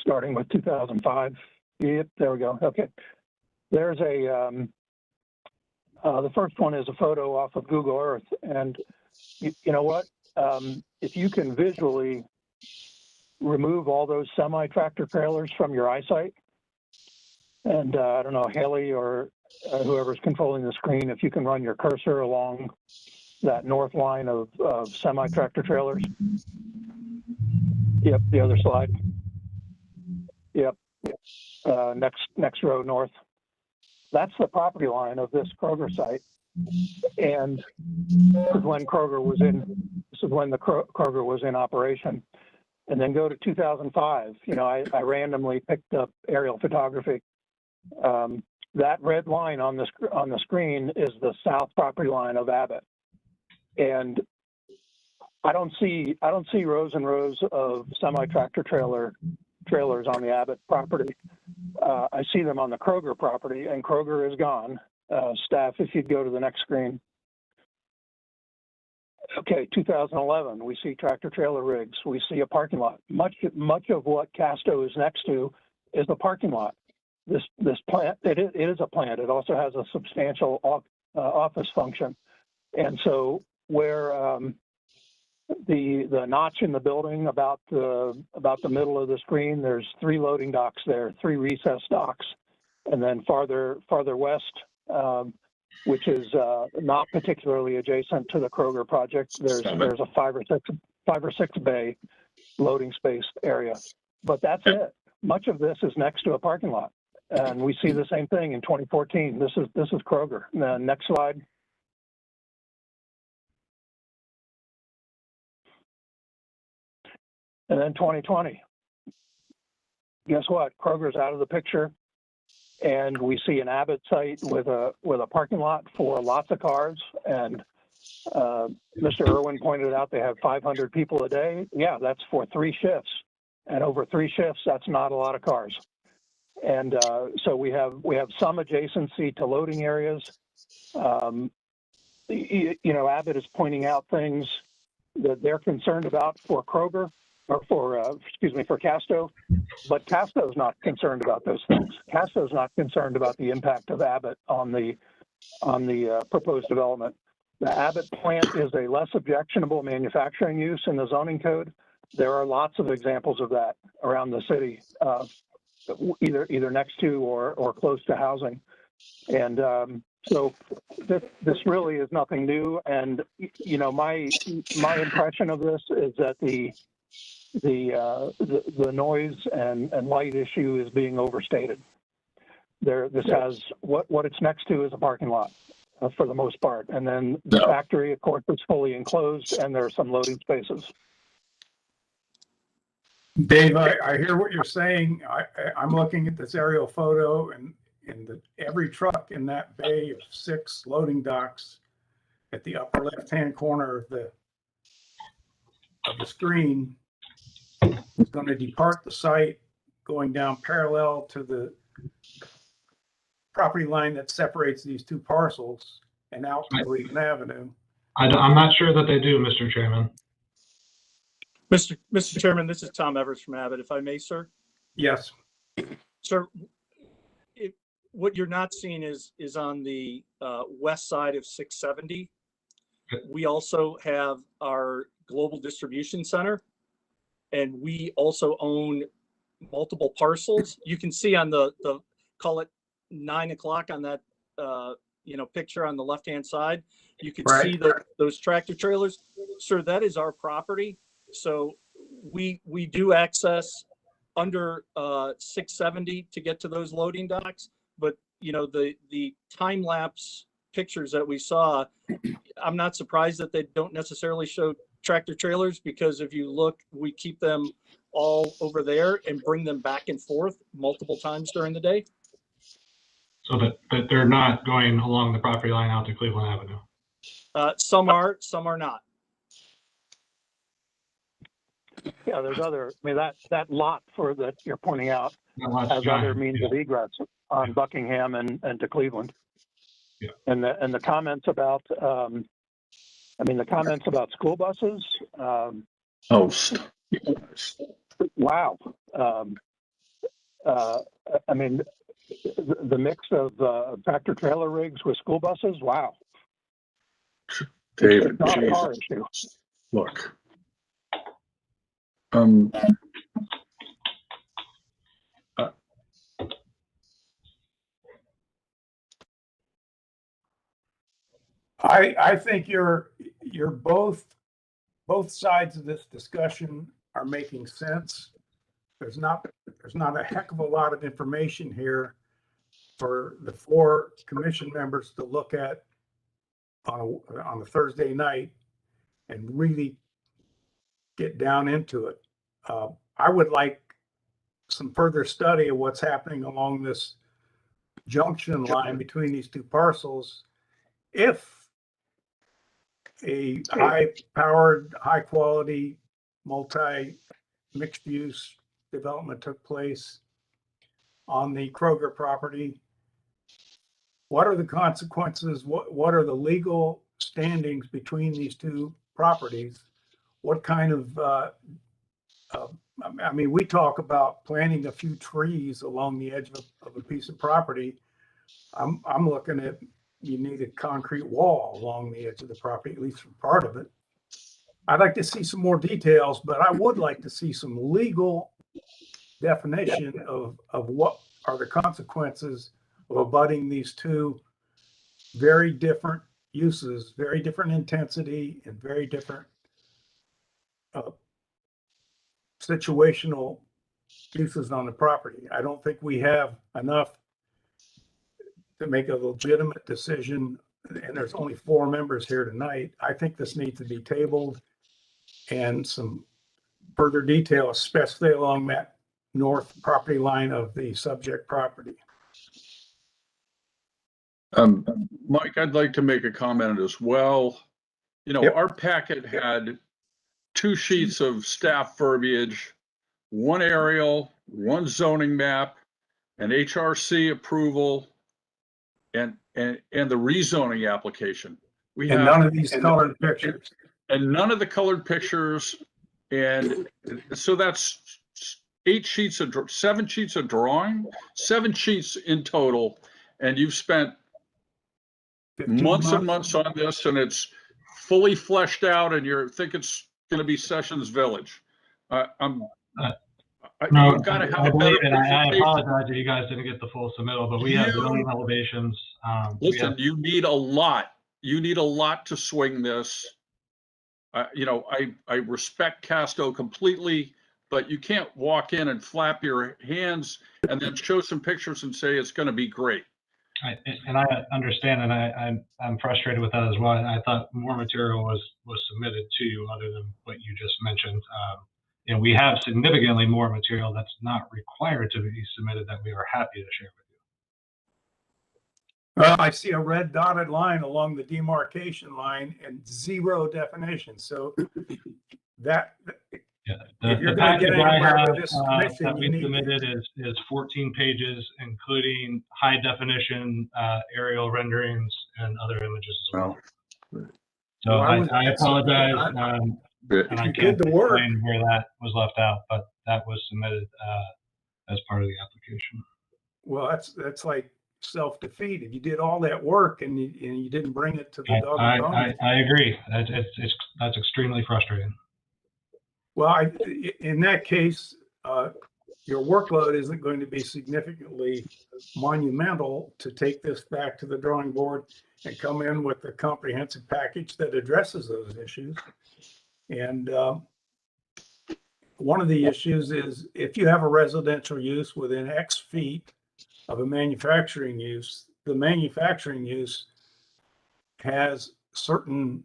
starting with 2005. Yep, there we go. Okay, there's a the first one is a photo off of Google Earth, and you know what? If you can visually remove all those semi-tractor trailers from your eyesight, and I don't know, Haley or whoever's controlling the screen, if you can run your cursor along that north line of semi-tractor trailers. Yep, the other slide. Yep, next row north. That's the property line of this Kroger site, and this is when Kroger was in. This is when the Kroger was in operation. And then go to 2005. You know, I randomly picked up aerial photography. That red line on the screen is the south property line of Abbott, and I don't see rows and rows of semi-tractor trailers on the Abbott property. I see them on the Kroger property, and Kroger is gone. Staff, if you'd go to the next screen. Okay, 2011, we see tractor trailer rigs. We see a parking lot. Much of what Casto is next to is a parking lot. This plant, it is a plant. It also has a substantial office function. And so where the notch in the building about the middle of the screen, there's 3 loading docks there, 3 recessed docks, and then farther west, which is not particularly adjacent to the Kroger project, there's a 5 or 6 bay loading space area, but that's it. Much of this is next to a parking lot, and we see the same thing in 2014. This is Kroger. Next slide. And then 2020. Guess what? Kroger's out of the picture, and we see an Abbott site with a parking lot for lots of cars. And Mr. Irwin pointed out they have 500 people a day. Yeah, that's for 3 shifts, and over 3 shifts, that's not a lot of cars. And so we have some adjacency to loading areas. You know, Abbott is pointing out things that they're concerned about for Kroger, or for Casto, but Casto's not concerned about those things. Casto's not concerned about the impact of Abbott on the proposed development. The Abbott plant is a less objectionable manufacturing use in the zoning code. There are lots of examples of that around the city, either next to or close to housing. And so this really is nothing new. And you know, my impression of this is that the noise and light issue is being overstated. This has what it's next to is a parking lot for the most part, and then the factory, of course, is fully enclosed, and there are some loading spaces. Dave, I hear what you're saying. I'm looking at this aerial photo, and every truck in that bay of 6 loading docks at the upper left-hand corner of the screen is going to depart the site, going down parallel to the property line that separates these 2 parcels and out to Cleveland Avenue. I'm not sure that they do, Mr. Chairman. Mr. Chairman, this is Tom Evers from Abbott, if I may, sir. Yes. Sir, what you're not seeing is on the west side of 670. We also have our global distribution center, and we also own multiple parcels. You can see on the call it 9 o'clock on that picture on the left hand side, you can see those tractor trailers. Sir, that is our property. So we do access under 670 to get to those loading docks, but you know, the time lapse pictures that we saw, I'm not surprised that they don't necessarily show tractor trailers, because if you look, we keep them all over there and bring them back and forth multiple times during the day. So that they're not going along the property line out to Cleveland Avenue. Some are not. Yeah, there's other, I mean, that lot for that you're pointing out has other means of egress on Buckingham and to Cleveland. Yeah. And the comments about, the comments about school buses. Wow. The mix of tractor trailer rigs with school buses. Wow. David, it's not a car issue. Look. I think you're both sides of this discussion are making sense. There's not a heck of a lot of information here for the 4 commission members to look at on a Thursday night and really get down into it. I would like some further study of what's happening along this junction line between these 2 parcels. If a high-powered, high-quality, multi-mixed-use development took place on the Kroger property, what are the consequences? What are the legal standings between these 2 properties? What kind of, we talk about planting a few trees along the edge of a piece of property. I'm looking at, you need a concrete wall along the edge of the property, at least for part of it. I'd like to see some more details, but I would like to see some legal definition of what are the consequences of abutting these 2 very different uses, very different intensity, and very different situational uses on the property. I don't think we have enough to make a legitimate decision, and there's only 4 members here tonight. I think this needs to be tabled and some further detail, especially along that north property line of the subject property. Mike, I'd like to make a comment as well. Yep. Our packet had 2 sheets of staff verbiage, 1 aerial, 1 zoning map, an HRC approval, and the rezoning application. And none of these colored pictures. And none of the colored pictures. And so that's 7 sheets of drawing, 7 sheets in total. And you've spent months and months on this, and it's fully fleshed out, and you think it's going to be Sessions Village. No, you've got to have I a better believe, and I presentation. apologize that you guys didn't get the full submittal, but we have zoning elevations. Listen, you need a lot. You need a lot to swing this. I respect Casto completely, but you can't walk in and flap your hands and then show some pictures and say it's going to be great. And I understand, and I'm frustrated with that as well. I thought more material was submitted to you other than what you just mentioned. We have significantly more material that's not required to be submitted that we are happy to share with you. Well, I see a red dotted line along the demarcation line and 0 definition. So that if you're The going to package get I anywhere have with this commission, that you we need submitted is 14 pages, including high definition aerial renderings and other images as well. So I apologize. And I can't explain where that was left out, but that was submitted as part of the application. Well, that's like self-defeat. If you did all that work and you didn't bring it to the I agree. That's extremely frustrating. Well, in that case, your workload isn't going to be significantly monumental to take this back to the drawing board and come in with a comprehensive package that addresses those issues. And one of the issues is if you have a residential use within X feet of a manufacturing use, the manufacturing use has certain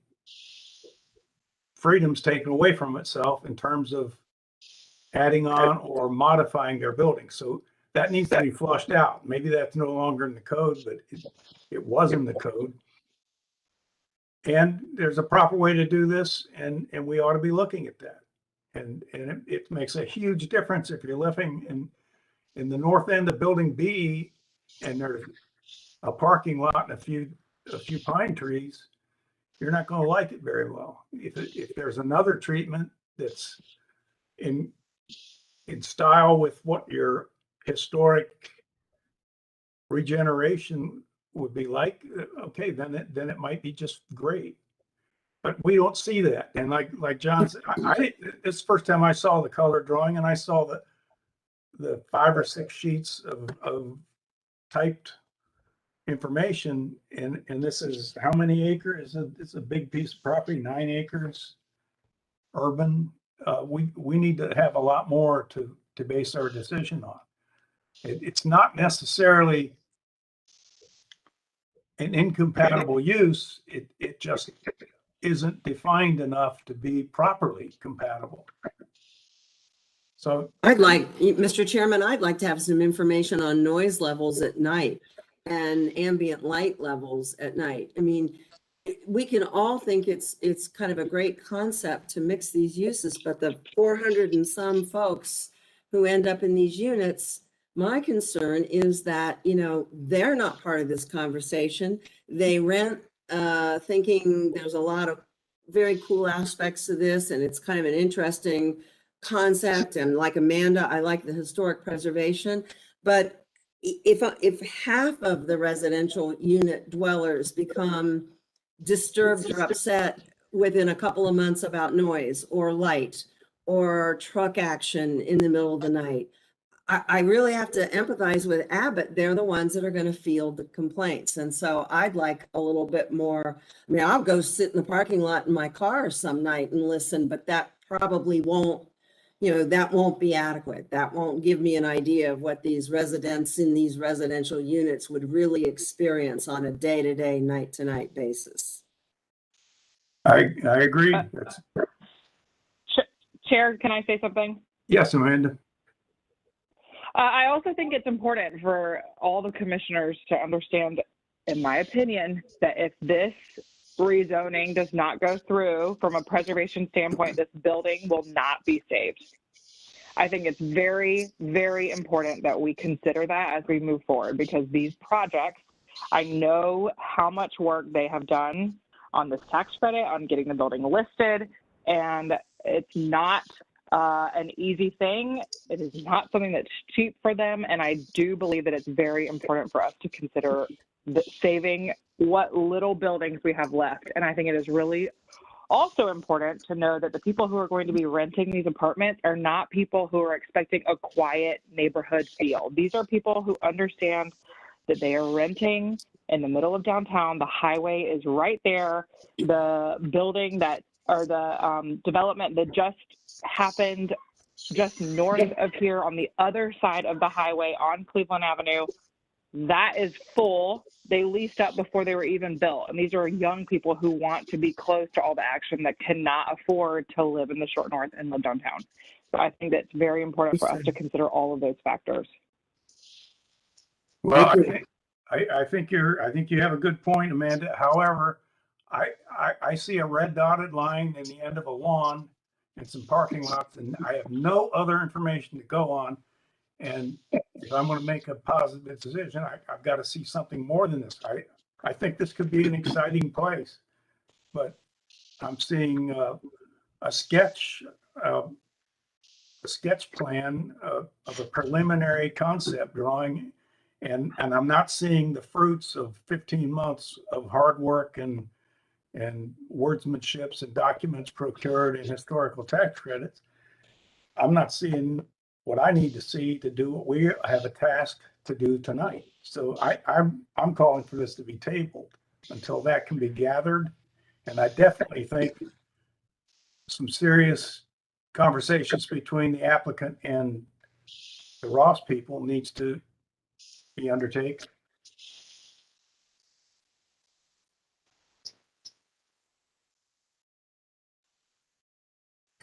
freedoms taken away from itself in terms of adding on or modifying their building. So that needs to be flushed out. Maybe that's no longer in the code, but it was in the code. And there's a proper way to do this, and we ought to be looking at that. And it makes a huge difference if you're living in the north end of Building B, and there's a parking lot and a few pine trees. You're not going to like it very well. If there's another treatment that's in style with what your historic regeneration would be like, okay, then it might be just great. But we don't see that. And like John said, this is the first time I saw the color drawing, and I saw the 5 or 6 sheets of typed information, and this is how many acres? It's a big piece of property, 9 acres, urban. We need to have a lot more to base our decision on. It's not necessarily an incompatible use. It just isn't defined enough to be properly compatible. So Mr. Chairman, I'd like to have some information on noise levels at night and ambient light levels at night. I mean, we can all think it's kind of a great concept to mix these uses, but the 400 and some folks who end up in these units, my concern is that, they're not part of this conversation. They rent thinking there's a lot of very cool aspects to this, and it's kind of an interesting concept. And like Amanda, I like the historic preservation. But if half of the residential unit dwellers become disturbed or upset within a couple of months about noise or light or truck action in the middle of the night, I really have to empathize with Abbott. They're the ones that are going to field the complaints. And so I'd like a little bit more. I mean, I'll go sit in the parking lot in my car some night and listen, but that probably won't, that won't be adequate. That won't give me an idea of what these residents in these residential units would really experience on a day-to-day, night-to-night basis. I agree. Chair, can I say something? Yes, Amanda. I also think it's important for all the commissioners to understand, in my opinion, that if this rezoning does not go through from a preservation standpoint, this building will not be saved. I think it's very, very important that we consider that as we move forward, because these projects, I know how much work they have done on this tax credit, on getting the building listed, and it's not an easy thing. It is not something that's cheap for them, and I do believe that it's very important for us to consider saving what little buildings we have left. And I think it is really also important to know that the people who are going to be renting these apartments are not people who are expecting a quiet neighborhood feel. These are people who understand that they are renting in the middle of downtown. The highway is right there. The building or the development that just happened just north of here on the other side of the highway on Cleveland Avenue, that is full. They leased up before they were even built. And these are young people who want to be close to all the action that cannot afford to live in the short north and live downtown. So I think that's very important for us to consider all of those factors. Well, I think you have a good point, Amanda. However, I see a red dotted line in the end of a lawn and some parking lots, and I have no other information to go on. And if I'm going to make a positive decision, I've got to see something more than this. I think this could be an exciting place, but I'm seeing a sketch plan of a preliminary concept drawing, and I'm not seeing the fruits of 15 months of hard work and wordsmanships and documents procured and historical tax credits. I'm not seeing what I need to see to do what we have a task to do tonight. So I'm calling for this to be tabled until that can be gathered. And I definitely think some serious conversations between the applicant and the Ross people needs to be undertaken.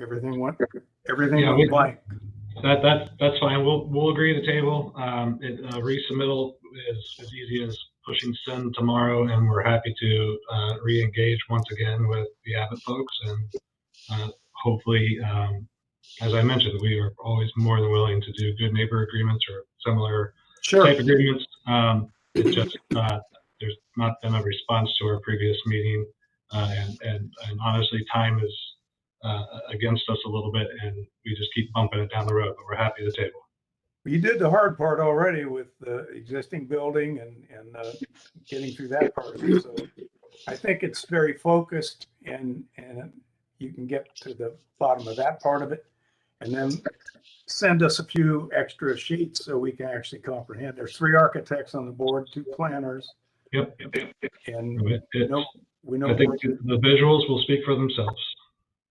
Everything went Yeah, blank. that's fine. We'll agree to table. Resubmittal is easy as pushing send tomorrow, and we're happy to re-engage once again with the Abbott folks, and hopefully, as I mentioned, we are always more than willing to do good neighbor agreements or similar type agreements. It just there's not been a response to our previous meeting, and honestly, time is against us a little bit, and we just keep bumping it down the road. But we're happy to table. You did the hard part already with the existing building and getting through that part of it. So I think it's very focused, and you can get to the bottom of that part of it, and then send us a few extra sheets so we can actually comprehend. There's 3 architects on the board, 2 planners. Yep. And we know I think the visuals will speak for themselves.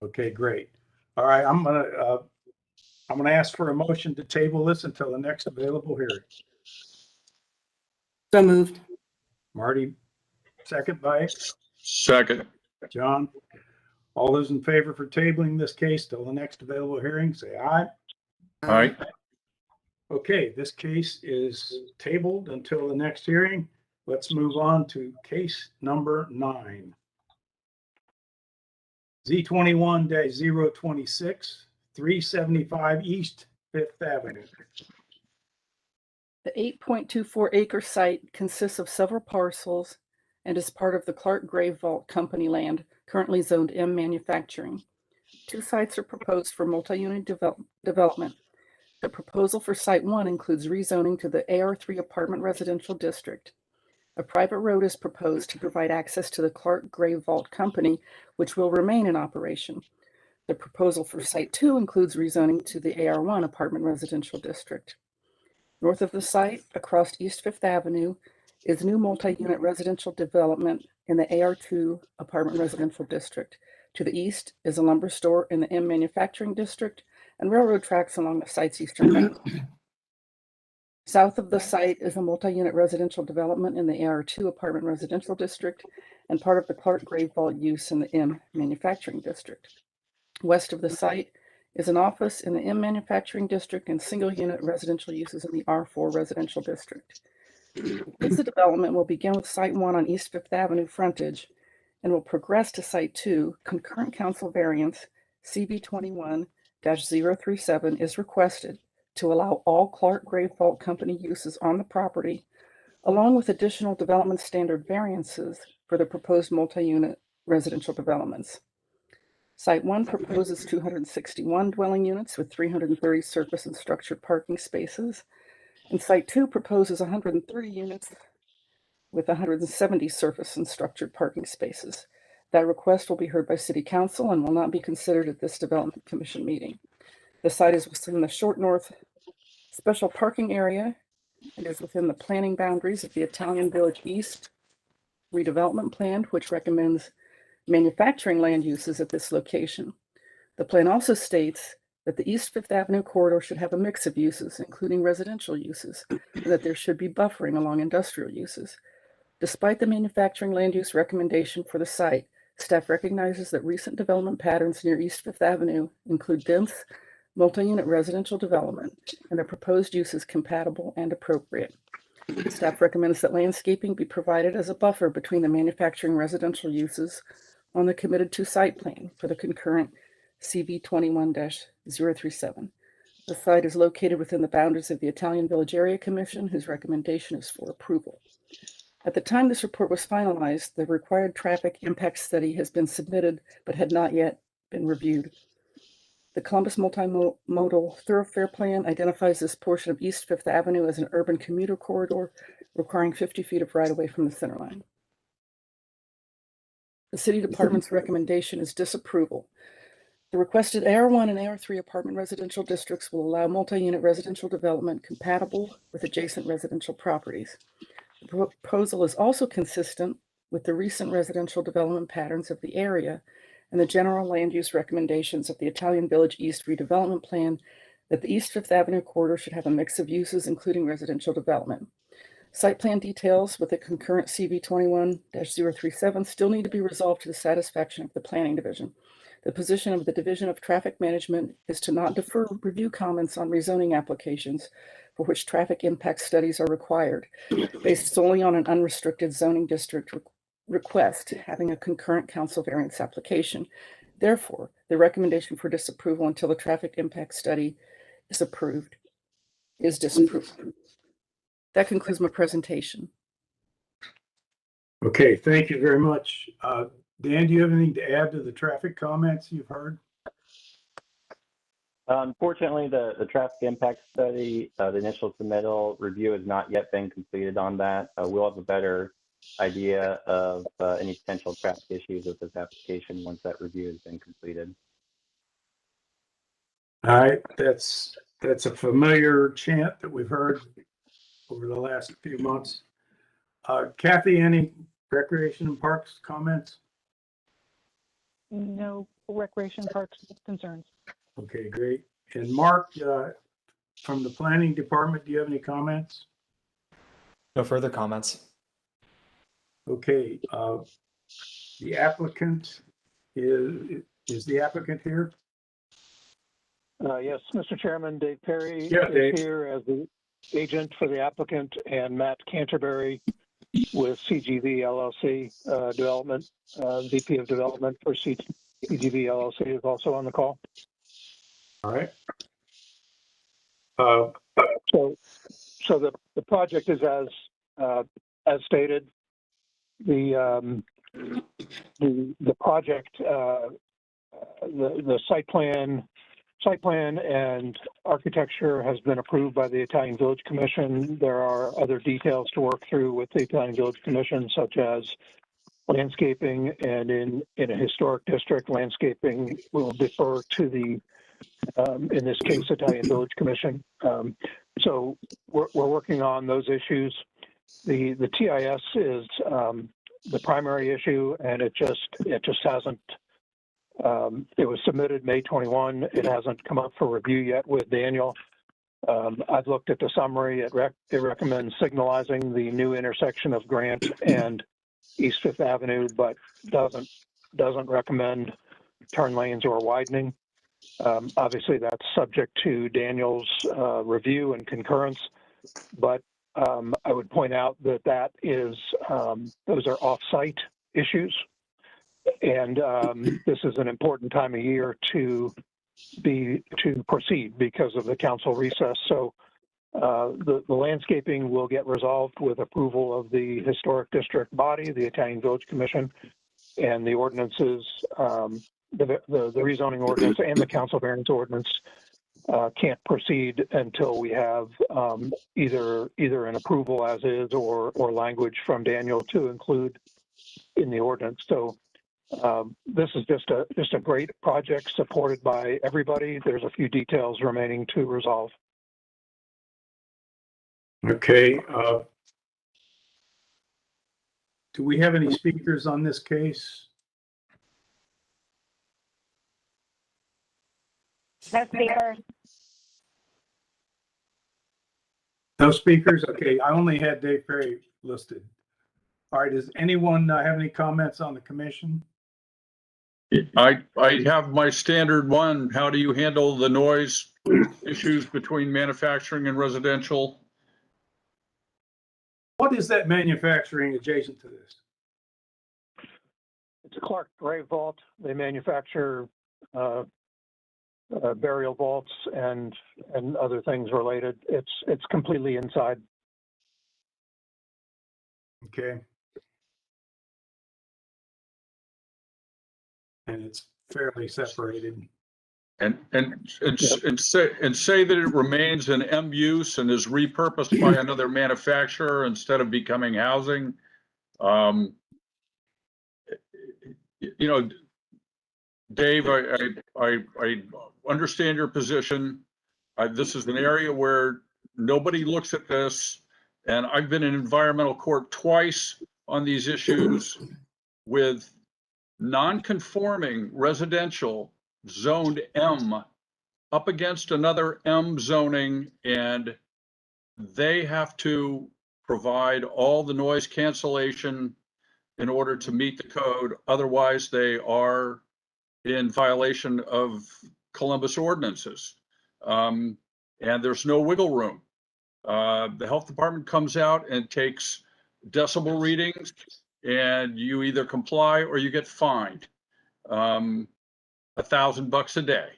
Okay, great. All right, I'm gonna ask for a motion to table this until the next available hearing. So moved. Marty, second by Second. John. All those in favor for tabling this case till the next available hearing, say aye. Aye. Okay, this case is tabled until the next hearing. Let's move on to case number 9. Z21-026, 375 East 5th Avenue. The 8.24 acre site consists of several parcels and is part of the Clark Grave Vault Company land, currently zoned M manufacturing. 2 sites are proposed for multi-unit development. The proposal for Site 1 includes rezoning to the AR3 apartment residential district. A private road is proposed to provide access to the Clark Grave Vault Company, which will remain in operation. The proposal for Site 2 includes rezoning to the AR1 apartment residential district. North of the site, across East 5th Avenue, is new multi-unit residential development in the AR2 apartment residential district. To the east is a lumber store in the M manufacturing district and railroad tracks along the site's eastern boundary. South of the site is a multi-unit residential development in the AR2 apartment residential district and part of the Clark Grave Vault use in the M manufacturing district. West of the site is an office in the M manufacturing district and single-unit residential uses in the R4 residential district. This development will begin with Site 1 on East 5th Avenue frontage and will progress to Site 2. Concurrent council variance CV21-037 is requested to allow all Clark Grave Vault Company uses on the property, along with additional development standard variances for the proposed multi-unit residential developments. Site 1 proposes 261 dwelling units with 330 surface and structured parking spaces, and Site 2 proposes 130 units with 170 surface and structured parking spaces. That request will be heard by City Council and will not be considered at this Development Commission meeting. The site is within the Short North Special Parking Area and is within the planning boundaries of the Italian Village East redevelopment plan, which recommends manufacturing land uses at this location. The plan also states that the East 5th Avenue corridor should have a mix of uses, including residential uses, and that there should be buffering along industrial uses. Despite the manufacturing land use recommendation for the site, staff recognizes that recent development patterns near East 5th Avenue include dense multi-unit residential development, and the proposed use is compatible and appropriate. Staff recommends that landscaping be provided as a buffer between the manufacturing residential uses on the committed to site plan for the concurrent CV21-037. The site is located within the boundaries of the Italian Village Area Commission, whose recommendation is for approval. At the time this report was finalized, the required traffic impact study has been submitted but had not yet been reviewed. The Columbus Multimodal Thoroughfare Plan identifies this portion of East 5th Avenue as an urban commuter corridor requiring 50 feet of right-of-way from the center line. The City Department's recommendation is disapproval. The requested AR1 and AR3 apartment residential districts will allow multi-unit residential development compatible with adjacent residential properties. The proposal is also consistent with the recent residential development patterns of the area and the general land use recommendations of the Italian Village East redevelopment plan that the East 5th Avenue corridor should have a mix of uses, including residential development. Site plan details with the concurrent CV21-037 still need to be resolved to the satisfaction of the Planning Division. The position of the Division of Traffic Management is to not defer review comments on rezoning applications for which traffic impact studies are required, based solely on an unrestricted zoning district request having a concurrent council variance application. Therefore, the recommendation for disapproval until the traffic impact study is approved is disapproved. That concludes my presentation. Okay, thank you very much. Dan, do you have anything to add to the traffic comments you've heard? Unfortunately, the traffic impact study, the initial submittal review has not yet been completed on that. We'll have a better idea of any potential traffic issues with this application once that review has been completed. All right, that's a familiar chant that we've heard over the last few months. Kathy, any recreation and parks comments? No recreation parks concerns. Okay, great. And Mark, from the planning department, do you have any comments? No further comments. Okay, the applicant is the applicant here? Yes, Mr. Chairman, Dave Perry Dave. is here as the agent for the applicant, and Matt Canterbury with CGV LLC Development, VP of Development for CGV LLC is also on the call. All right. So the project is as stated. The project, the site plan and architecture has been approved by the Italian Village Commission. There are other details to work through with the Italian Village Commission, such as landscaping, and in a historic district, landscaping will defer to the, in this case, Italian Village Commission. So we're working on those issues. The TIS is the primary issue, and it just hasn't. It was submitted May 21. It hasn't come up for review yet with Daniel. I've looked at the summary. It recommends signalizing the new intersection of Grant and East Fifth Avenue, but doesn't recommend turn lanes or widening. Obviously, that's subject to Daniel's review and concurrence, but I would point out that is those are off-site issues, and this is an important time of year to proceed because of the council recess. So the landscaping will get resolved with approval of the historic district body, the Italian Village Commission, and the ordinances, the rezoning ordinance and the council variance ordinance can't proceed until we have either an approval as is or language from Daniel to include in the ordinance. So this is just a great project supported by everybody. There's a few details remaining to resolve. Okay. Do we have any speakers on this case? No speakers. No speakers? Okay, I only had Dave Perry listed. All right, does anyone have any comments on the commission? I have my standard one. How do you handle the noise issues between manufacturing and residential? What is that manufacturing adjacent to this? It's a Clark grave vault. They manufacture burial vaults and other things related. It's completely inside. Okay. And it's fairly separated. And say that it remains an M use and is repurposed by another manufacturer instead of becoming housing. You know, Dave, I understand your position. This is an area where nobody looks at this, and I've been in environmental court twice on these issues with non-conforming residential zoned M up against another M zoning, and they have to provide all the noise cancellation in order to meet the code. Otherwise, they are in violation of Columbus ordinances. And there's no wiggle room. The health department comes out and takes decibel readings, and you either comply or you get fined $1,000 a day.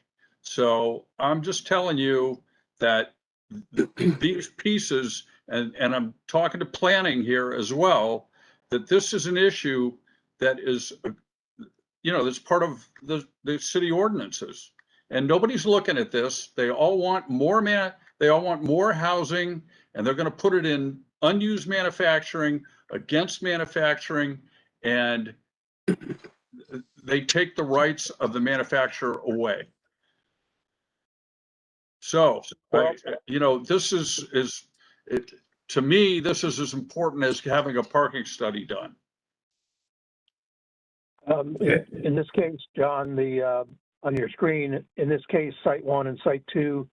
So I'm just telling you that these pieces, and I'm talking to planning here as well, that this is an issue that is, that's part of the city ordinances. And nobody's looking at this. They all want more they all want more housing, and they're going to put it in unused manufacturing, against manufacturing, and they take the rights of the manufacturer away. So, this is to me, this is as important as having a parking study done. In this case, John, on your screen, in this case, Site 1 and Site 2,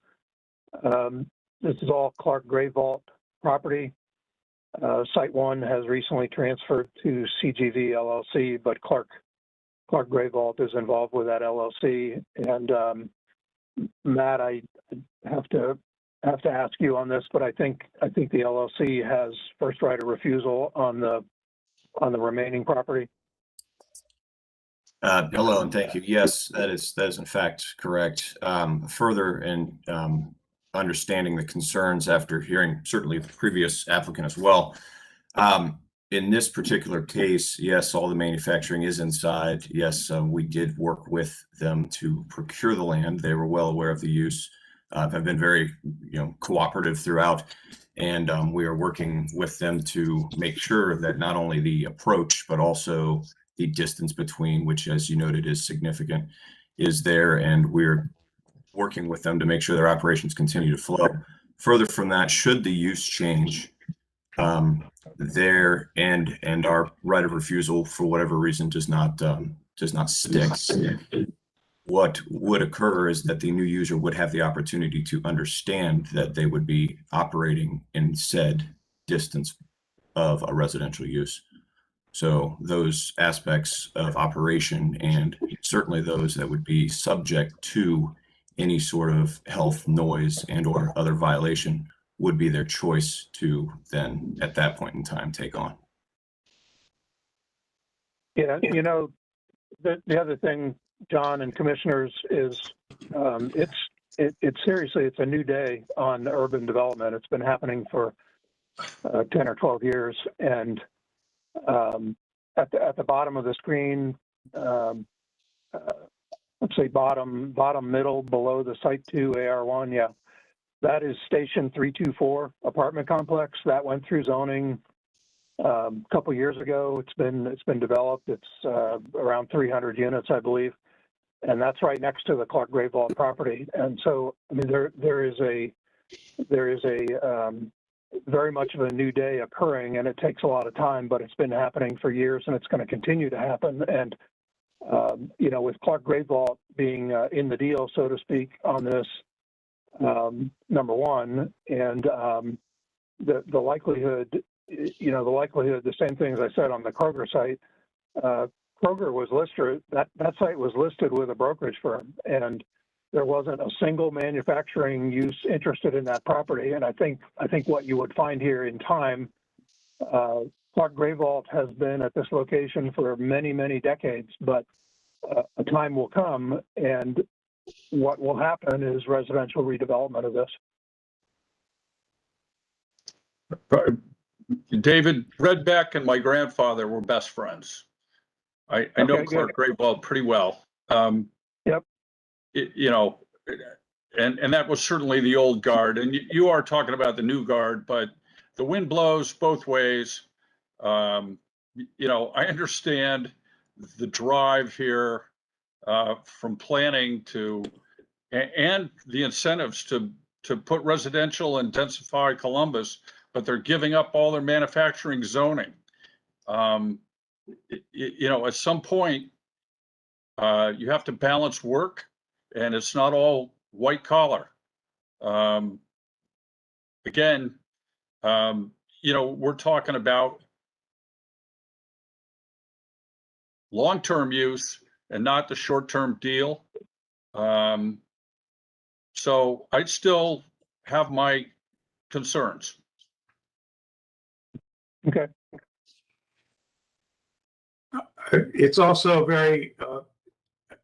this is all Clark Gray Vault property. Site 1 has recently transferred to CGV LLC, but Clark Gray Vault is involved with that LLC. And Matt, I have to ask you on this, but I think the LLC has first right of refusal on the remaining property. Hello and thank you. Yes, that is in fact correct. Further in understanding the concerns after hearing certainly the previous applicant as well. In this particular case, yes, all the manufacturing is inside. Yes, we did work with them to procure the land. They were well aware of the use, have been very cooperative throughout. And we are working with them to make sure that not only the approach, but also the distance between, which as you noted is significant, is there. And we're working with them to make sure their operations continue to flow. Further from that, should the use change, their and our right of refusal for whatever reason does not stick, what would occur is that the new user would have the opportunity to understand that they would be operating in said distance of a residential use. So those aspects of operation, and certainly those that would be subject to any sort of health, noise, and or other violation, would be their choice to then at that point in time take on. Yeah, the other thing, John and commissioners, is it's seriously, it's a new day on urban development. It's been happening for 10 or 12 years. And at the bottom of the screen, let's say bottom middle below the Site 2 AR1, yeah, that is Station 324 apartment complex that went through zoning a couple years ago. It's been developed. It's around 300 units, I believe, and that's right next to the Clark Gray Vault property. And so, I mean, there is a very much of a new day occurring, and it takes a lot of time, but it's been happening for years, and it's going to continue to happen. And with Clark Gray Vault being in the deal, so to speak, on this, number one, and the likelihood, the same thing as I said on the Kroger site. Kroger was listed, that site was listed with a brokerage firm, and there wasn't a single manufacturing use interested in that property. And I think what you would find here in time, Clark Gray Vault has been at this location for many, many decades, but a time will come, and what will happen is residential redevelopment of this. David Redbeck and my grandfather were best friends. I know Clark Gray Vault pretty well. Yep. And that was certainly the old guard. And you are talking about the new guard, but the wind blows both ways. I understand the drive here from planning to, and the incentives to put residential and densify Columbus, but they're giving up all their manufacturing zoning. At some point, you have to balance work, and it's not all white collar. Again, we're talking about long-term use, and not the short-term deal. So I'd still have my concerns. Okay. It's also very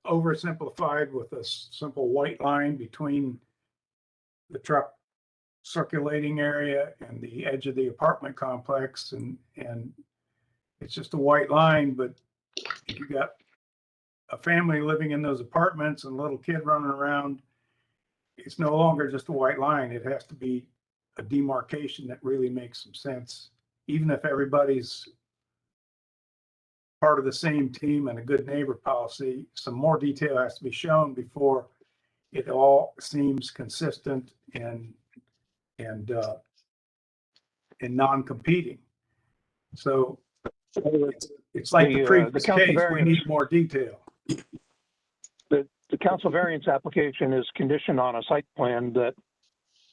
oversimplified with a simple white line between the truck circulating area and the edge of the apartment complex, and it's just a white line. But if you got a family living in those apartments and a little kid running around, it's no longer just a white line. It has to be a demarcation that really makes some sense, even if everybody's part of the same team and a good neighbor policy. Some more detail has to be shown before it all seems consistent and non-competing. So it's like the previous case. We need more detail. The council variance application is conditioned on a site plan that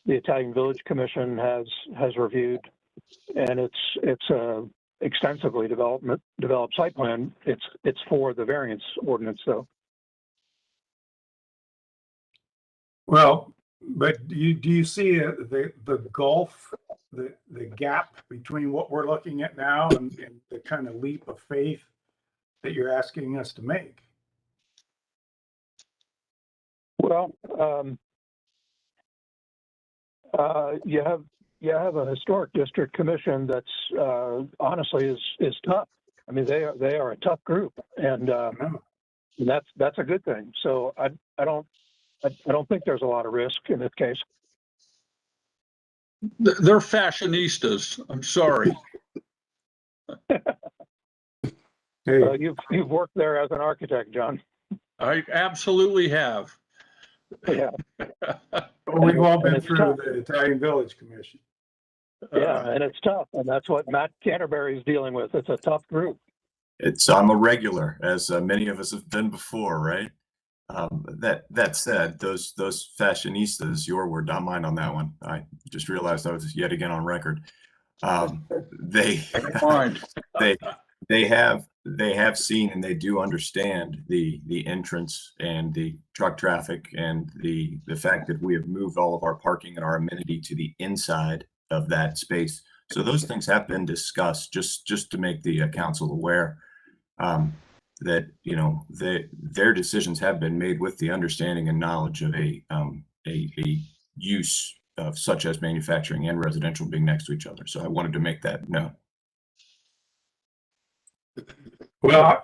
the Italian Village Commission has reviewed, and it's a extensively developed site plan. It's for the variance ordinance, though. Well, but do you see the gulf, the gap between what we're looking at now and the kind of leap of faith that you're asking us to make? Well, you have a historic district commission that's honestly is tough. I mean, they are a tough group, and that's a good thing. So I don't think there's a lot of risk in this case. They're fashionistas. I'm sorry. You've worked there as an architect, John. I absolutely have. Yeah. Well, we've all been through the Italian Village Commission. Yeah, and it's tough, and that's what Matt Canterbury is dealing with. It's a tough group. I'm a regular, as many of us have been before, right? That said, those fashionistas, your word, not mine on that one. I just realized I was yet again on record. They have seen and they do understand the entrance and the truck traffic and the fact that we have moved all of our parking and our amenity to the inside of that space. So those things have been discussed, just to make the council aware that their decisions have been made with the understanding and knowledge of a use of such as manufacturing and residential being next to each other. So I wanted to make that known. Well,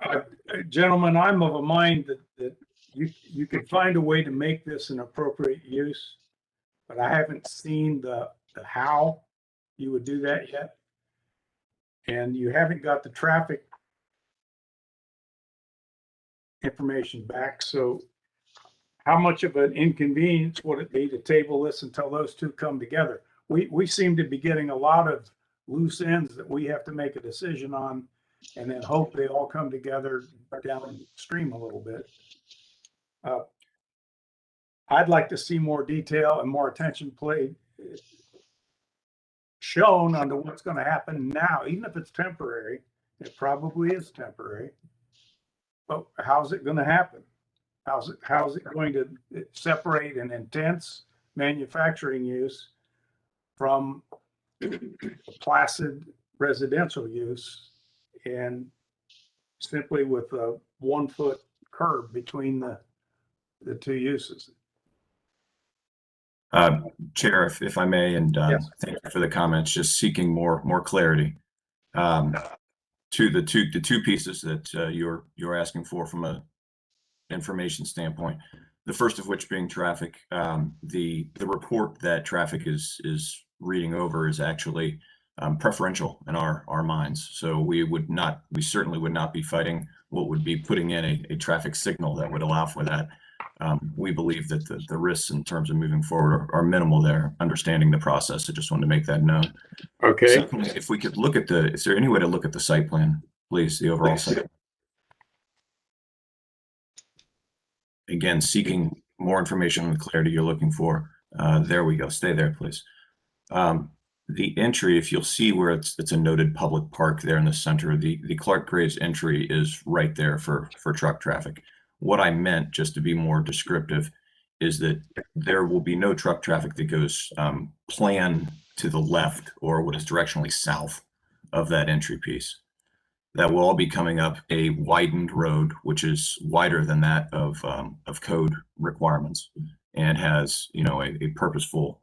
gentlemen, I'm of a mind that you could find a way to make this an appropriate use, but I haven't seen the how you would do that yet. And you haven't got the traffic information back. So how much of an inconvenience would it be to table this until those two come together? We seem to be getting a lot of loose ends that we have to make a decision on, and then hope they all come together downstream a little bit. I'd like to see more detail and more attention shown on what's going to happen now, even if it's temporary. It probably is temporary. But how's it going to happen? How's it going to separate an intense manufacturing use from placid residential use, and simply with a 1 foot curb between the two uses? Chair, if I may, and yes. Thank you for the comments. Just seeking more clarity to the two pieces that you're asking for from a information standpoint. The first of which being traffic. The report that traffic is reading over is actually preferential in our minds. So we certainly would not be fighting what would be putting in a traffic signal that would allow for that. We believe that the risks in terms of moving forward are minimal there, understanding the process. I just wanted to make that known. Okay. Secondly, if we could look at is there any way to look at the site plan, please, the overall site? Again, seeking more information and clarity you're looking for. There we go. Stay there, please. The entry, if you'll see where it's a noted public park there in the center, the Clark Graves entry is right there for truck traffic. What I meant, just to be more descriptive, is that there will be no truck traffic that goes plan to the left or what is directionally south of that entry piece. That will all be coming up a widened road, which is wider than that of code requirements, and has, you know, a purposeful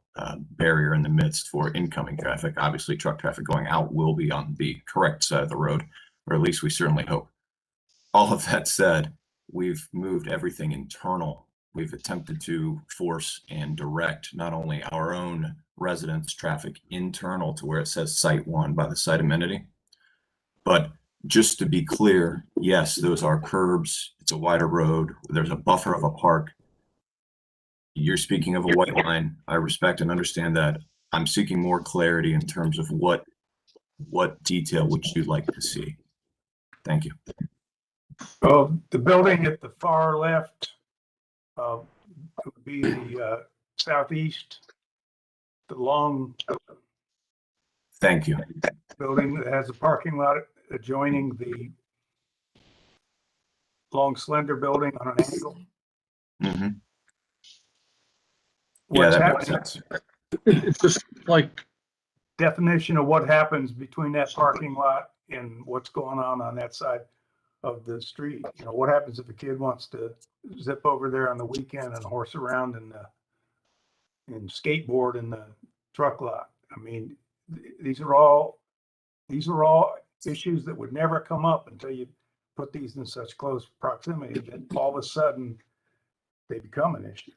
barrier in the midst for incoming traffic. Obviously, truck traffic going out will be on the correct side of the road, or at least we certainly hope. All of that said, we've moved everything internal. We've attempted to force and direct not only our own residents' traffic internal to where it says Site 1 by the site amenity, but just to be clear, yes, those are curbs. It's a wider road. There's a buffer of a park. You're speaking of a white line. I respect and understand that. I'm seeking more clarity in terms of what detail would you like to see? Thank you. The building at the far left would be the southeast, the long Thank you. building that has a parking lot adjoining the long, slender building on an angle. Mm-hmm. What's Yeah, that makes happening? sense. It's just like Definition of what happens between that parking lot and what's going on that side of the street. You know, what happens if a kid wants to zip over there on the weekend and horse around and skateboard in the truck lot? I mean, these are all issues that would never come up until you put these in such close proximity that all of a sudden they become an issue.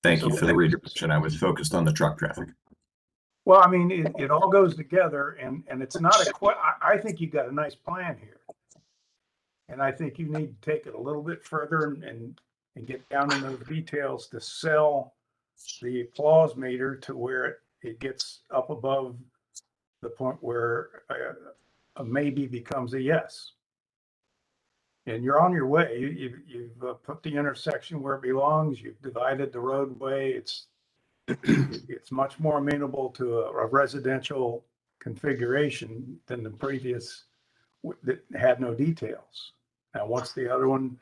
Thank you for the redirection. I was focused on the truck traffic. Well, I mean, it all goes together, and it's not I think you've got a nice plan here. And I think you need to take it a little bit further and get down in those details to sell the applause meter to where it gets up above the point where a maybe becomes a yes. And you're on your way. You've put the intersection where it belongs. You've divided the roadway. It's much more amenable to a residential configuration than the previous that had no details. Now, once the other one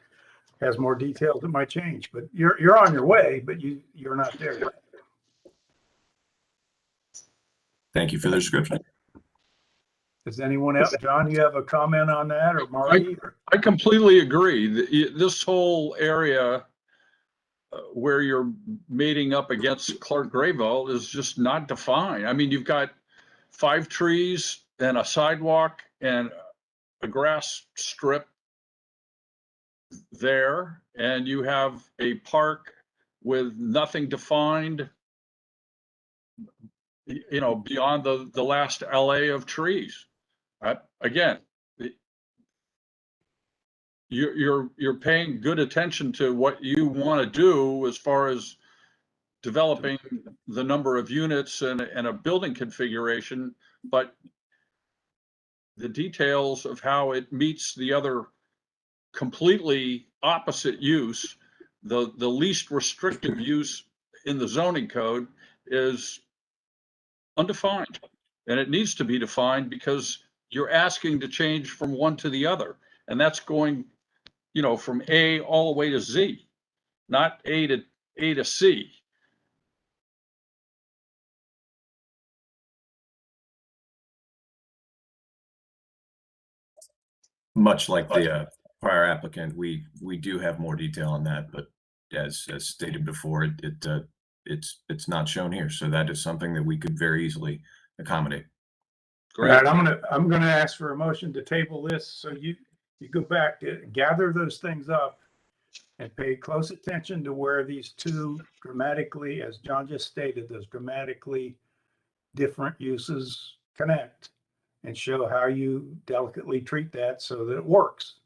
has more details, it might change. But you're on your way, but you're not there yet. Thank you for the description. Does anyone else, John, you have a comment on that, or Marty? I completely agree. This whole area where you're meeting up against Clark Grayville is just not defined. I mean, you've got 5 trees and a sidewalk and a grass strip there, and you have a park with nothing defined, you know, beyond the last alley of trees. Again, you're paying good attention to what you want to do as far as developing the number of units and a building configuration, but the details of how it meets the other completely opposite use, the least restrictive use in the zoning code, is undefined. And it needs to be defined because you're asking to change from one to the other. And that's going, you know, from A all the way to Z, not A to C. Much like the prior applicant, we do have more detail on that, but as stated before, it's not shown here. So that is something that we could very easily accommodate. Great. All right, I'm gonna ask for a motion to table this, so you go back to gather those things up and pay close attention to where these two dramatically, as John just stated, those dramatically different uses connect, and show how you delicately treat that so that it works.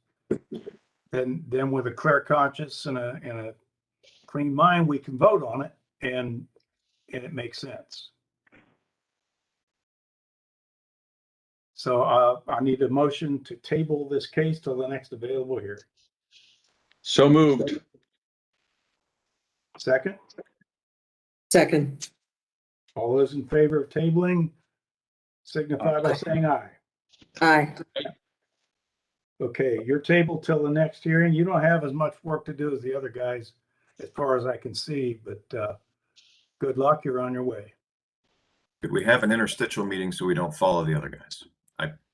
Then with a clear conscience and a clean mind, we can vote on it and it makes sense. So I need a motion to table this case till the next available hearing. So moved. Second? Second. All those in favor of tabling signify by saying aye. Aye. Okay, you're tabled till the next hearing. You don't have as much work to do as the other guys, as far as I can see, but good luck. You're on your way. Could we have an interstitial meeting so we don't follow the other guys?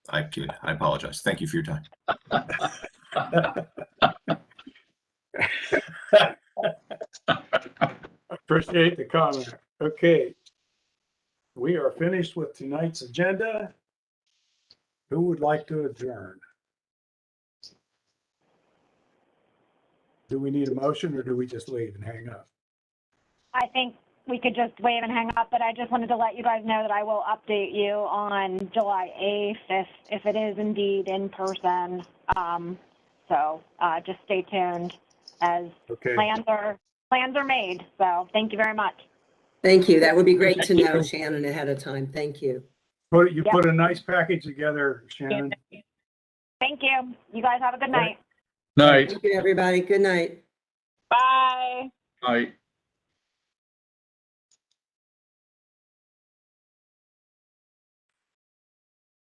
I kid. I apologize. Thank you for your time. Appreciate the comment. Okay. We are finished with tonight's agenda. Who would like to adjourn? Do we need a motion or do we just leave and hang up? I think we could just wave and hang up, but I just wanted to let you guys know that I will update you on July 8th if it is indeed in person. So just stay tuned as plans are made. So thank you very much. Thank you. That would be great to know, Shannon, ahead of time. Thank you. You put a nice package together, Shannon. Thank you. You guys have a good night. Night. Thank you, everybody. Good night. Bye. Night.